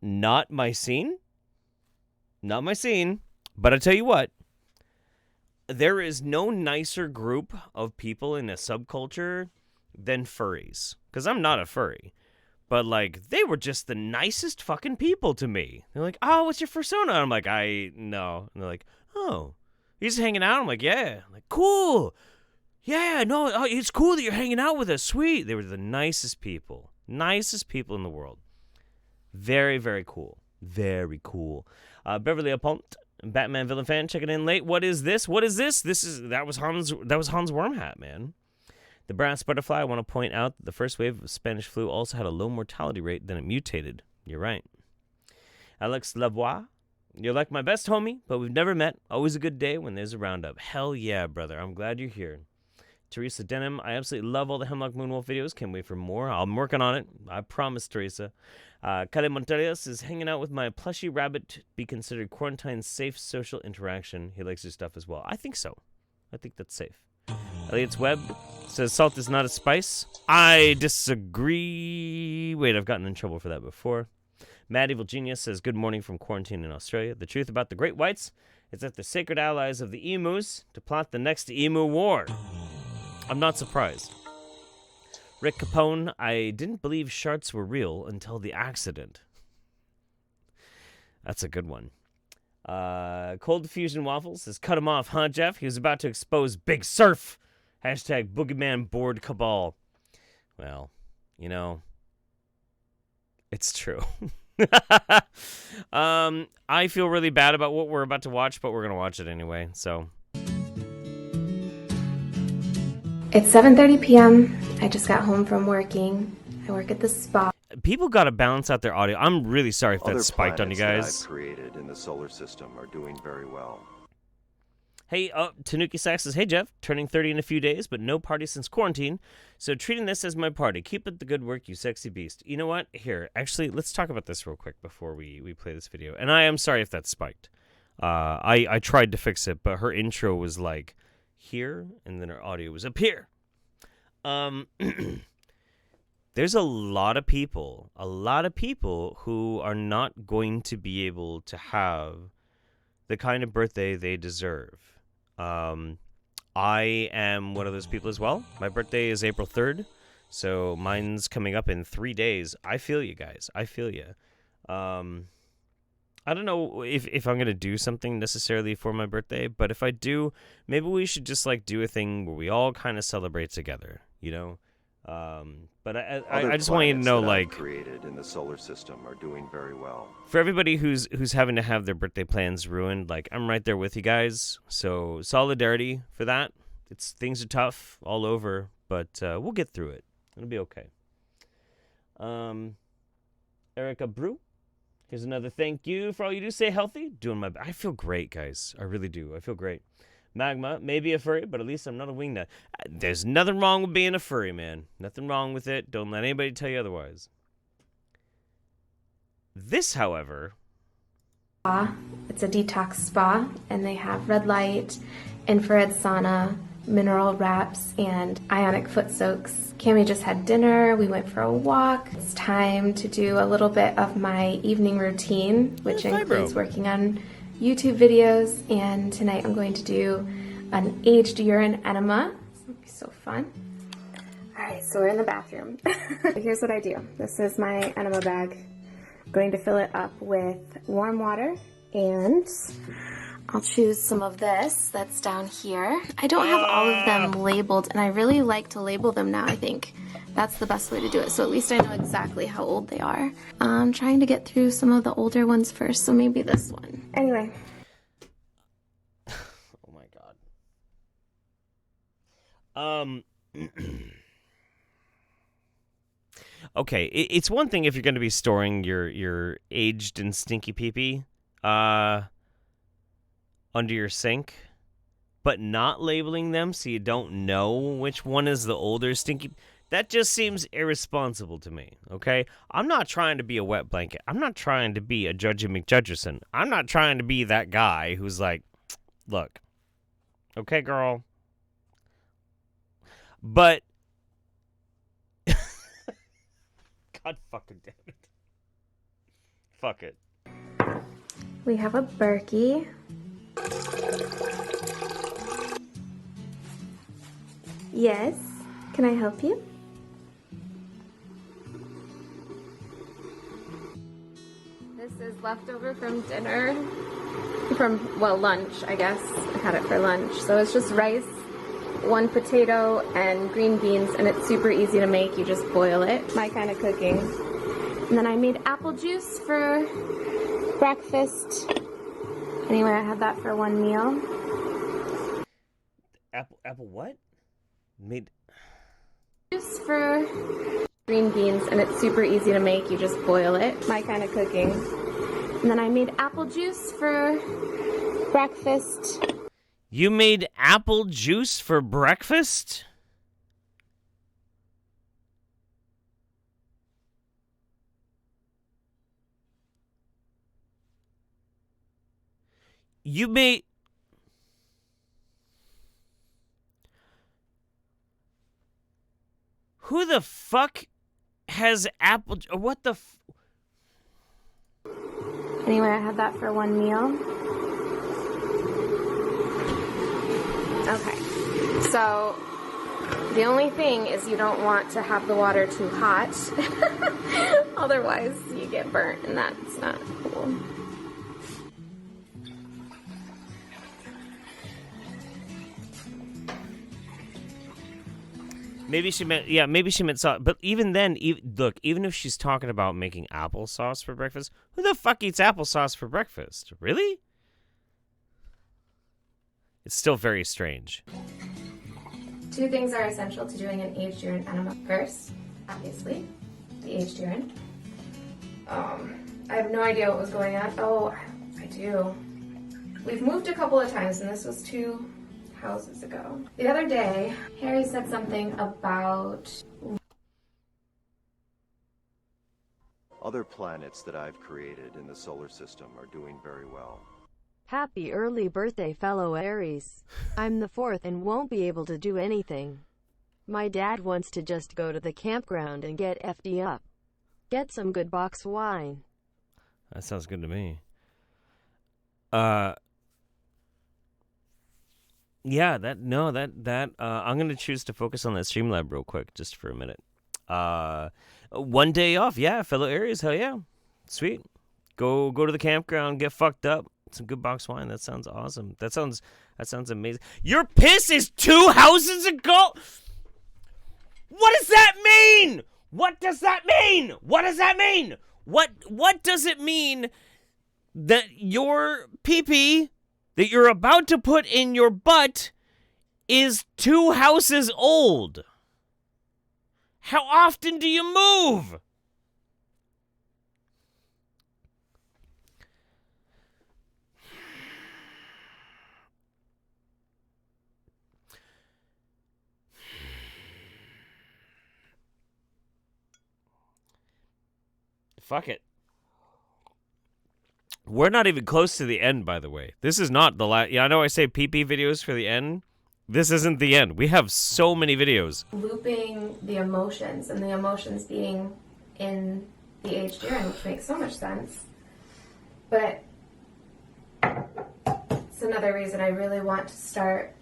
Not my scene, but I tell you what, there is no nicer group of people in a subculture than furries. Because I'm not a furry. But, like, they were just the nicest fucking people to me. They're like, oh, what's your fursona? I'm like, no. And they're like, oh, you just hanging out? I'm like, yeah. I'm like, cool. Yeah, no, it's cool that you're hanging out with us. Sweet. They were the nicest people. Nicest people in the world. Very, very cool. Very cool. Beverly Apont, Batman villain fan, checking in late. What is this? What is this? That was Hans Wormhat, man. The brass butterfly. I want to point out that the first wave of Spanish flu also had a low mortality rate, then it mutated. You're right. Alex Lavoie. You're like my best homie, but we've never met. Always a good day when there's a roundup. Hell yeah, brother. I'm glad you're here. Teresa Denham, I absolutely love all the Hemlock Moonwolf videos. Can't wait for more. I'm working on it. I promise, Teresa. Kale Monterios is hanging out with my plushy rabbit to be considered quarantine-safe social interaction. He likes your stuff as well. I think so. I think that's safe. Elliot's Web says salt is not a spice. I disagree. Wait, I've gotten in trouble for that before. Mad Evil Genius says good morning from quarantine in Australia. The truth about the Great Whites is that they're sacred allies of the emus to plot the next emu war. I'm not surprised. Rick Capone, I didn't believe sharks were real until the accident. That's a good one. Cold Fusion Waffles says, cut him off, huh, Jeff? He was about to expose Big Surf. Hashtag Boogeyman Board Cabal. Well, you know, it's true. I feel really bad about what we're about to watch, but we're going to watch it anyway, so... It's 7:30 p.m. I just got home from working. I work at the spa. People got to balance out their audio. I'm really sorry if Other that's spiked on you guys. That I've created in the solar system are doing very well. Hey, Tanuki Sax says, hey, Jeff, turning 30 in a few days, but no party since quarantine, so treating this as my party. Keep up the good work, you sexy beast. You know what? Here, actually, let's talk about this real quick before we play this video. And I am sorry if that's spiked. I tried to fix it, but her intro was like here, and then her audio was up here. There's a lot of people who are not going to be able to have the kind of birthday they deserve. I am one of those people as well. My birthday is April 3rd, so mine's coming up in 3 days. I feel you guys. I feel you. I don't know if I'm going to do something necessarily for my birthday, but if I do, maybe we should just like do a thing where we all kind of celebrate together, you know? But I just want you to know, like, created in the solar system are doing very well. For everybody who's having to have their birthday plans ruined, like, I'm right there with you guys. So solidarity for that. Things are tough all over, but we'll get through it. It'll be okay. Erica Brew, here's another thank you for all you do. Stay healthy. Doing my best. I feel great, guys. I really do. I feel great. Magma, maybe a furry, but at least I'm not a wingnut. There's nothing wrong with being a furry, man. Nothing wrong with it. Don't let anybody tell you otherwise. This, however... It's a detox spa, and they have red light, infrared sauna, mineral wraps, and ionic foot soaks. Cami just had dinner. We went for a walk. It's time to do a little bit of my evening routine, which includes working on YouTube videos, and tonight I'm going to do an aged urine enema. This will be so fun. Alright, so we're in the bathroom. Here's what I do. This is my enema bag. I'm going to fill it up with warm water, and I'll choose some of this that's down here. I don't have all of them labeled, and I really like to label them now, I think. That's the best way to do it, so at least I know exactly how old they are. I'm trying to get through some of the older ones first, so maybe this one. Anyway. Oh my god. Okay, it's one thing if you're going to be storing your aged and stinky pee-pee under your sink, but not labeling them so you don't know which one is the older stinky. That just seems irresponsible to me, okay? I'm not trying to be a wet blanket. I'm not trying to be a Judgy McJudgerson. I'm not trying to be that guy who's like, look, okay, girl. But, God fucking damn it. Fuck it. We have a Berkey. Yes, can I help you? This is leftover from dinner, lunch, I guess. I had it for lunch. So it's just rice 1 potato and green beans, and it's super easy to make. You just boil it. My kind of cooking. And then I made apple juice for breakfast. Anyway, I had that for one meal. Apple what? Made Juice for green beans, and it's super easy to make. You just boil it. My kind of cooking. And then I made apple juice for breakfast. You made apple juice for breakfast? You made... Who the fuck has apple... What the... Anyway, I had that for one meal. Okay, so the only thing is you don't want to have the water too hot. Otherwise, you get burnt, and that's not cool. Maybe she meant sauce. But even then, look, even if she's talking about making applesauce for breakfast, who the fuck eats applesauce for breakfast? Really? It's still very strange. 2 things are essential to doing an aged urine enema. First, obviously, the aged urine. I have no idea what was going on. Oh, I do. We've moved a couple of times, and this was 2 houses ago. The other day, Harry said something about... Other planets that I've created in the solar system are doing very well. Happy early birthday, fellow Aries. I'm the 4th and won't be able to do anything. My dad wants to just go to the campground and get FD up. Get some good box wine. That sounds good to me. Yeah, I'm going to choose to focus on that Streamlab real quick, just for a minute. 1 day off, yeah, fellow Aries, hell yeah. Sweet. Go to the campground, get fucked up. Some good box wine. That sounds awesome. That sounds amazing. Your piss is 2 houses ago? What does that mean? What does that mean? What does that mean? What does it mean that your pee-pee that you're about to put in your butt is 2 houses old? How often do you move? Fuck it. We're not even close to the end, by the way. This is not the last... Yeah, I know I say PP videos for the end. This isn't the end. We have so many videos. Looping the emotions, and the emotions being in the aged urine, which makes so much sense. But it's another reason I really want to start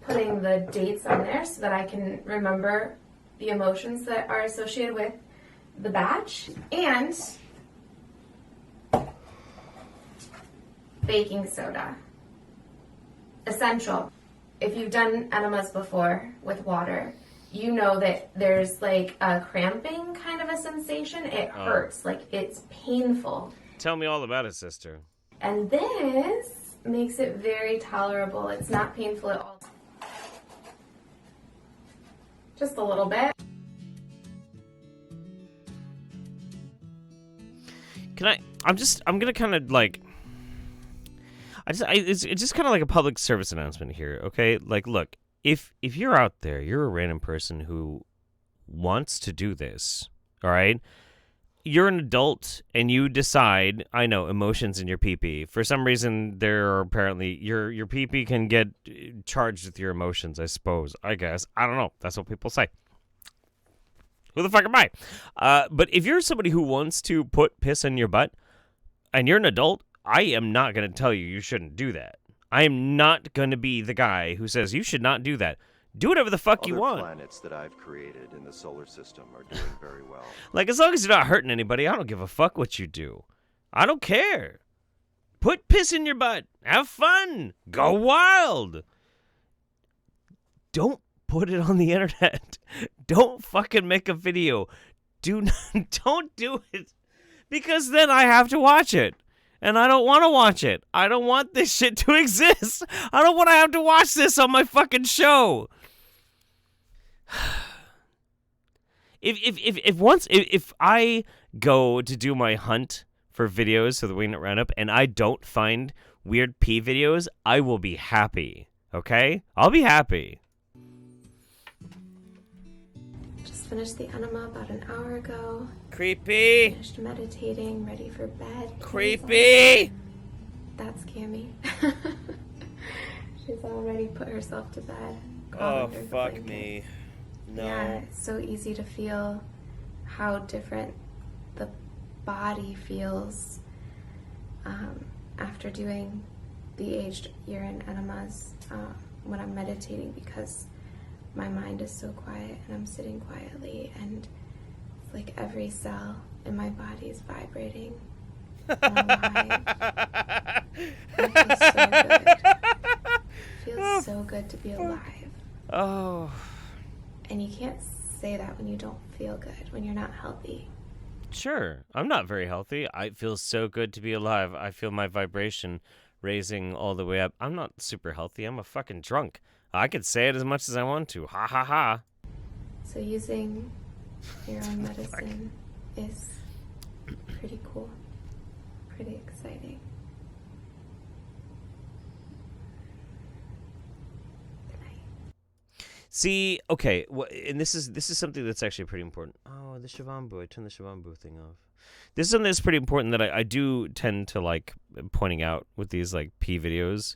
putting the dates on there so that I can remember the emotions that are associated with the batch. And baking soda. Essential. If you've done enemas before with water, you know that there's like a cramping kind of a sensation. It hurts, like it's painful. Tell me all about it, sister. And this makes it very tolerable. It's not painful at all. Just a little bit. I'm gonna kind of like, it's just kind of like a public service announcement here, okay? Like, look, if you're out there, you're a random person who wants to do this, all right? You're an adult and you decide, I know, emotions in your pee-pee. For some reason, there are apparently, your pee-pee can get charged with your emotions, I suppose, I guess. I don't know. That's what people say. Who the fuck am I? But if you're somebody who wants to put piss in your butt and you're an adult, I am not going to tell you shouldn't do that. I am not going to be the guy who says you should not do that. Do whatever the fuck you want. Other planets that I've created in the solar system are doing very well. Like, as long as you're not hurting anybody, I don't give a fuck what you do. I don't care. Put piss in your butt. Have fun. Go wild. don't put it on the internet. Don't fucking make a video. Don't do it. Because then I have to watch it. And I don't want to watch it. I don't want this shit to exist. I don't want to have to watch this on my fucking show. If I go to do my hunt for videos for the Wingnut Roundup and I don't find weird pee videos, I will be happy. Okay? I'll be happy. Just finished the enema about an hour ago. Creepy. Finished meditating, ready for bed. Creepy. That's Cammy. She's already put herself to bed. Oh, fuck me. No. Yeah, it's so easy to feel how different the body feels after doing the aged urine enemas when I'm meditating, because my mind is so quiet and I'm sitting quietly and it's like every cell in my body is vibrating. And I'm alive. It feels so good. It feels so good to be alive. Oh. And you can't say that when you don't feel good, when you're not healthy. Sure. I'm not very healthy. I feel so good to be alive. I feel my vibration raising all the way up. I'm not super healthy. I'm a fucking drunk. I could say it as much as I want to. Ha ha ha. So using your own medicine is pretty cool. Pretty exciting. See, okay, and this is something that's actually pretty important. Oh, the Shivambu. I turned the Shivambu thing off. This is something that's pretty important that I do tend to like pointing out with these like pee videos.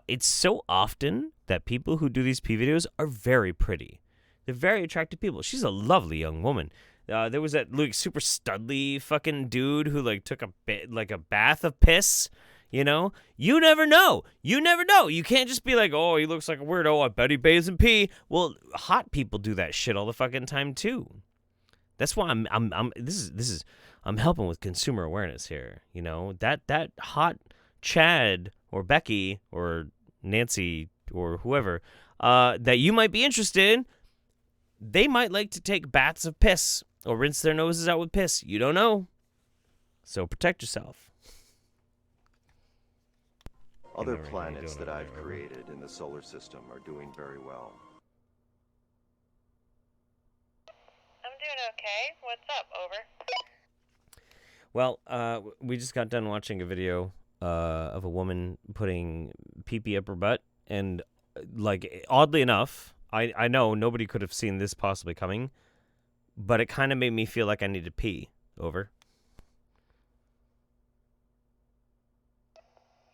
It's so often that people who do these pee videos are very pretty. They're very attractive people. She's a lovely young woman. There was that like super studly fucking dude who like took a bath of piss. You know, you never know. You never know. You can't just be like, oh, he looks like a weirdo. I bet he bathes in pee. Well, hot people do that shit all the fucking time too. That's why I'm helping with consumer awareness here. You know, that hot Chad or Becky or Nancy or whoever that you might be interested in, they might like to take baths of piss or rinse their noses out with piss. You don't know. So protect yourself. Other planets that I've created in the solar system are doing very well. I'm doing okay. What's up? Over. Well, we just got done watching a video of a woman putting pee-pee up her butt, and like oddly enough, I know nobody could have seen this possibly coming, but it kind of made me feel like I needed to pee. Over.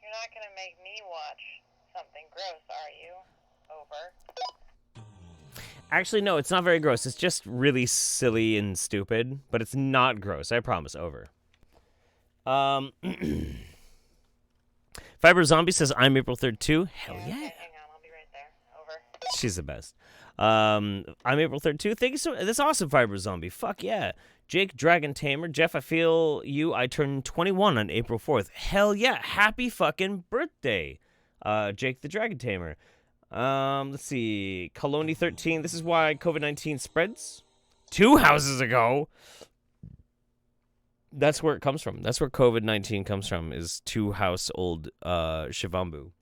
You're not going to make me watch something gross, are you? Over. Actually, no, it's not very gross. It's just really silly and stupid, but it's not gross. I promise. Over. Fiber Zombie says, I'm April 3rd too. Hell yeah. Hang on, I'll be right there. Over. She's the best. I'm April 3rd too. Thank you so much. That's awesome, Fiber Zombie. Fuck yeah. Jake Dragon Tamer. Jeff, I feel you. I turned 21 on April 4th. Hell yeah. Happy fucking birthday, Jake the Dragon Tamer. Let's see. Colony 13. This is why COVID-19 spreads. 2 houses ago. That's where it comes from. That's where COVID-19 comes from, is 2 house old Shivambu.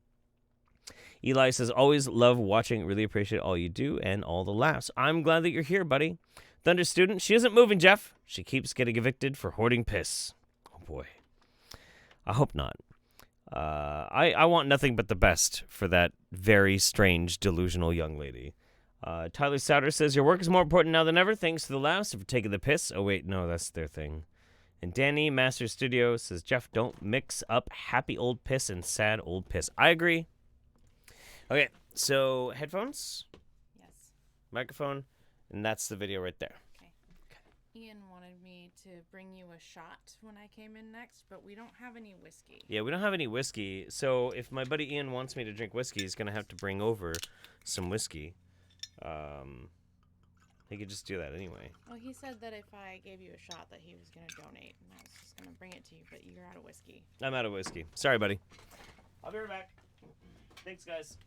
Eli says, always love watching. Really appreciate all you do and all the laughs. I'm glad that you're here, buddy. Thunder Student, she isn't moving, Jeff. She keeps getting evicted for hoarding piss. Oh, boy. I hope not. I want nothing but the best for that very strange, delusional young lady. Tyler Souter says, your work is more important now than ever. Thanks to the laughs for taking the piss. Oh, wait, no, that's their thing. And Danny Master Studio says, Jeff, don't mix up happy old piss and sad old piss. I agree. Okay, so headphones? Yes. Microphone, and that's the video right there. Okay. Ian wanted me to bring you a shot when I came in next, but we don't have any whiskey. Yeah, we don't have any whiskey, so if my buddy Ian wants me to drink whiskey, he's going to have to bring over some whiskey. He could just do that anyway. Well, he said that if I gave you a shot that he was going to donate, and I was just going to bring it to you, but you're out of whiskey. I'm out of whiskey. Sorry, buddy. I'll be right back. Thanks, guys.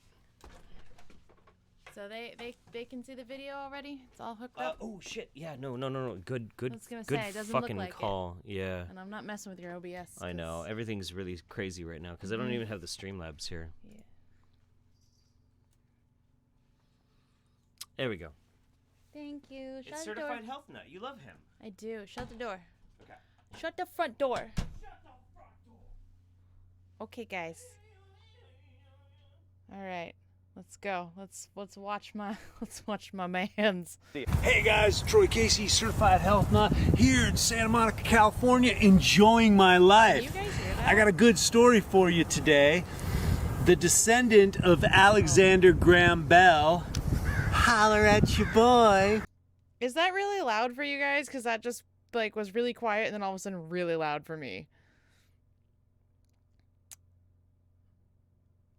So they can see the video already? It's all hooked up? Oh, shit. Yeah, no. Good I was gonna good say, it doesn't fucking look like call. Yeah. And I'm not messing with your OBS. I know. Everything's really crazy right now because I don't even have the Streamlabs here. Yeah. There we go. Thank you. It's Certified Health Nut. You love him. I do. Shut the door. Okay. Shut the front door. Okay, guys. All right. Let's go. Let's watch my man's. Hey guys, Troy Casey, Certified Health Nut, here in Santa Monica, California, enjoying my life. You guys hear that? I got a good story for you today. The descendant of Alexander Graham Bell. Holler at your boy. Is that really loud for you guys? Because that just like was really quiet and then all of a sudden really loud for me.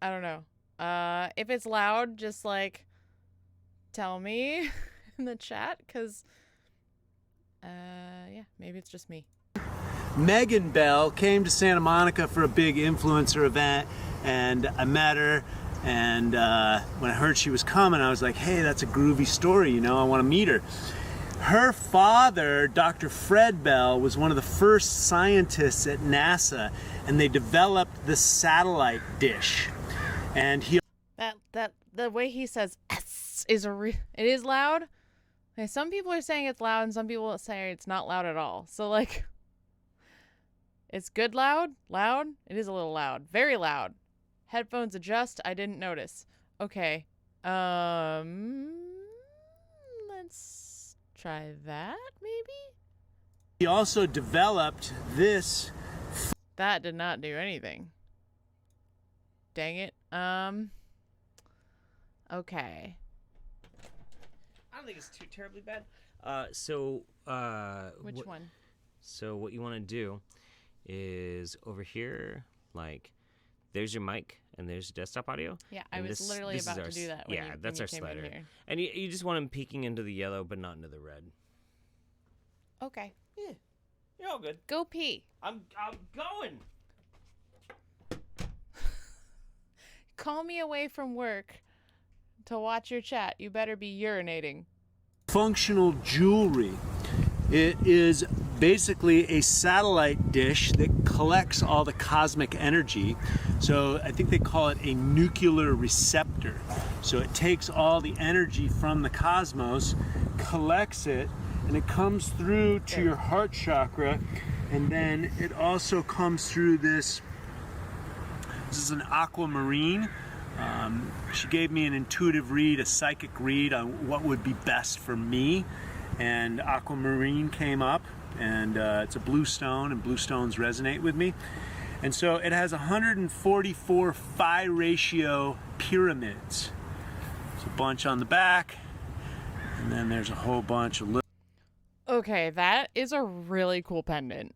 I don't know. If it's loud, just like tell me in the chat, because yeah, maybe it's just me. Megan Bell came to Santa Monica for a big influencer event, and I met her, and when I heard she was coming, I was like, hey, that's a groovy story, you know, I want to meet her. Her father, Dr. Fred Bell, was one of the first scientists at NASA, and they developed the satellite dish. And he that the way he says S is it is loud. Okay, some people are saying it's loud and some people say it's not loud at all. So like it's good loud? Loud? It is a little loud. Very loud. Headphones adjust. I didn't notice. Okay. Let's try that maybe? He also developed this. That did not do anything. Dang it. Okay. I don't think it's too terribly bad. Which one? So what you want to do is over here, like, there's your mic and there's your desktop audio. Yeah, I was literally about to do that. That's our slider. And you just want him peeking into the yellow, but not into the red. Okay. Yeah, you're all good. Go pee. I'm going. Call me away from work to watch your chat. You better be urinating. Functional jewelry. It is basically a satellite dish that collects all the cosmic energy. So I think they call it a nuclear receptor. So it takes all the energy from the cosmos, collects it, and it comes through to your heart chakra, and then it also comes through this. This is an aquamarine. She gave me an intuitive read, a psychic read on what would be best for me. And aquamarine came up, and it's a blue stone, and blue stones resonate with me. And so it has 144 phi ratio pyramids. There's a bunch on the back, and then there's a whole bunch of little. Okay, that is a really cool pendant.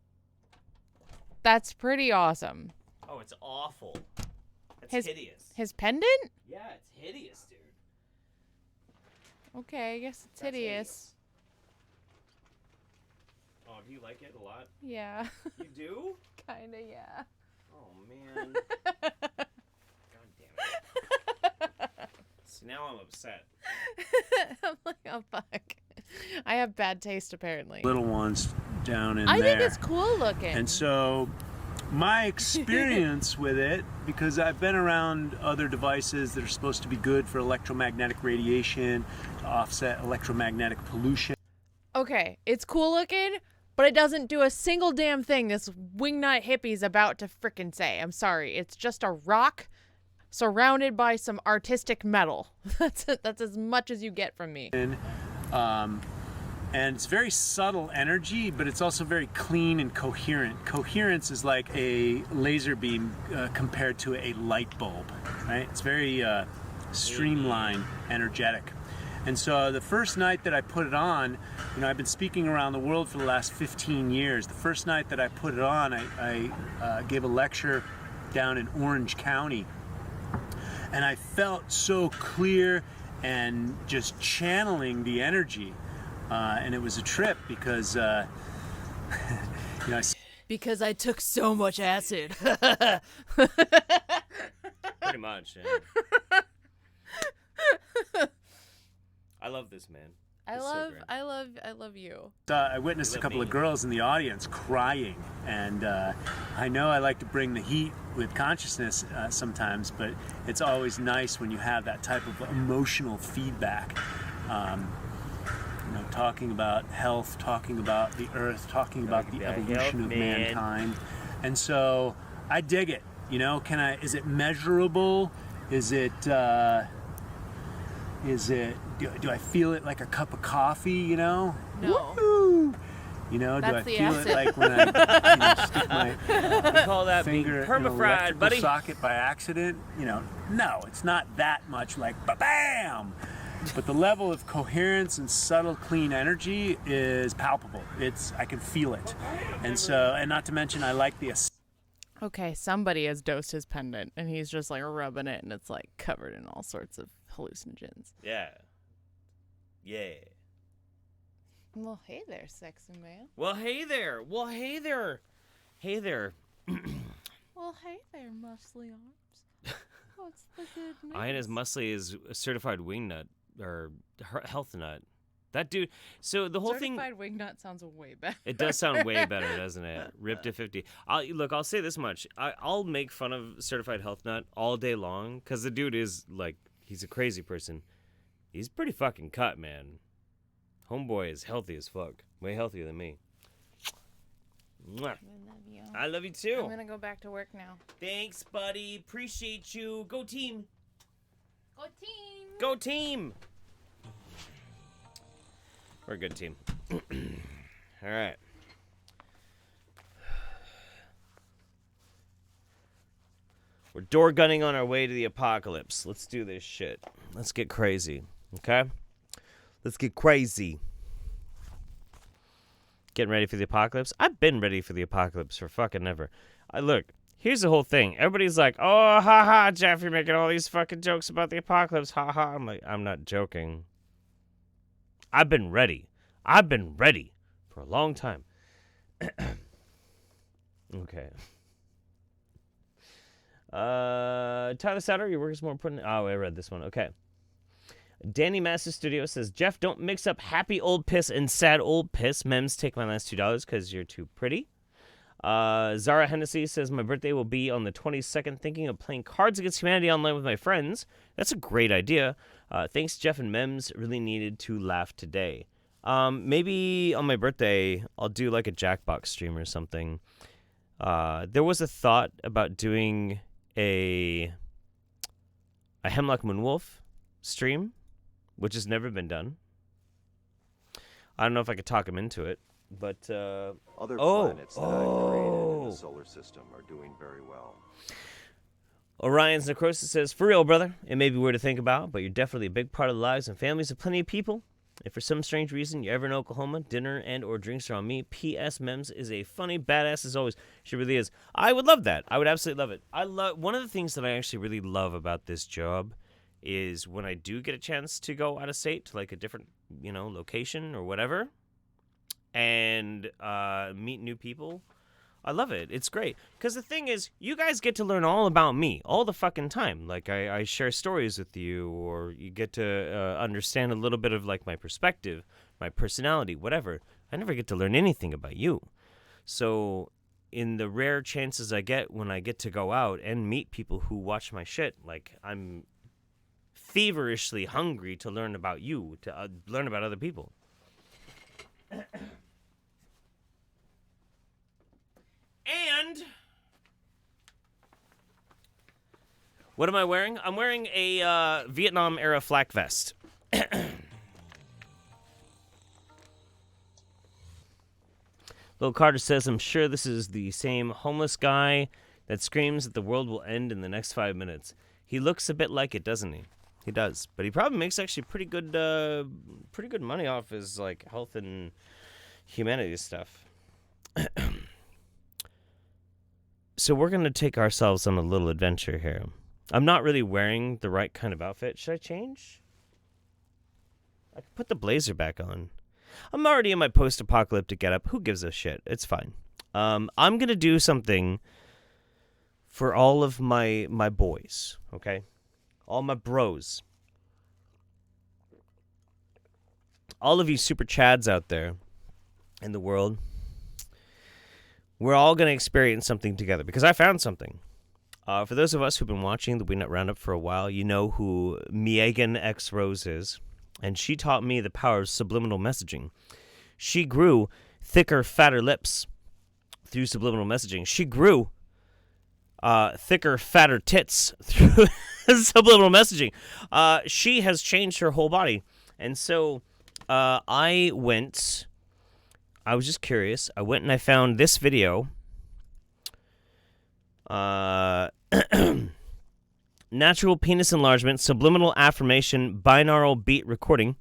That's pretty awesome. Oh, it's awful. It's hideous. His pendant? Yeah, it's hideous, dude. Okay, I guess it's hideous. Oh, do you like it a lot? Yeah. You do? Kinda, yeah. Oh, man. God damn it. See, now I'm upset. I'm like, oh, fuck. I have bad taste, apparently. Little ones down in there. I there. think it's cool looking. And so my experience with it, because I've been around other devices that are supposed to be good for electromagnetic radiation, to offset electromagnetic pollution. Okay, it's cool looking, but it doesn't do a single damn thing this wingnut hippie's about to frickin' say. I'm sorry. It's just a rock surrounded by some artistic metal. That's as much as you get from me. And it's very subtle energy, but it's also very clean and coherent. Coherence is like a laser beam compared to a light bulb, right? It's very streamlined, energetic. And so the first night that I put it on, you know, I've been speaking around the world for the last 15 years. The first night that I put it on, I gave a lecture down in Orange County. And I felt so clear and just channeling the energy. And it was a trip because, you know, because I took so much acid. Pretty much, yeah. I love this man. I love you. I witnessed a couple of girls in the audience crying, and I know I like to bring the heat with consciousness sometimes, but it's always nice when you have that type of emotional feedback. Talking about health, talking about the earth, talking about the evolution of mankind, and so I dig it. Is it measurable? Is it? Do I feel it like a cup of coffee? No. Woo-hoo! Do I feel it like when I stick my call that finger being in an permafried, electrical buddy. socket by accident? No, it's not that much like ba-bam! But the level of coherence and subtle clean energy is palpable. I can feel it. And not to mention I like the... Okay, somebody has dosed his pendant, and he's just like rubbing it, and it's like covered in all sorts of hallucinogens. Yeah. Well, hey there, sexy man. Well, hey there. Well, hey there, muscly arms. What's the good news? Iona's muscly is a certified wingnut or health nut. That dude. So the whole thing. Certified wingnut sounds way better. It does sound way better, doesn't it? Rip to 50. I'll say this much. I'll make fun of certified health nut all day long because the dude is like, he's a crazy person. He's pretty fucking cut, man. Homeboy is healthy as fuck. Way healthier than me. Mwah. I love you. I love you too. I'm gonna go back to work now. Thanks, buddy. Appreciate you. Go team. Go team. Go team. We're a good team. All right. We're door gunning on our way to the apocalypse. Let's do this shit. Let's get crazy. Okay? Let's get crazy. Getting ready for the apocalypse? I've been ready for the apocalypse for fucking ever. Look, here's the whole thing. Everybody's like, oh, haha, Jeff, you're making all these fucking jokes about the apocalypse. Haha. I'm like, I'm not joking. I've been ready. I've been ready for a long time. Okay. Tyler Souter, your work is more important. Oh, I read this one. Okay. Danny Master Studio says, Jeff, don't mix up happy old piss and sad old piss. Mems, take my last $2 because you're too pretty. Zara Hennessy says, my birthday will be on the 22nd. Thinking of playing Cards Against Humanity online with my friends. That's a great idea. Thanks, Jeff and Mems. Really needed to laugh today. Maybe on my birthday, I'll do like a Jackbox stream or something. There was a thought about doing a Hemlock Moonwolf stream, which has never been done. I don't know if I could talk him into it, but other planets that I've created in the solar system are doing very well. Orion's Necrosis says, for real, brother, it may be weird to think about, but you're definitely a big part of the lives and families of plenty of people. If for some strange reason you're ever in Oklahoma, dinner and or drinks are on me. P.S. Mems is a funny badass as always. She really is. I would love that. I would absolutely love it. One of the things that I actually really love about this job is when I do get a chance to go out of state to like a different, location or whatever, and meet new people. I love it. It's great. Because the thing is, you guys get to learn all about me all the fucking time. Like, I share stories with you, or you get to understand a little bit of, like, my perspective, my personality, whatever. I never get to learn anything about you. So, in the rare chances I get when I get to go out and meet people who watch my shit, like, I'm feverishly hungry to learn about you, to learn about other people. And what am I wearing? I'm wearing a Vietnam-era flak vest. Little Carter says, I'm sure this is the same homeless guy that screams that the world will end in the next 5 minutes. He looks a bit like it, doesn't he? He does. But he probably makes actually pretty good money off his like health and humanities stuff. So we're going to take ourselves on a little adventure here. I'm not really wearing the right kind of outfit. Should I change? I can put the blazer back on. I'm already in my post-apocalyptic getup. Who gives a shit? It's fine. I'm going to do something for all of my boys, okay? All my bros. all of you super chads out there in the world, we're all going to experience something together because I found something. For those of us who've been watching the Wingnut Roundup for a while, you know who Megan X Rose is, and she taught me the power of subliminal messaging. She grew thicker, fatter lips through subliminal messaging. She grew thicker, fatter tits through subliminal messaging. She has changed her whole body. And so I was just curious. I went and I found this video. Natural penis enlargement, subliminal affirmation, binaural beat recording,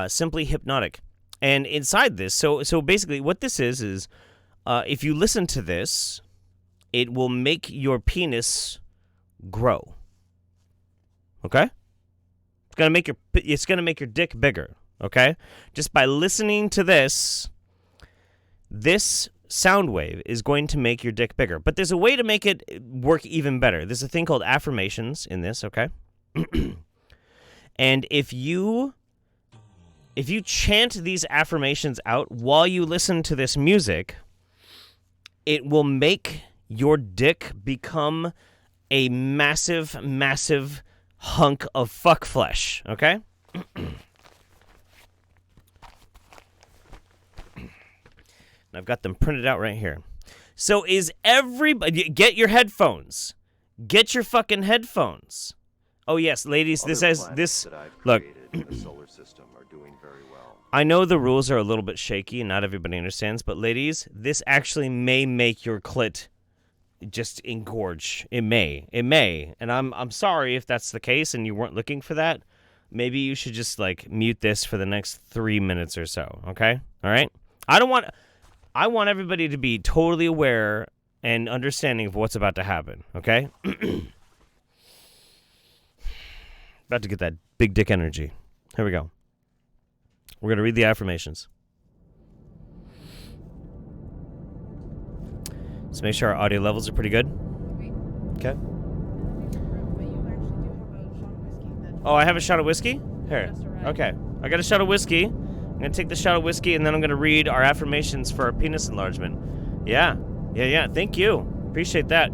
simply hypnotic. And inside this, so basically what this is if you listen to this, it will make your penis grow. Okay? It's gonna make your dick bigger. Okay? Just by listening to this sound wave is going to make your dick bigger. But there's a way to make it work even better. There's a thing called affirmations in this, okay? And if you chant these affirmations out while you listen to this music, it will make your dick become a massive, massive hunk of fuck flesh, okay? I've got them printed out right here. So is everybody... Get your headphones. Get your fucking headphones. Oh, yes, ladies, this has... This... Look. In the solar system are doing very well. I know the rules are a little bit shaky and not everybody understands, but ladies, this actually may make your clit just engorge. It may. It may. And I'm sorry if that's the case and you weren't looking for that. Maybe you should just, like, mute this for the next 3 minutes or so, okay? All right? I want everybody to be totally aware and understanding of what's about to happen, okay? About to get that big dick energy. Here we go. We're going to read the affirmations. So make sure our audio levels are pretty good. Okay. Oh, I have a shot of whiskey? Here. Okay. I got a shot of whiskey. I'm going to take the shot of whiskey, and then I'm going to read our affirmations for our penis enlargement. Yeah. Thank you. Appreciate that.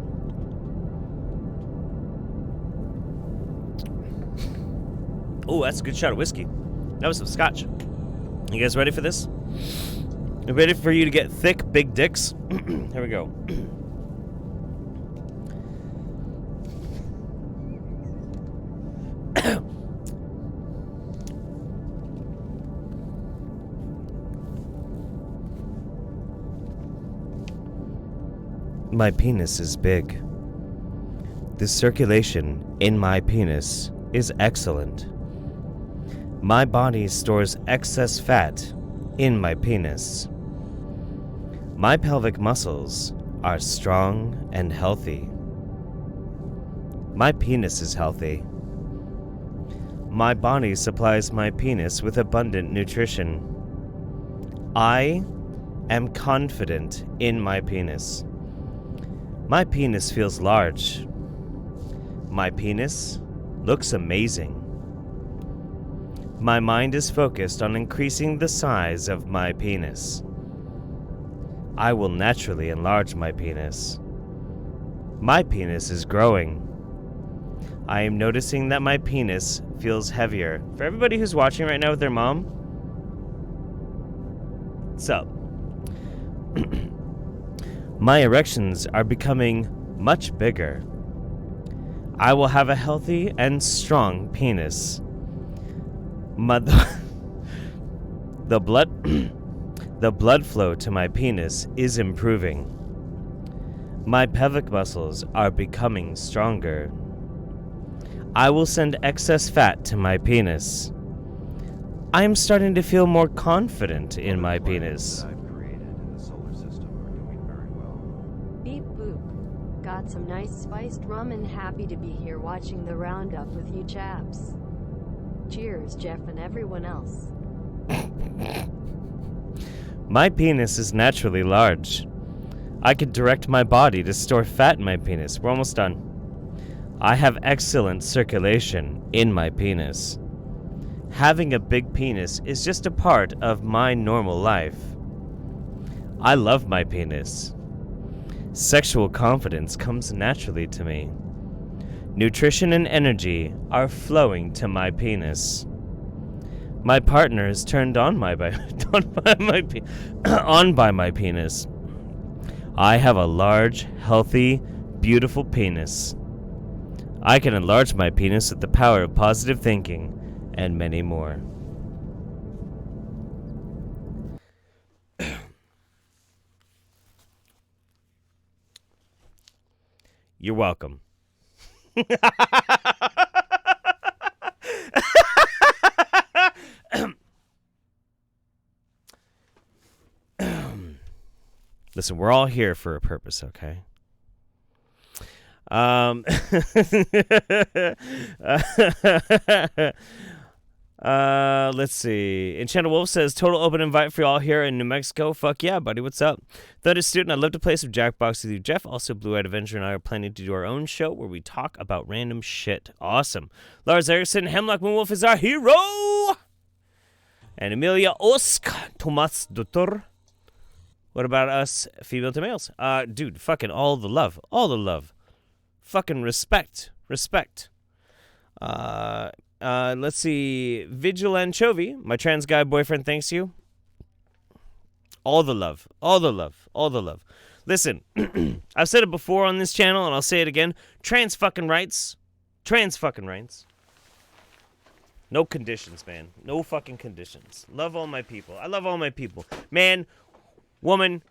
Oh, that's a good shot of whiskey. That was some scotch. You guys ready for this? You ready for you to get thick, big dicks? Here we go. My penis is big. The circulation in my penis is excellent. My body stores excess fat in my penis. My pelvic muscles are strong and healthy. My penis is healthy. My body supplies my penis with abundant nutrition. I am confident in my penis. My penis feels large. My penis looks amazing. My mind is focused on increasing the size of my penis. I will naturally enlarge my penis. My penis is growing. I am noticing that my penis feels heavier. For everybody who's watching right now with their mom, what's up? My erections are becoming much bigger. I will have a healthy and strong penis. The blood flow to my penis is improving. My pelvic muscles are becoming stronger. I will send excess fat to my penis. I am starting to feel more confident in my penis. Beep boop. Got some nice spiced rum and happy to be here watching the roundup with you chaps. Cheers, Jeff and everyone else. My penis is naturally large. I can direct my body to store fat in my penis. We're almost done. I have excellent circulation in my penis. Having a big penis is just a part of my normal life. I love my penis. Sexual confidence comes naturally to me. Nutrition and energy are flowing to my penis. My partner is turned on by my penis. I have a large, healthy, beautiful penis. I can enlarge my penis with the power of positive thinking and many more. You're welcome. Listen, we're all here for a purpose, okay? Let's see. Enchanted Wolf says, total open invite for y'all here in New Mexico. Fuck yeah, buddy. What's up? Thunder Student, I'd love to play some Jackbox with you. Jeff, also Blue Eyed Avenger, and I are planning to do our own show where we talk about random shit. Awesome. Lars Erickson, Hemlock Moonwolf is our hero. And Amelia Osk, Tomas Dutor. What about us female to males? Dude, fucking all the love. All the love. Fucking respect. Respect. Let's see. Vigil Anchovy, my trans guy boyfriend, thanks you. All the love. All the love. All the love. Listen, I've said it before on this channel, and I'll say it again. Trans fucking rights. Trans fucking rights. No conditions, man. No fucking conditions. Love all my people. I love all my people. Man, woman,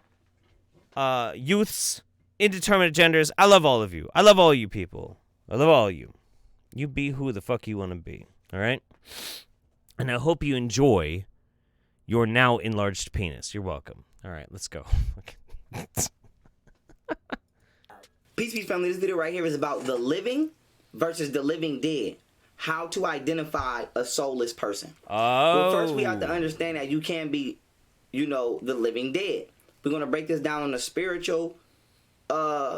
youths, indeterminate genders. I love all of you. I love all you people. I love all of you. You be who the fuck you want to be, all right? And I hope you enjoy your now enlarged penis. You're welcome. All right, let's go. Peace, family. This video right here is about the living versus the living dead. How to identify a soulless person. Oh. Well, first we have to understand that you can be, the living dead. We're going to break this down on a spiritual, from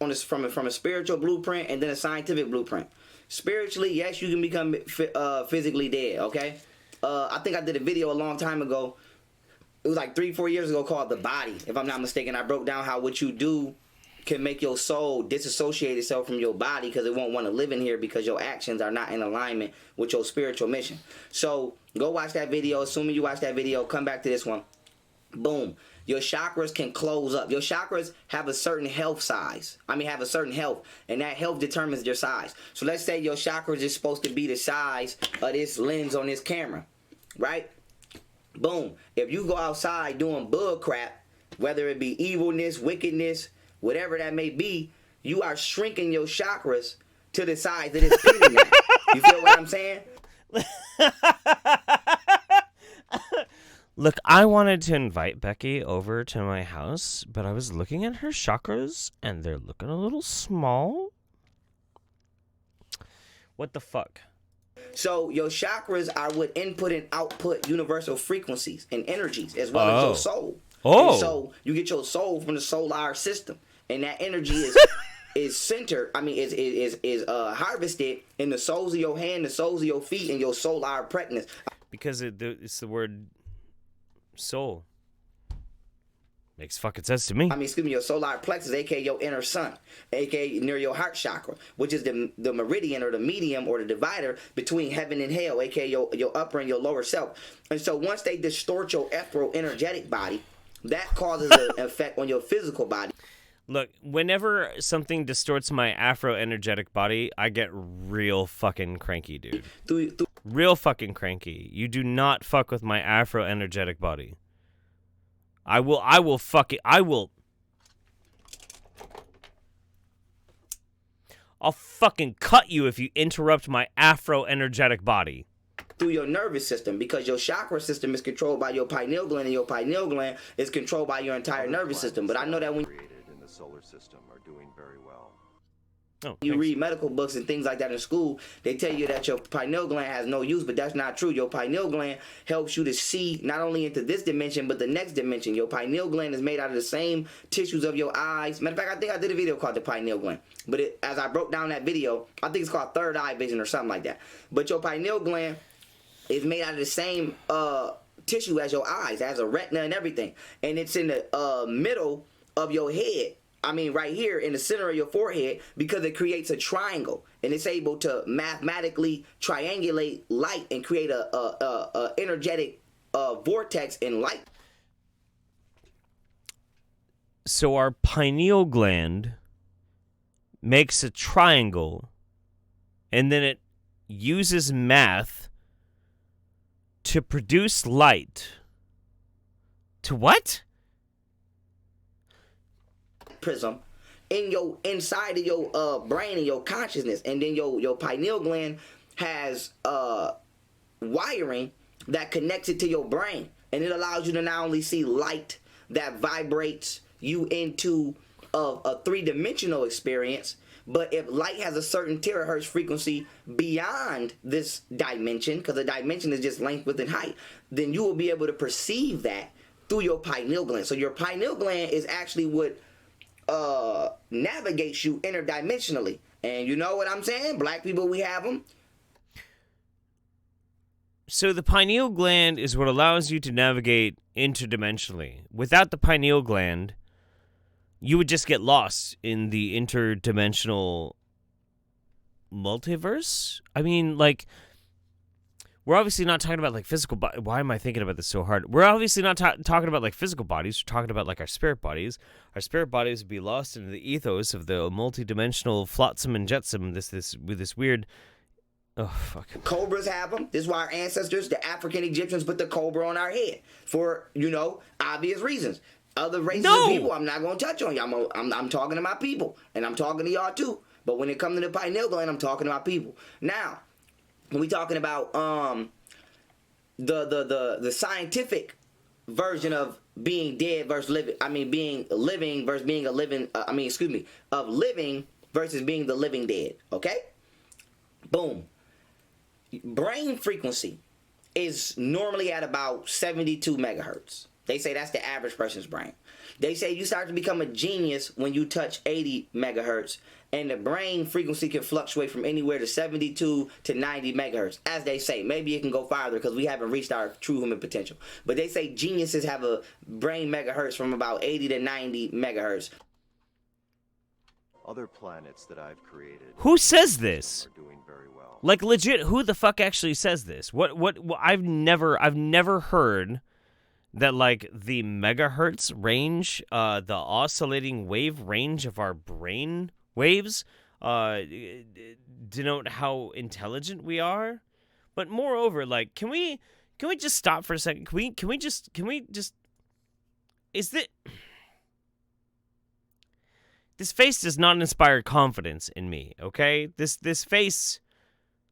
a spiritual blueprint and then a scientific blueprint. Spiritually, yes, you can become physically dead, okay? I think I did a video a long time ago. It was like 3-4 years ago called The Body, if I'm not mistaken. I broke down how what you do can make your soul disassociate itself from your body because it won't want to live in here because your actions are not in alignment with your spiritual mission. So go watch that video. Assuming you watch that video, come back to this one. Boom. Your chakras can close up. Your chakras have a certain health size. Have a certain health, and that health determines your size. So let's say your chakras is supposed to be the size of this lens on this camera, right? Boom. If you go outside doing bug crap, whether it be evilness, wickedness, whatever that may be, you are shrinking your chakras to the size that it's pitting at. You feel what I'm saying? Look, I wanted to invite Becky over to my house, but I was looking at her chakras, and they're looking a little small. What the fuck? So your chakras are what input and output universal frequencies and energies, as well as your soul. Oh. And so you get your soul from the solar system, and that energy is centered. Is harvested in the soles of your hand, the soles of your feet, and your solar plexus. Because it's the word soul. Makes fucking sense to me. Your solar plexus, aka your inner sun, aka near your heart chakra, which is the meridian or the medium or the divider between heaven and hell, aka your upper and your lower self. And so once they distort your energetic body, that causes an effect on your physical body. Look, whenever something distorts my Afro-energetic body, I get real fucking cranky, dude. Real fucking cranky. You do not fuck with my Afro-energetic body. I'll fucking cut you if you interrupt my Afro-energetic body. Through your nervous system, because your chakra system is controlled by your pineal gland, and your pineal gland is controlled by your entire nervous system. But I know that when the solar system are doing very well. You read medical books and things like that in school, they tell you that your pineal gland has no use, but that's not true. Your pineal gland helps you to see not only into this dimension, but the next dimension. Your pineal gland is made out of the same tissues of your eyes. Matter of fact, I think I did a video called the pineal gland. But as I broke down that video, I think it's called third eye vision or something like that. But your pineal gland is made out of the same tissue as your eyes, as a retina and everything, and it's in the middle of your head. I mean, right here in the center of your forehead, because it creates a triangle, and it's able to mathematically triangulate light and create a energetic vortex in light. So our pineal gland makes a triangle, and then it uses math to produce light. To what? Prism in your inside of your brain and your consciousness, and then your pineal gland has wiring that connects it to your brain, and it allows you to not only see light that vibrates you into a three-dimensional experience, but if light has a certain terahertz frequency beyond this dimension, because a dimension is just length, width, and height, then you will be able to perceive that through your pineal gland. So your pineal gland is actually what navigates you interdimensionally. And you know what I'm saying? Black people, we have them. So the pineal gland is what allows you to navigate interdimensionally. Without the pineal gland, you would just get lost in the interdimensional multiverse? I mean, like, we're obviously not talking about, like, physical bodies. Why am I thinking about this so hard? We're obviously not talking about, like, physical bodies. We're talking about, like, our spirit bodies. Our spirit bodies would be lost in the ethos of the multidimensional flotsam and jetsam, with this weird... Oh, fuck. Cobras have them. This is why our ancestors, the African Egyptians, put the cobra on our head. For, obvious reasons. Other races of people, I'm not going to touch on you. I'm talking to my people. And I'm talking to y'all, too. But when it comes to the pineal gland, I'm talking to my people. Now... when we talking about the scientific version of being dead versus living, being living versus being a living, of living versus being the living dead, okay? Boom. Brain frequency is normally at about 72 megahertz. They say that's the average person's brain. They say you start to become a genius when you touch 80 megahertz, and the brain frequency can fluctuate from anywhere to 72 to 90 megahertz. As they say, maybe it can go farther because we haven't reached our true human potential. But they say geniuses have a brain megahertz from about 80 to 90 megahertz. Other planets that I've created. Who says this? Are doing very well. Like, legit, who the fuck actually says this? What I've never heard that, like, the megahertz range, the oscillating wave range of our brain waves denote how intelligent we are. But moreover, like, can we just stop for a second? Can we just is that this face does not inspire confidence in me, okay? This face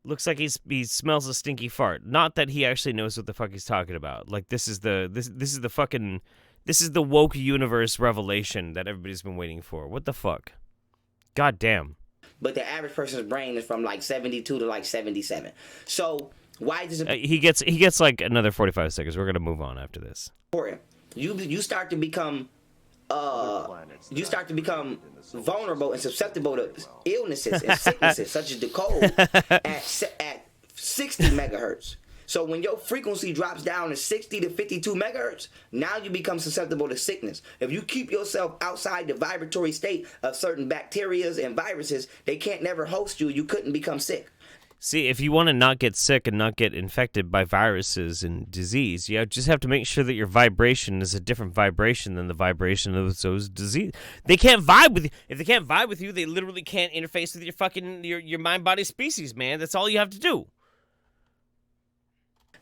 looks like he smells a stinky fart. Not that he actually knows what the fuck he's talking about. Like, this is the woke universe revelation that everybody's been waiting for. What the fuck? God damn. But the average person's brain is from like 72 to like 77. So why does it? He gets like another 45 seconds. We're gonna move on after this. You start to become vulnerable and susceptible to illnesses and sicknesses such as the cold at 60 megahertz. So when your frequency drops down to 60 to 52 megahertz, now you become susceptible to sickness. If you keep yourself outside the vibratory state of certain bacterias and viruses, they can't never host you. You couldn't become sick. See, if you want to not get sick and not get infected by viruses and disease, you just have to make sure that your vibration is a different vibration than the vibration of those disease. They can't vibe with you. If they can't vibe with you, they literally can't interface with your fucking your mind, body, species, man. That's all you have to do.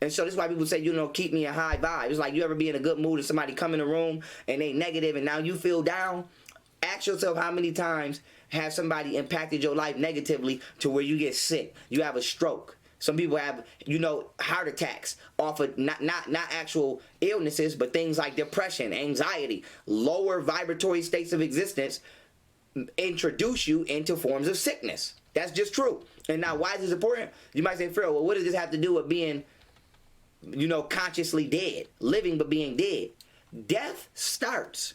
And so this is why people say, keep me a high vibe. It's like you ever be in a good mood and somebody come in the room and they negative and now you feel down. Ask yourself how many times have somebody impacted your life negatively to where you get sick. You have a stroke. Some people have, heart attacks off of not actual illnesses, but things like depression, anxiety, lower vibratory states of existence introduce you into forms of sickness. That's just true. And now why is this important? You might say, Phil, well, what does this have to do with being consciously dead, living but being dead? Death starts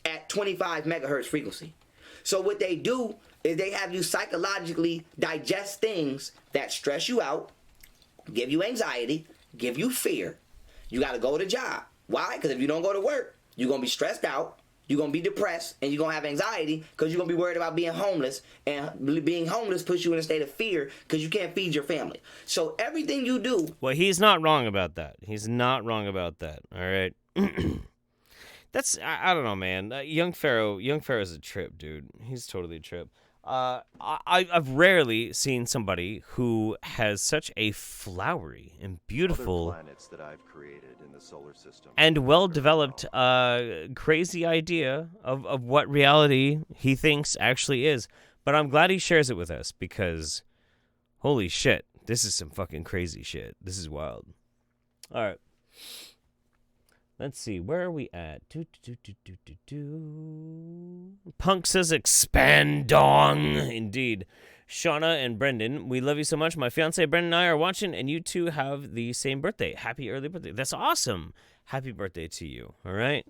at 25 megahertz frequency. So what they do is they have you psychologically digest things that stress you out, give you anxiety, give you fear. You got to go to the job. Why? Because if you don't go to work, you're going to be stressed out, you're going to be depressed, and you're going to have anxiety because you're going to be worried about being homeless. And being homeless puts you in a state of fear because you can't feed your family. So everything you do... Well, he's not wrong about that. He's not wrong about that, all right? That's, I don't know, man. Young Pharaoh's a trip, dude. He's totally a trip. I've rarely seen somebody who has such a flowery and beautiful planets that I've created in the solar system and well-developed crazy idea of what reality he thinks actually is. But I'm glad he shares it with us because holy shit, this is some fucking crazy shit. This is wild. All right. Let's see, where are we at? Punk says expandong. Indeed. Shauna and Brendan, we love you so much. My fiance Brendan and I are watching, and you two have the same birthday. Happy early birthday. That's awesome. Happy birthday to you, all right?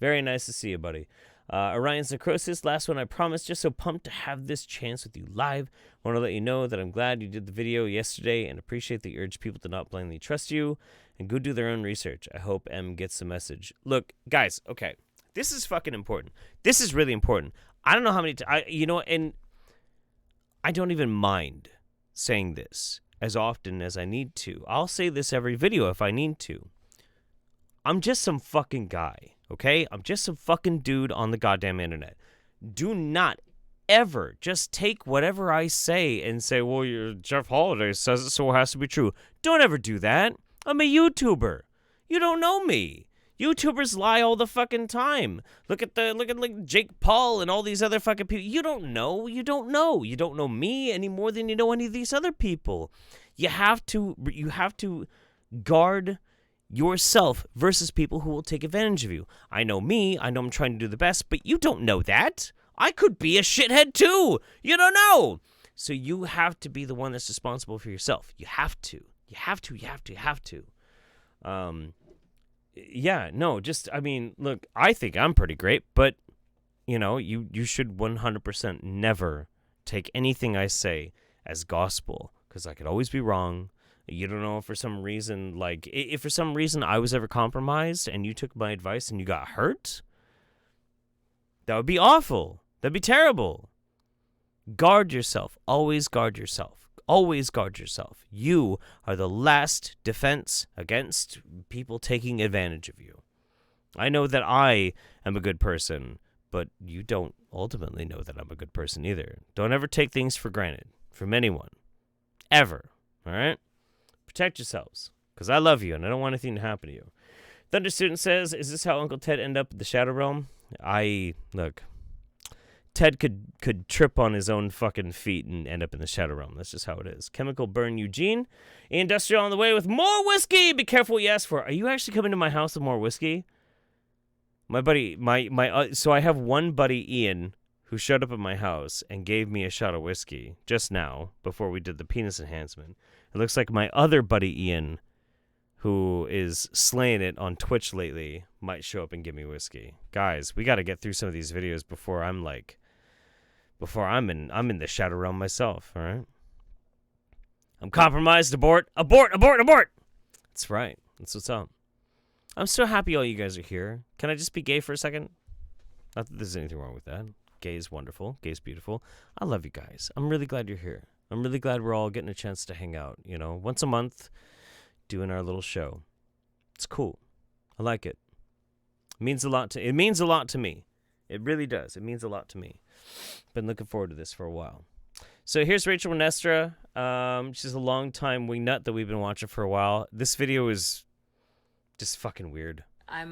Very nice to see you, buddy. Orion's Necrosis, last one I promised. Just so pumped to have this chance with you live. Want to let you know that I'm glad you did the video yesterday and appreciate that you urge people to not blindly trust you and go do their own research. I hope M gets the message. Look, guys, okay, this is fucking important. This is really important. I don't know how many and I don't even mind saying this as often as I need to. I'll say this every video if I need to. I'm just some fucking guy, okay? I'm just some fucking dude on the goddamn internet. Do not ever just take whatever I say and say, well, Jeff Holiday says it, so it has to be true. Don't ever do that. I'm a YouTuber. You don't know me. YouTubers lie all the fucking time. Look at like Jake Paul and all these other fucking people. You don't know. You don't know me any more than you know any of these other people. You have to guard yourself versus people who will take advantage of you. I know me. I know I'm trying to do the best, but you don't know that. I could be a shithead too. You don't know. So you have to be the one that's responsible for yourself. You have to. Yeah, no, look, I think I'm pretty great, but, you should 100% never take anything I say as gospel, because I could always be wrong. You don't know if for some reason I was ever compromised and you took my advice and you got hurt. That would be awful. That'd be terrible. Guard yourself. Always guard yourself. Always guard yourself. You are the last defense against people taking advantage of you. I know that I am a good person, but you don't ultimately know that I'm a good person either. Don't ever take things for granted from anyone. Ever. All right? Protect yourselves, because I love you and I don't want anything to happen to you. Thunder Student says, is this how Uncle Ted ended up in the Shadow Realm? Look, Ted could trip on his own fucking feet and end up in the Shadow Realm. That's just how it is. Chemical Burn Eugene. Industrial on the way with more whiskey. Be careful what you ask for. Are you actually coming to my house with more whiskey? My buddy, so I have one buddy, Ian, who showed up at my house and gave me a shot of whiskey just now before we did the penis enhancement. It looks like my other buddy, Ian, who is slaying it on Twitch lately, might show up and give me whiskey. Guys, we got to get through some of these videos before I'm in the Shadow Realm myself, all right? I'm compromised. Abort. That's right. That's what's up. I'm so happy all you guys are here. Can I just be gay for a second? Not that there's anything wrong with that. Gay is wonderful. Gay is beautiful. I love you guys. I'm really glad you're here. I'm really glad we're all getting a chance to hang out, once a month, doing our little show. It's cool. I like it. It means a lot to me. It really does. It means a lot to me. Been looking forward to this for a while. So here's Rachel Renestra. She's a long-time wingnut that we've been watching for a while. This video is just fucking weird. I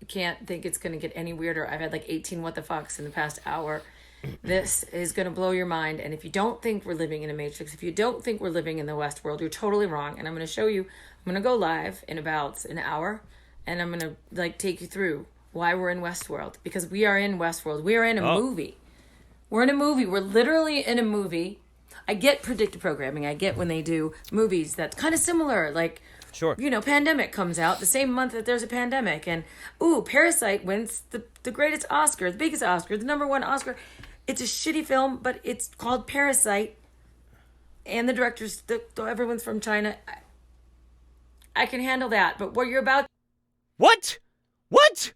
can't think it's going to get any weirder. I've had like 18 what the fucks in the past hour. This is going to blow your mind. And if you don't think we're living in a matrix, if you don't think we're living in the West world, you're totally wrong. And I'm going to show you, I'm going to go live in about an hour and I'm going to take you through why we're in Westworld, because we are in Westworld. We are in a movie. We're in a movie. We're literally in a movie. I get predictive programming. I get when they do movies that's kind of similar, like, sure, Pandemic comes out the same month that there's a pandemic, and Parasite wins the greatest Oscar, the biggest Oscar, the #1 Oscar. It's a shitty film, but it's called Parasite. and the directors, everyone's from China. I can handle that, but what you're about... What? What?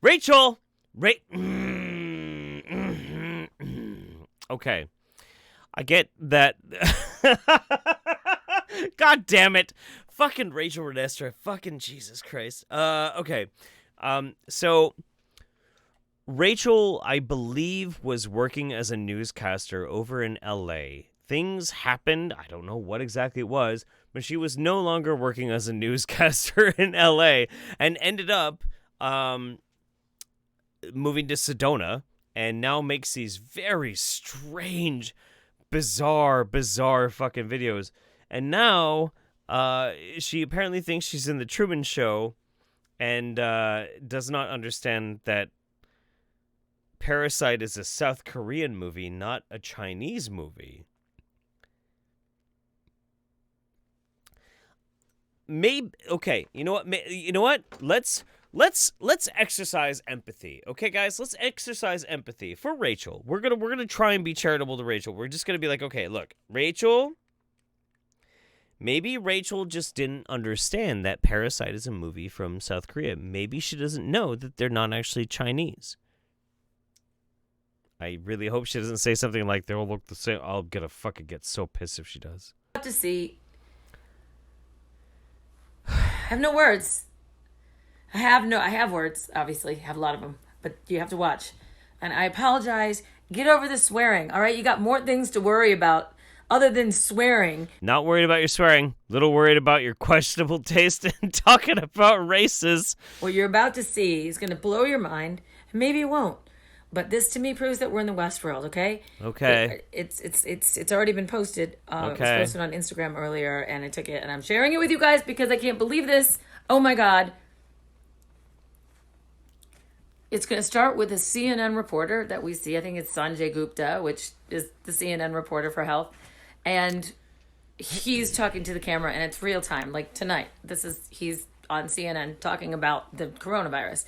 Rachel! Okay. I get that. God damn it. Fucking Rachel Renestra. Fucking Jesus Christ. Okay. So Rachel, I believe, was working as a newscaster over in LA. Things happened. I don't know what exactly it was, but she was no longer working as a newscaster in LA and ended up moving to Sedona and now makes these very strange, bizarre fucking videos. And now she apparently thinks she's in the Truman Show and does not understand that Parasite is a South Korean movie, not a Chinese movie. Maybe, okay, you know what? Let's exercise empathy. Okay, guys, let's exercise empathy for Rachel. We're gonna try and be charitable to Rachel. We're just gonna be like, okay, look, Rachel. Maybe Rachel just didn't understand that Parasite is a movie from South Korea. Maybe she doesn't know that they're not actually Chinese. I really hope she doesn't say something like they all look the same. I'll get so pissed if she does. To see. I have no words. I have words, obviously. I have a lot of them, but you have to watch. And I apologize. Get over the swearing, all right? You got more things to worry about other than swearing. Not worried about your swearing. Little worried about your questionable taste in talking about races. What you're about to see is going to blow your mind, and maybe it won't. But this to me proves that we're in the West world, okay? Okay. It's already been posted. Okay. It was posted on Instagram earlier, and I took it, and I'm sharing it with you guys because I can't believe this. Oh my God. It's going to start with a CNN reporter that we see. I think it's Sanjay Gupta, which is the CNN reporter for health. And he's talking to the camera, and it's real time, like tonight. He's on CNN talking about the coronavirus.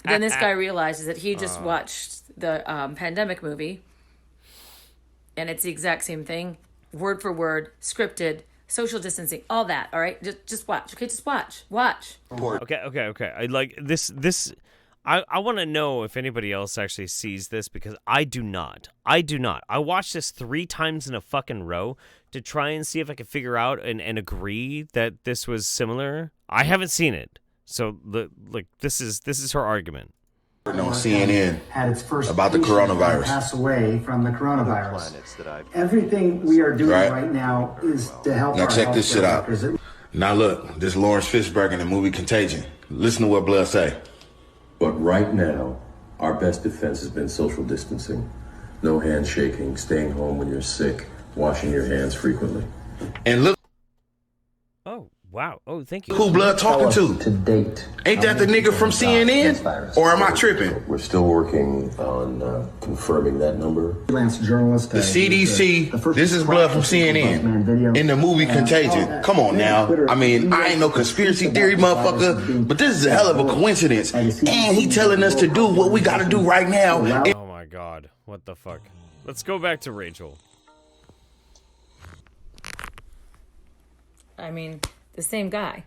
Then this guy realizes that he just watched the pandemic movie, and it's the exact same thing, word for word, scripted, social distancing, all that. All right, just watch. Okay, just watch. Okay. I like this. I want to know if anybody else actually sees this, because I do not. I watched this 3 times in a fucking row to try and see if I could figure out and agree that this was similar. I haven't seen it. So, this is her argument. On CNN about the coronavirus. Pass away from the coronavirus. Everything we are doing right now is to help. Now our check this shit out. workers. Now look, this Lawrence Fishburne in the movie Contagion. Listen to what Blood say. But right now, our best defense has been social distancing. No handshaking, staying home when you're sick, washing your hands frequently. And look. Oh, wow. Oh, thank you. Who Blood talking to? To date. Ain't that the nigga from CNN? Or am I tripping? We're still working on confirming that number. Freelance journalist. The CDC, this is Blood from CNN. In the movie Contagion. Come on now. I mean, I ain't no conspiracy theory motherfucker, but this is a hell of a coincidence. And he telling us to do what we gotta do right now. Oh my God. What the fuck? Let's go back to Rachel. I mean, the same guy.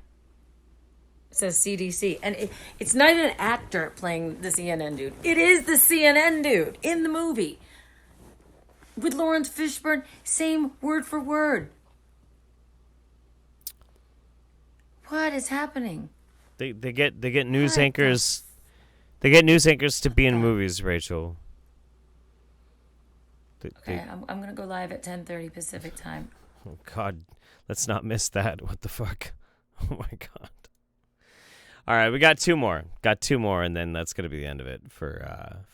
It says CDC. And it's not even an actor playing the CNN dude. It is the CNN dude in the movie. With Lawrence Fishburne, same word for word. What is happening? They get news anchors. They get news anchors to be in movies, Rachel. Okay, I'm going to go live at 10:30 Pacific time. Oh, God. Let's not miss that. What the fuck? Oh, my God. All right, we got 2 more. And then that's going to be the end of it for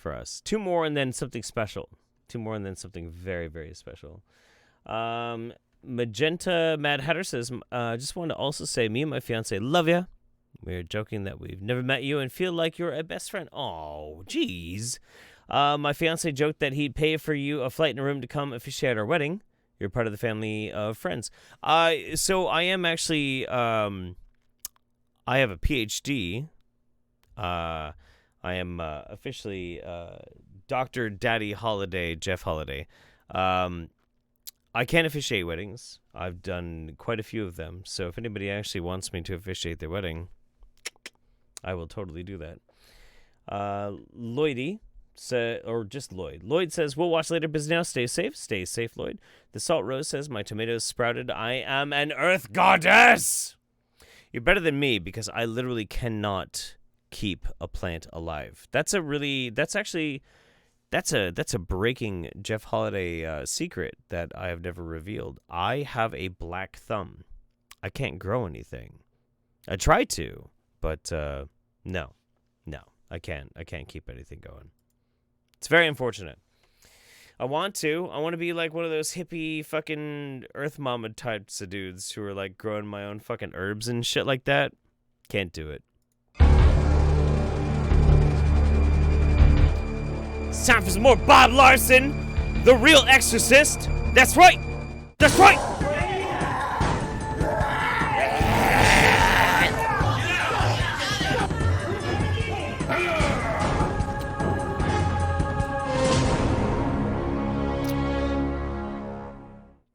us. 2 more and then something special. 2 more and then something very, very special. Magenta Mad Hatter says, just want to also say, me and my fiance love ya. We're joking that we've never met you and feel like you're a best friend. Oh, jeez. My fiance joked that he'd pay for you a flight and a room to come officiate our wedding. You're part of the family of friends. So I am actually, I have a PhD. I am officially Dr. Daddy Holiday, Jeff Holiday. I can't officiate weddings. I've done quite a few of them. So if anybody actually wants me to officiate their wedding, I will totally do that. Lloydie, or just Lloyd. Lloyd says, we'll watch later, but now stay safe. Stay safe, Lloyd. The Salt Rose says, my tomatoes sprouted. I am an earth goddess. You're better than me because I literally cannot keep a plant alive. That's a breaking Jeff Holiday secret that I have never revealed. I have a black thumb. I can't grow anything. I try to, but no, I can't keep anything going. It's very unfortunate. I want to be like one of those hippie fucking Earth Mama types of dudes who are like growing my own fucking herbs and shit like that. Can't do it. It's time for some more Bob Larson, the real exorcist. That's right. That's right.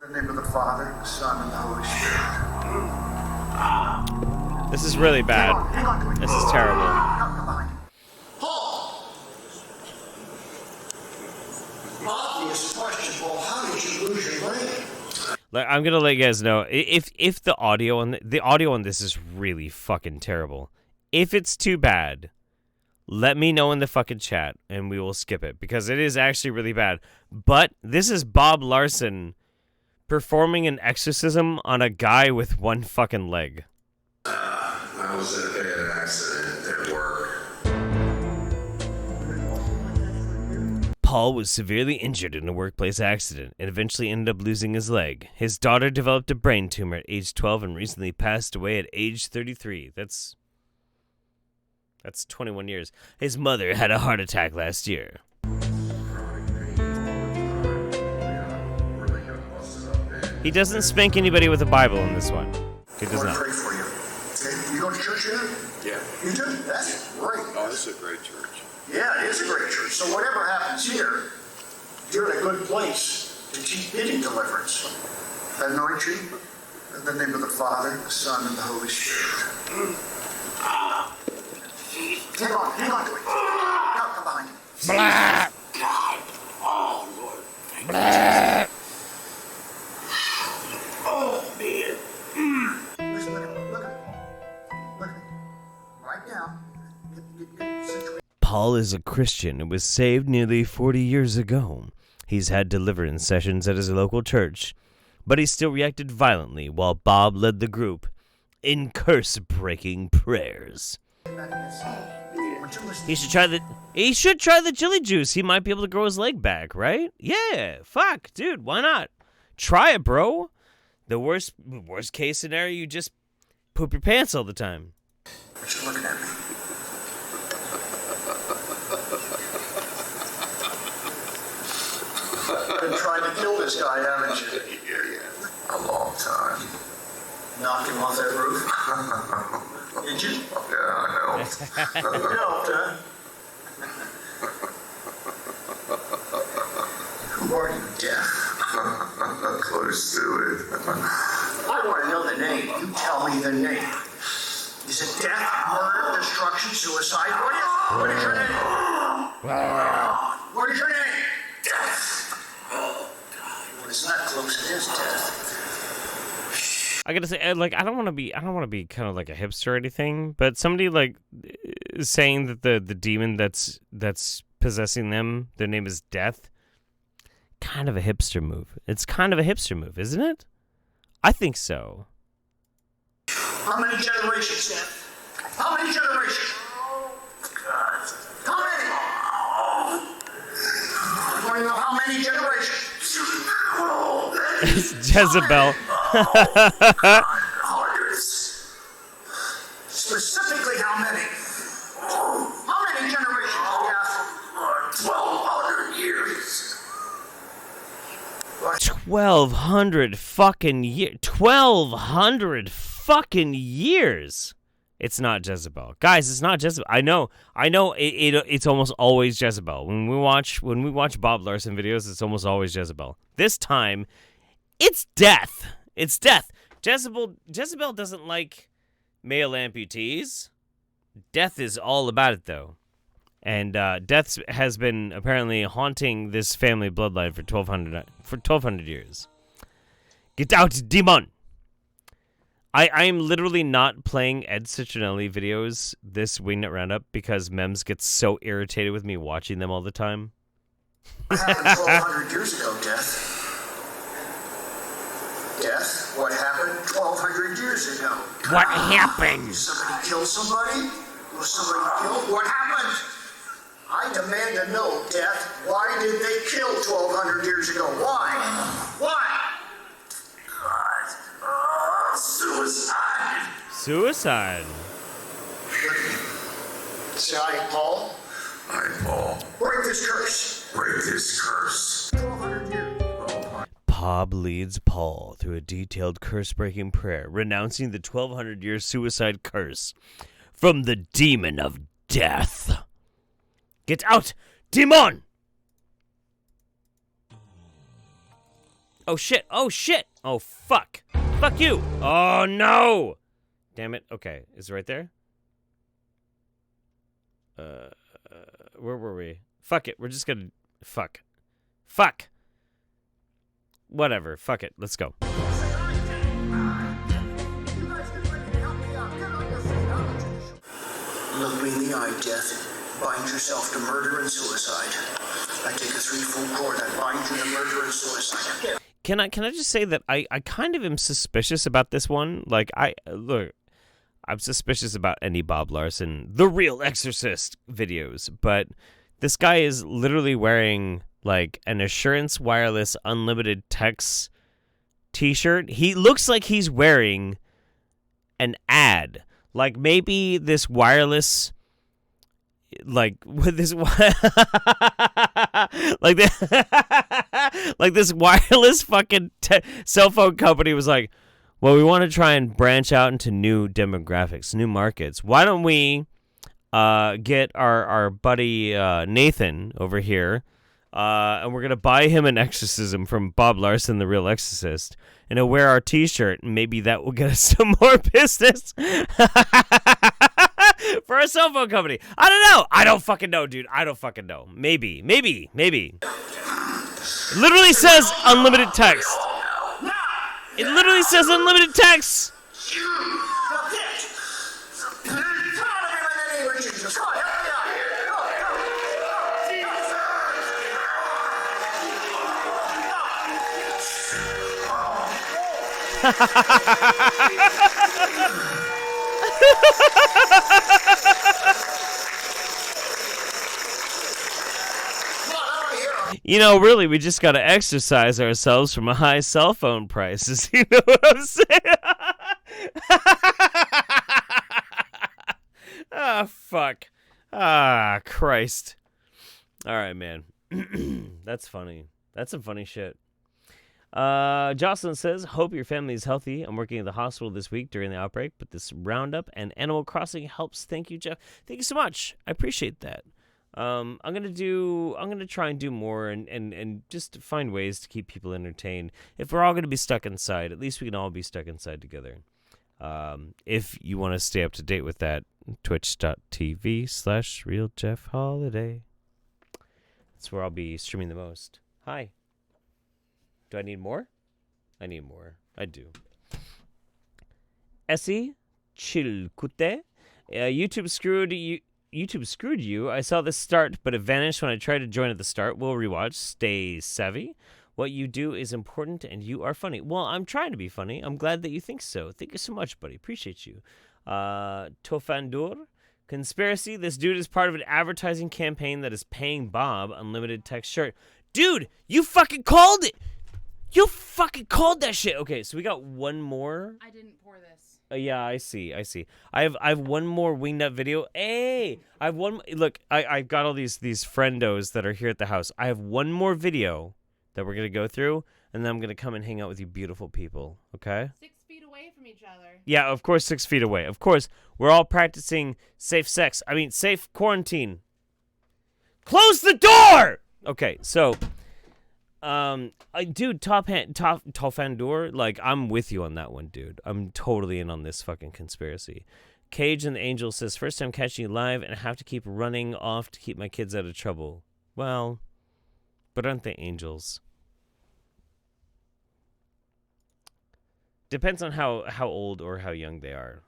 In the name of the Father, the Son, and the Holy Spirit. This is really bad. This is terrible. Obvious question. Well, how did you lose your leg? Like, I'm gonna let you guys know if the audio on this is really fucking terrible. If it's too bad, let me know in the fucking chat and we will skip it because it is actually really bad. But this is Bob Larson performing an exorcism on a guy with one fucking leg. I was in a bad accident at work. Paul was severely injured in a workplace accident and eventually ended up losing his leg. His daughter developed a brain tumor at age 12 and recently passed away at age 33. That's 21 years. His mother had a heart attack last year. He doesn't spank anybody with a Bible in this one. He does not. Pray for you. Okay, you go to church yet? Yeah. You do? That's great. Oh, this is a great church. Yeah, it is a great church. So whatever happens here, you're in a good place to keep getting deliverance. Anoint you in the name of the Father, the Son, and the Holy Spirit. Hang on to it. Come behind you. Blah. God. Oh, Lord. Thank you. Blah. Oh, man. Listen, look at me. Look at me. Right now. Get situated. Paul is a Christian and was saved nearly 40 years ago. He's had deliverance sessions at his local church, but he still reacted violently while Bob led the group in curse-breaking prayers. He should try the chili juice. He might be able to grow his leg back, right? Yeah, fuck, dude, why not? Try it, bro. The worst case scenario, you just poop your pants all the time. What you looking at me? Been trying to kill this guy, haven't you? Yeah. A long time. Knocked him off that roof? Did you? Yeah, I helped. You helped, huh? Who are you, Death? Close to it. I want to know the name. You tell me the name. Is it death, murder, destruction, suicide? What is your name? What is your name? Death. Oh, God. Well, it's not close. It is death. I gotta say, like, I don't want to be kind of like a hipster or anything, but somebody like saying that the demon that's possessing them, their name is Death, kind of a hipster move. It's kind of a hipster move, isn't it? I think so. How many generations, Death? How many generations? God. How many? I want to know how many generations. It's Jezebel. Hundreds. Specifically, how many? How many generations? 1,200 years. 1,200 fucking years. 1,200 fucking years. It's not Jezebel. Guys, it's not Jezebel. I know it's almost always Jezebel. When we watch Bob Larson videos, it's almost always Jezebel. This time, it's death. It's death. Jezebel doesn't like male amputees. Death is all about it, though. And death has been apparently haunting this family bloodline for 1,200 years. Get out, demon! I am literally not playing Ed Citronelli videos this Wingnut Roundup because Mems gets so irritated with me watching them all the time. What happened 1,200 years ago, Death? Death? What happened 1,200 years ago? What happened? Somebody killed somebody? Was somebody killed? What happened? I demand to know, Death. Why did they kill 1,200 years ago? Why? Why? Suicide. Suicide. Say I, Paul. I, Paul. Break this curse. Break this curse. 1,200 years. Bob leads Paul through a detailed curse-breaking prayer, renouncing the 1,200-year suicide curse from the demon of death. Get out, demon! Oh shit, oh shit, oh fuck. Fuck you! Oh no! Damn it. Okay, is it right there? Where were we? Fuck it, we're just gonna... Fuck. Whatever, fuck it, let's go. Look me in the eye, Death. Bind yourself to murder and suicide. I take a 3-foot cord that binds you to murder and suicide. Can I just say that I kind of am suspicious about this one? Like, I'm suspicious about any Bob Larson, The Real Exorcist videos, but this guy is literally wearing, like, an Assurance Wireless Unlimited Text t-shirt. He looks like he's wearing an ad. Like, maybe this wireless... Like with this, like this wireless fucking cell phone company was like, well, we want to try and branch out into new demographics, new markets. Why don't we get our buddy Nathan over here, and we're gonna buy him an exorcism from Bob Larson, The Real Exorcist, and he'll wear our T-shirt, and maybe that will get us some more business. For a cell phone company. I don't know. I don't fucking know, dude. I don't fucking know. Maybe. It literally says unlimited text. It literally says unlimited text. You know, really, we just gotta exercise ourselves from a high cell phone prices. You know what I'm saying? Ah, fuck. Ah, Christ. All right, man. That's funny. That's some funny shit. Jocelyn says, hope your family is healthy. I'm working at the hospital this week during the outbreak, but this roundup and Animal Crossing helps. Thank you, Jeff. Thank you so much. I appreciate that. I'm gonna try and do more and just find ways to keep people entertained. If we're all gonna be stuck inside, at least we can all be stuck inside together. If you want to stay up to date with that, twitch.tv/RealJeffHoliday. That's where I'll be streaming the most. Hi. Do I need more? I need more. I do. Essie Chilkute. YouTube screwed you. I saw this start, but it vanished when I tried to join at the start. We'll rewatch. Stay savvy. What you do is important, and you are funny. Well, I'm trying to be funny. I'm glad that you think so. Thank you so much, buddy. Appreciate you. Tofandur. Conspiracy. This dude is part of an advertising campaign that is paying Bob unlimited text shirt. Dude, you fucking called it. You fucking called that shit. Okay, so we got one more. I didn't pour this. Yeah, I see. I have one more Wingnut video. Hey, I have one. Look, I've got all these friendos that are here at the house. I have one more video that we're gonna go through, and then I'm gonna come and hang out with you beautiful people. Okay? 6 feet away from each other. Yeah, of course, 6 feet away. Of course, we're all practicing safe sex. I mean, safe quarantine. Close the door! Okay, so, dude, Tofandor, like, I'm with you on that one, dude. I'm totally in on this fucking conspiracy. Cage and the Angel says, first time catching you live and I have to keep running off to keep my kids out of trouble. Well, but aren't they angels? Depends on how old or how young they are.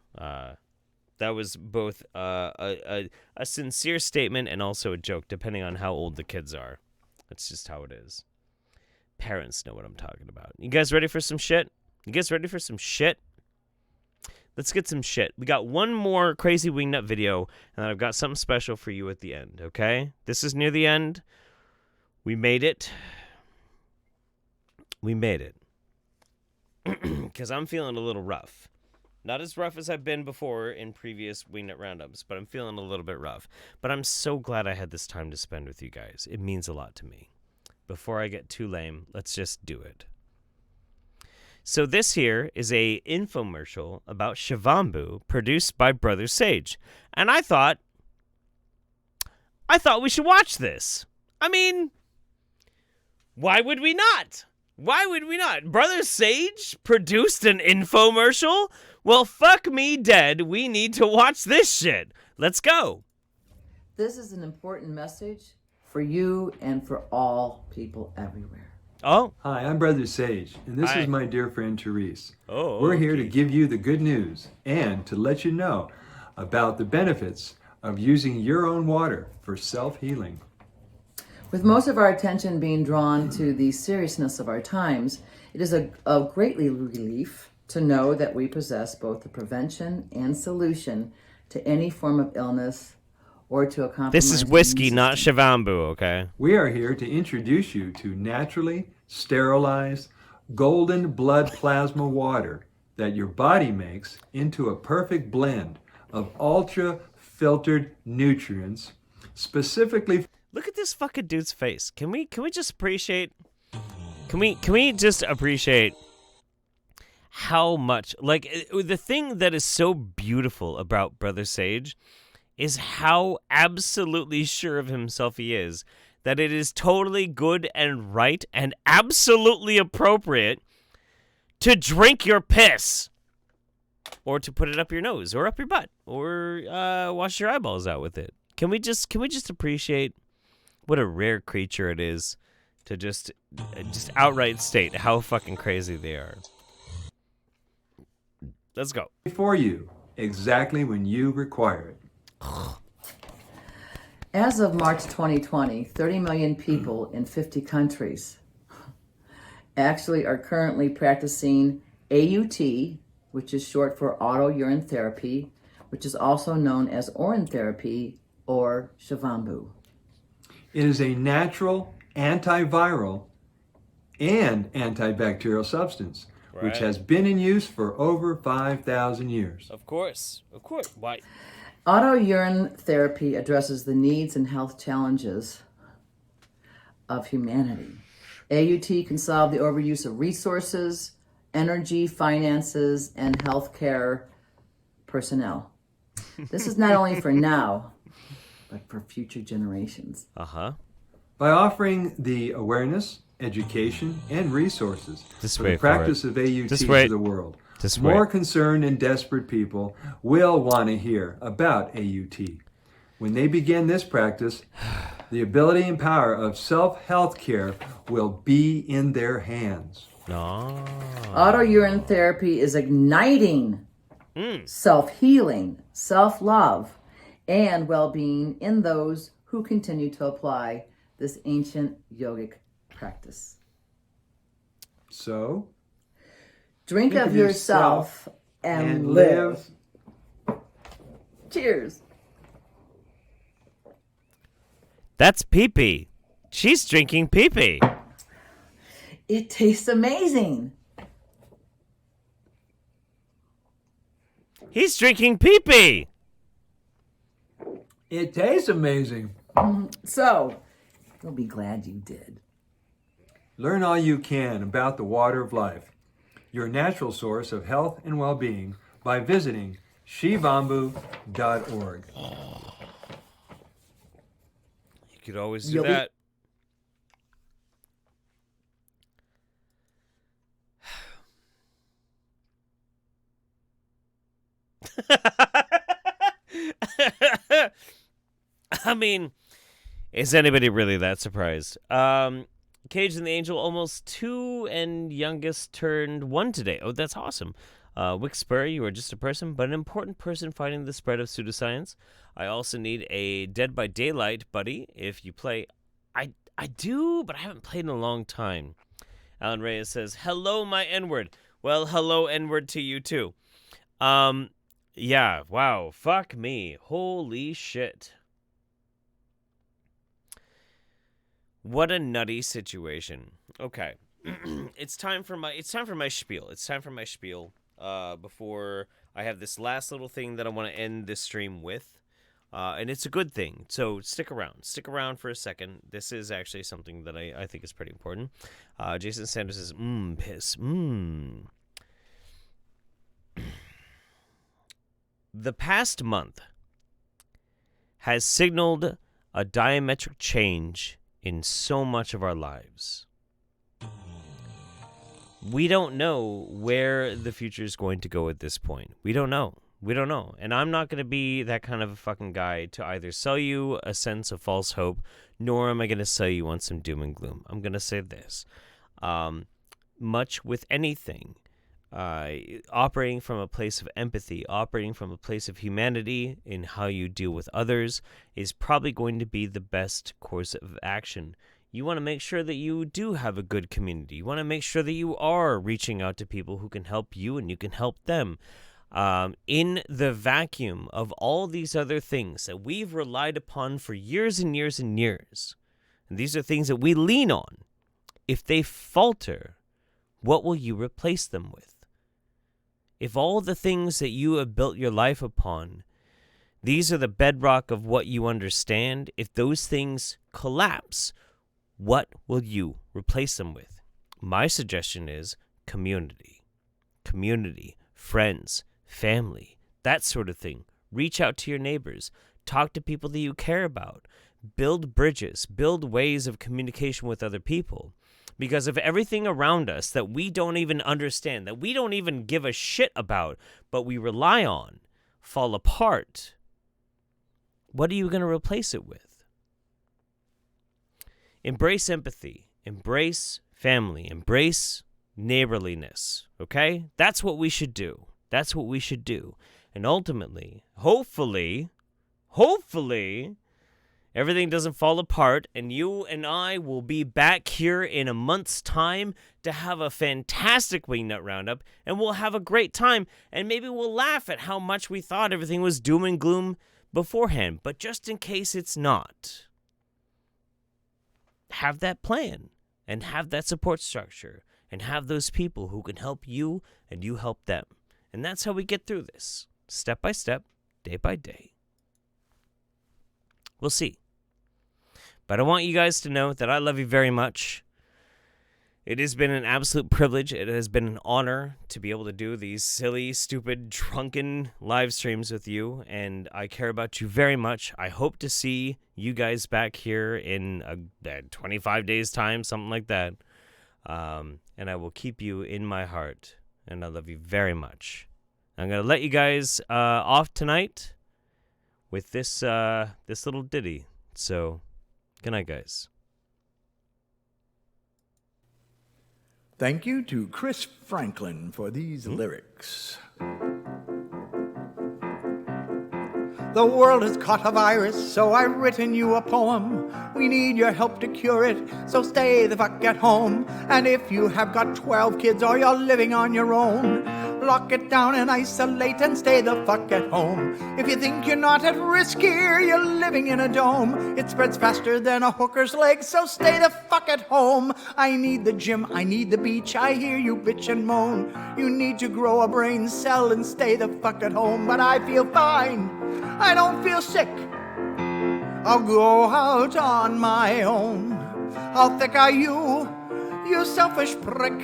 That was both a sincere statement and also a joke, depending on how old the kids are. That's just how it is. Parents know what I'm talking about. You guys ready for some shit? You guys ready for some shit? Let's get some shit. We got one more crazy wingnut video, and then I've got something special for you at the end, okay? This is near the end. We made it. We made it. Because I'm feeling a little rough. Not as rough as I've been before in previous Wingnut Roundups, but I'm feeling a little bit rough. But I'm so glad I had this time to spend with you guys. It means a lot to me. Before I get too lame, let's just do it. So this here is a infomercial about Shivambu produced by Brother Sage. And I thought we should watch this. I mean, why would we not? Why would we not? Brother Sage produced an infomercial? Well, fuck me dead. We need to watch this shit. Let's go. This is an important message for you and for all people everywhere. Oh. Hi, I'm Brother Sage, and this Hi. is my dear friend Therese. Oh, We're here okay. to give you the good news and to let you know about the benefits of using your own water for self-healing. With most of our attention being drawn to the seriousness of our times, it is a greatly relief to know that we possess both the prevention and solution to any form of illness or to a compromised This is whiskey, immune not Shivambu, okay? We are here to introduce you to naturally sterilized golden blood plasma water that your body makes into a perfect blend of ultra-filtered nutrients specifically. Look at this fucking dude's face. Can we just appreciate? Can we just appreciate how much, like, the thing that is so beautiful about Brother Sage is how absolutely sure of himself he is that it is totally good and right and absolutely appropriate to drink your piss or to put it up your nose or up your butt or wash your eyeballs out with it. Can we just appreciate what a rare creature it is to just outright state how fucking crazy they are. Let's go. For you, exactly when you require it. As of March 2020, 30 million people in 50 countries actually are currently practicing AUT, which is short for auto urine therapy, which is also known as urine therapy or Shivambu. It is a natural antiviral and antibacterial substance, which Right. has been in use for over 5,000 years. Of course. Why? Auto urine therapy addresses the needs and health challenges of humanity. AUT can solve the overuse of resources, energy, finances, and healthcare personnel. This is not only for now, but for future generations. Uh-huh. By offering the awareness, education, and resources Just for wait the for practice it. of AUT Just to wait. the world, Just more wait. concerned and desperate people will want to hear about AUT. When they begin this practice, the ability and power of self-health care will be in their hands. No. Auto urine therapy is igniting self-healing, self-love, and well-being in those who continue to apply this ancient yogic practice. So, drink think of yourself and live. Cheers. That's pee-pee. She's drinking pee-pee. It tastes amazing. He's drinking pee-pee. It tastes amazing. So, you'll be glad you did. Learn all you can about the water of life. your natural source of health and well-being by visiting shivambu.org. You could always do that. I mean, is anybody really that surprised? Cage and the Angel, almost 2 and youngest turned 1 today. Oh, that's awesome. Wicksbury, you are just a person, but an important person fighting the spread of pseudoscience. I also need a Dead by Daylight buddy if you play. I do, but I haven't played in a long time. Alan Reyes says, hello, my N-word. Well, hello, N-word to you, too. Yeah, wow, fuck me. Holy shit. What a nutty situation. Okay. It's time for my spiel. It's time for my spiel before I have this last little thing that I want to end this stream with. And it's a good thing. So stick around. Stick around for a second. This is actually something that I think is pretty important. Jason Sanders says, piss. The past month has signaled a diametric change in so much of our lives. We don't know where the future is going to go at this point. We don't know. And I'm not going to be that kind of a fucking guy to either sell you a sense of false hope, nor am I going to sell you on some doom and gloom. I'm going to say this. Much with anything, operating from a place of empathy, operating from a place of humanity in how you deal with others is probably going to be the best course of action. You want to make sure that you do have a good community. You want to make sure that you are reaching out to people who can help you and you can help them. In the vacuum of all these other things that we've relied upon for years and years and years, and these are things that we lean on, if they falter, what will you replace them with? If all the things that you have built your life upon, these are the bedrock of what you understand, if those things collapse, what will you replace them with? My suggestion is community. Community, friends, family, that sort of thing. Reach out to your neighbors. Talk to people that you care about. Build bridges. Build ways of communication with other people. Because if everything around us that we don't even understand, that we don't even give a shit about, but we rely on, fall apart, what are you going to replace it with? Embrace empathy. Embrace family. Embrace neighborliness. Okay? That's what we should do. That's what we should do. And ultimately, hopefully, everything doesn't fall apart, and you and I will be back here in a month's time to have a fantastic Wingnut Roundup, and we'll have a great time, and maybe we'll laugh at how much we thought everything was doom and gloom beforehand. But just in case it's not, have that plan, and have that support structure, and have those people who can help you, and you help them. And that's how we get through this, step by step, day by day. We'll see. But I want you guys to know that I love you very much. It has been an absolute privilege. It has been an honor to be able to do these silly, stupid, drunken live streams with you. And I care about you very much. I hope to see you guys back here in 25 days' time, something like that. And I will keep you in my heart. And I love you very much. I'm going to let you guys off tonight with this little ditty. So, good night, guys. Thank you to Chris Franklin for these lyrics. The world has caught a virus, so I've written you a poem. We need your help to cure it, so stay the fuck at home. And if you have got 12 kids or you're living on your own, lock it down and isolate and stay the fuck at home. If you think you're not at risk here, you're living in a dome. It spreads faster than a hooker's leg, so stay the fuck at home. I need the gym, I need the beach, I hear you bitch and moan. You need to grow a brain cell and stay the fuck at home. But I feel fine, I don't feel sick. I'll go out on my own. How thick are you, you selfish prick?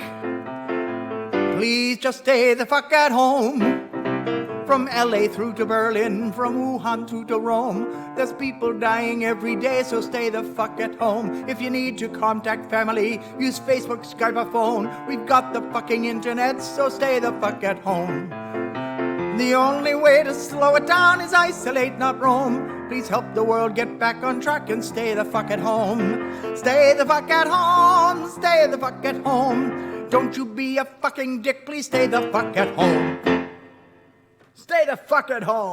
Please just stay the fuck at home. From LA through to Berlin, from Wuhan through to Rome, there's people dying every day, so stay the fuck at home. If you need to contact family, use Facebook, Skype, or phone. We've got the fucking internet, so stay the fuck at home. The only way to slow it down is isolate, not roam. Please help the world get back on track and stay the fuck at home. Stay the fuck at home, stay the fuck at home. Don't you be a fucking dick, please stay the fuck at home. Stay the fuck at home.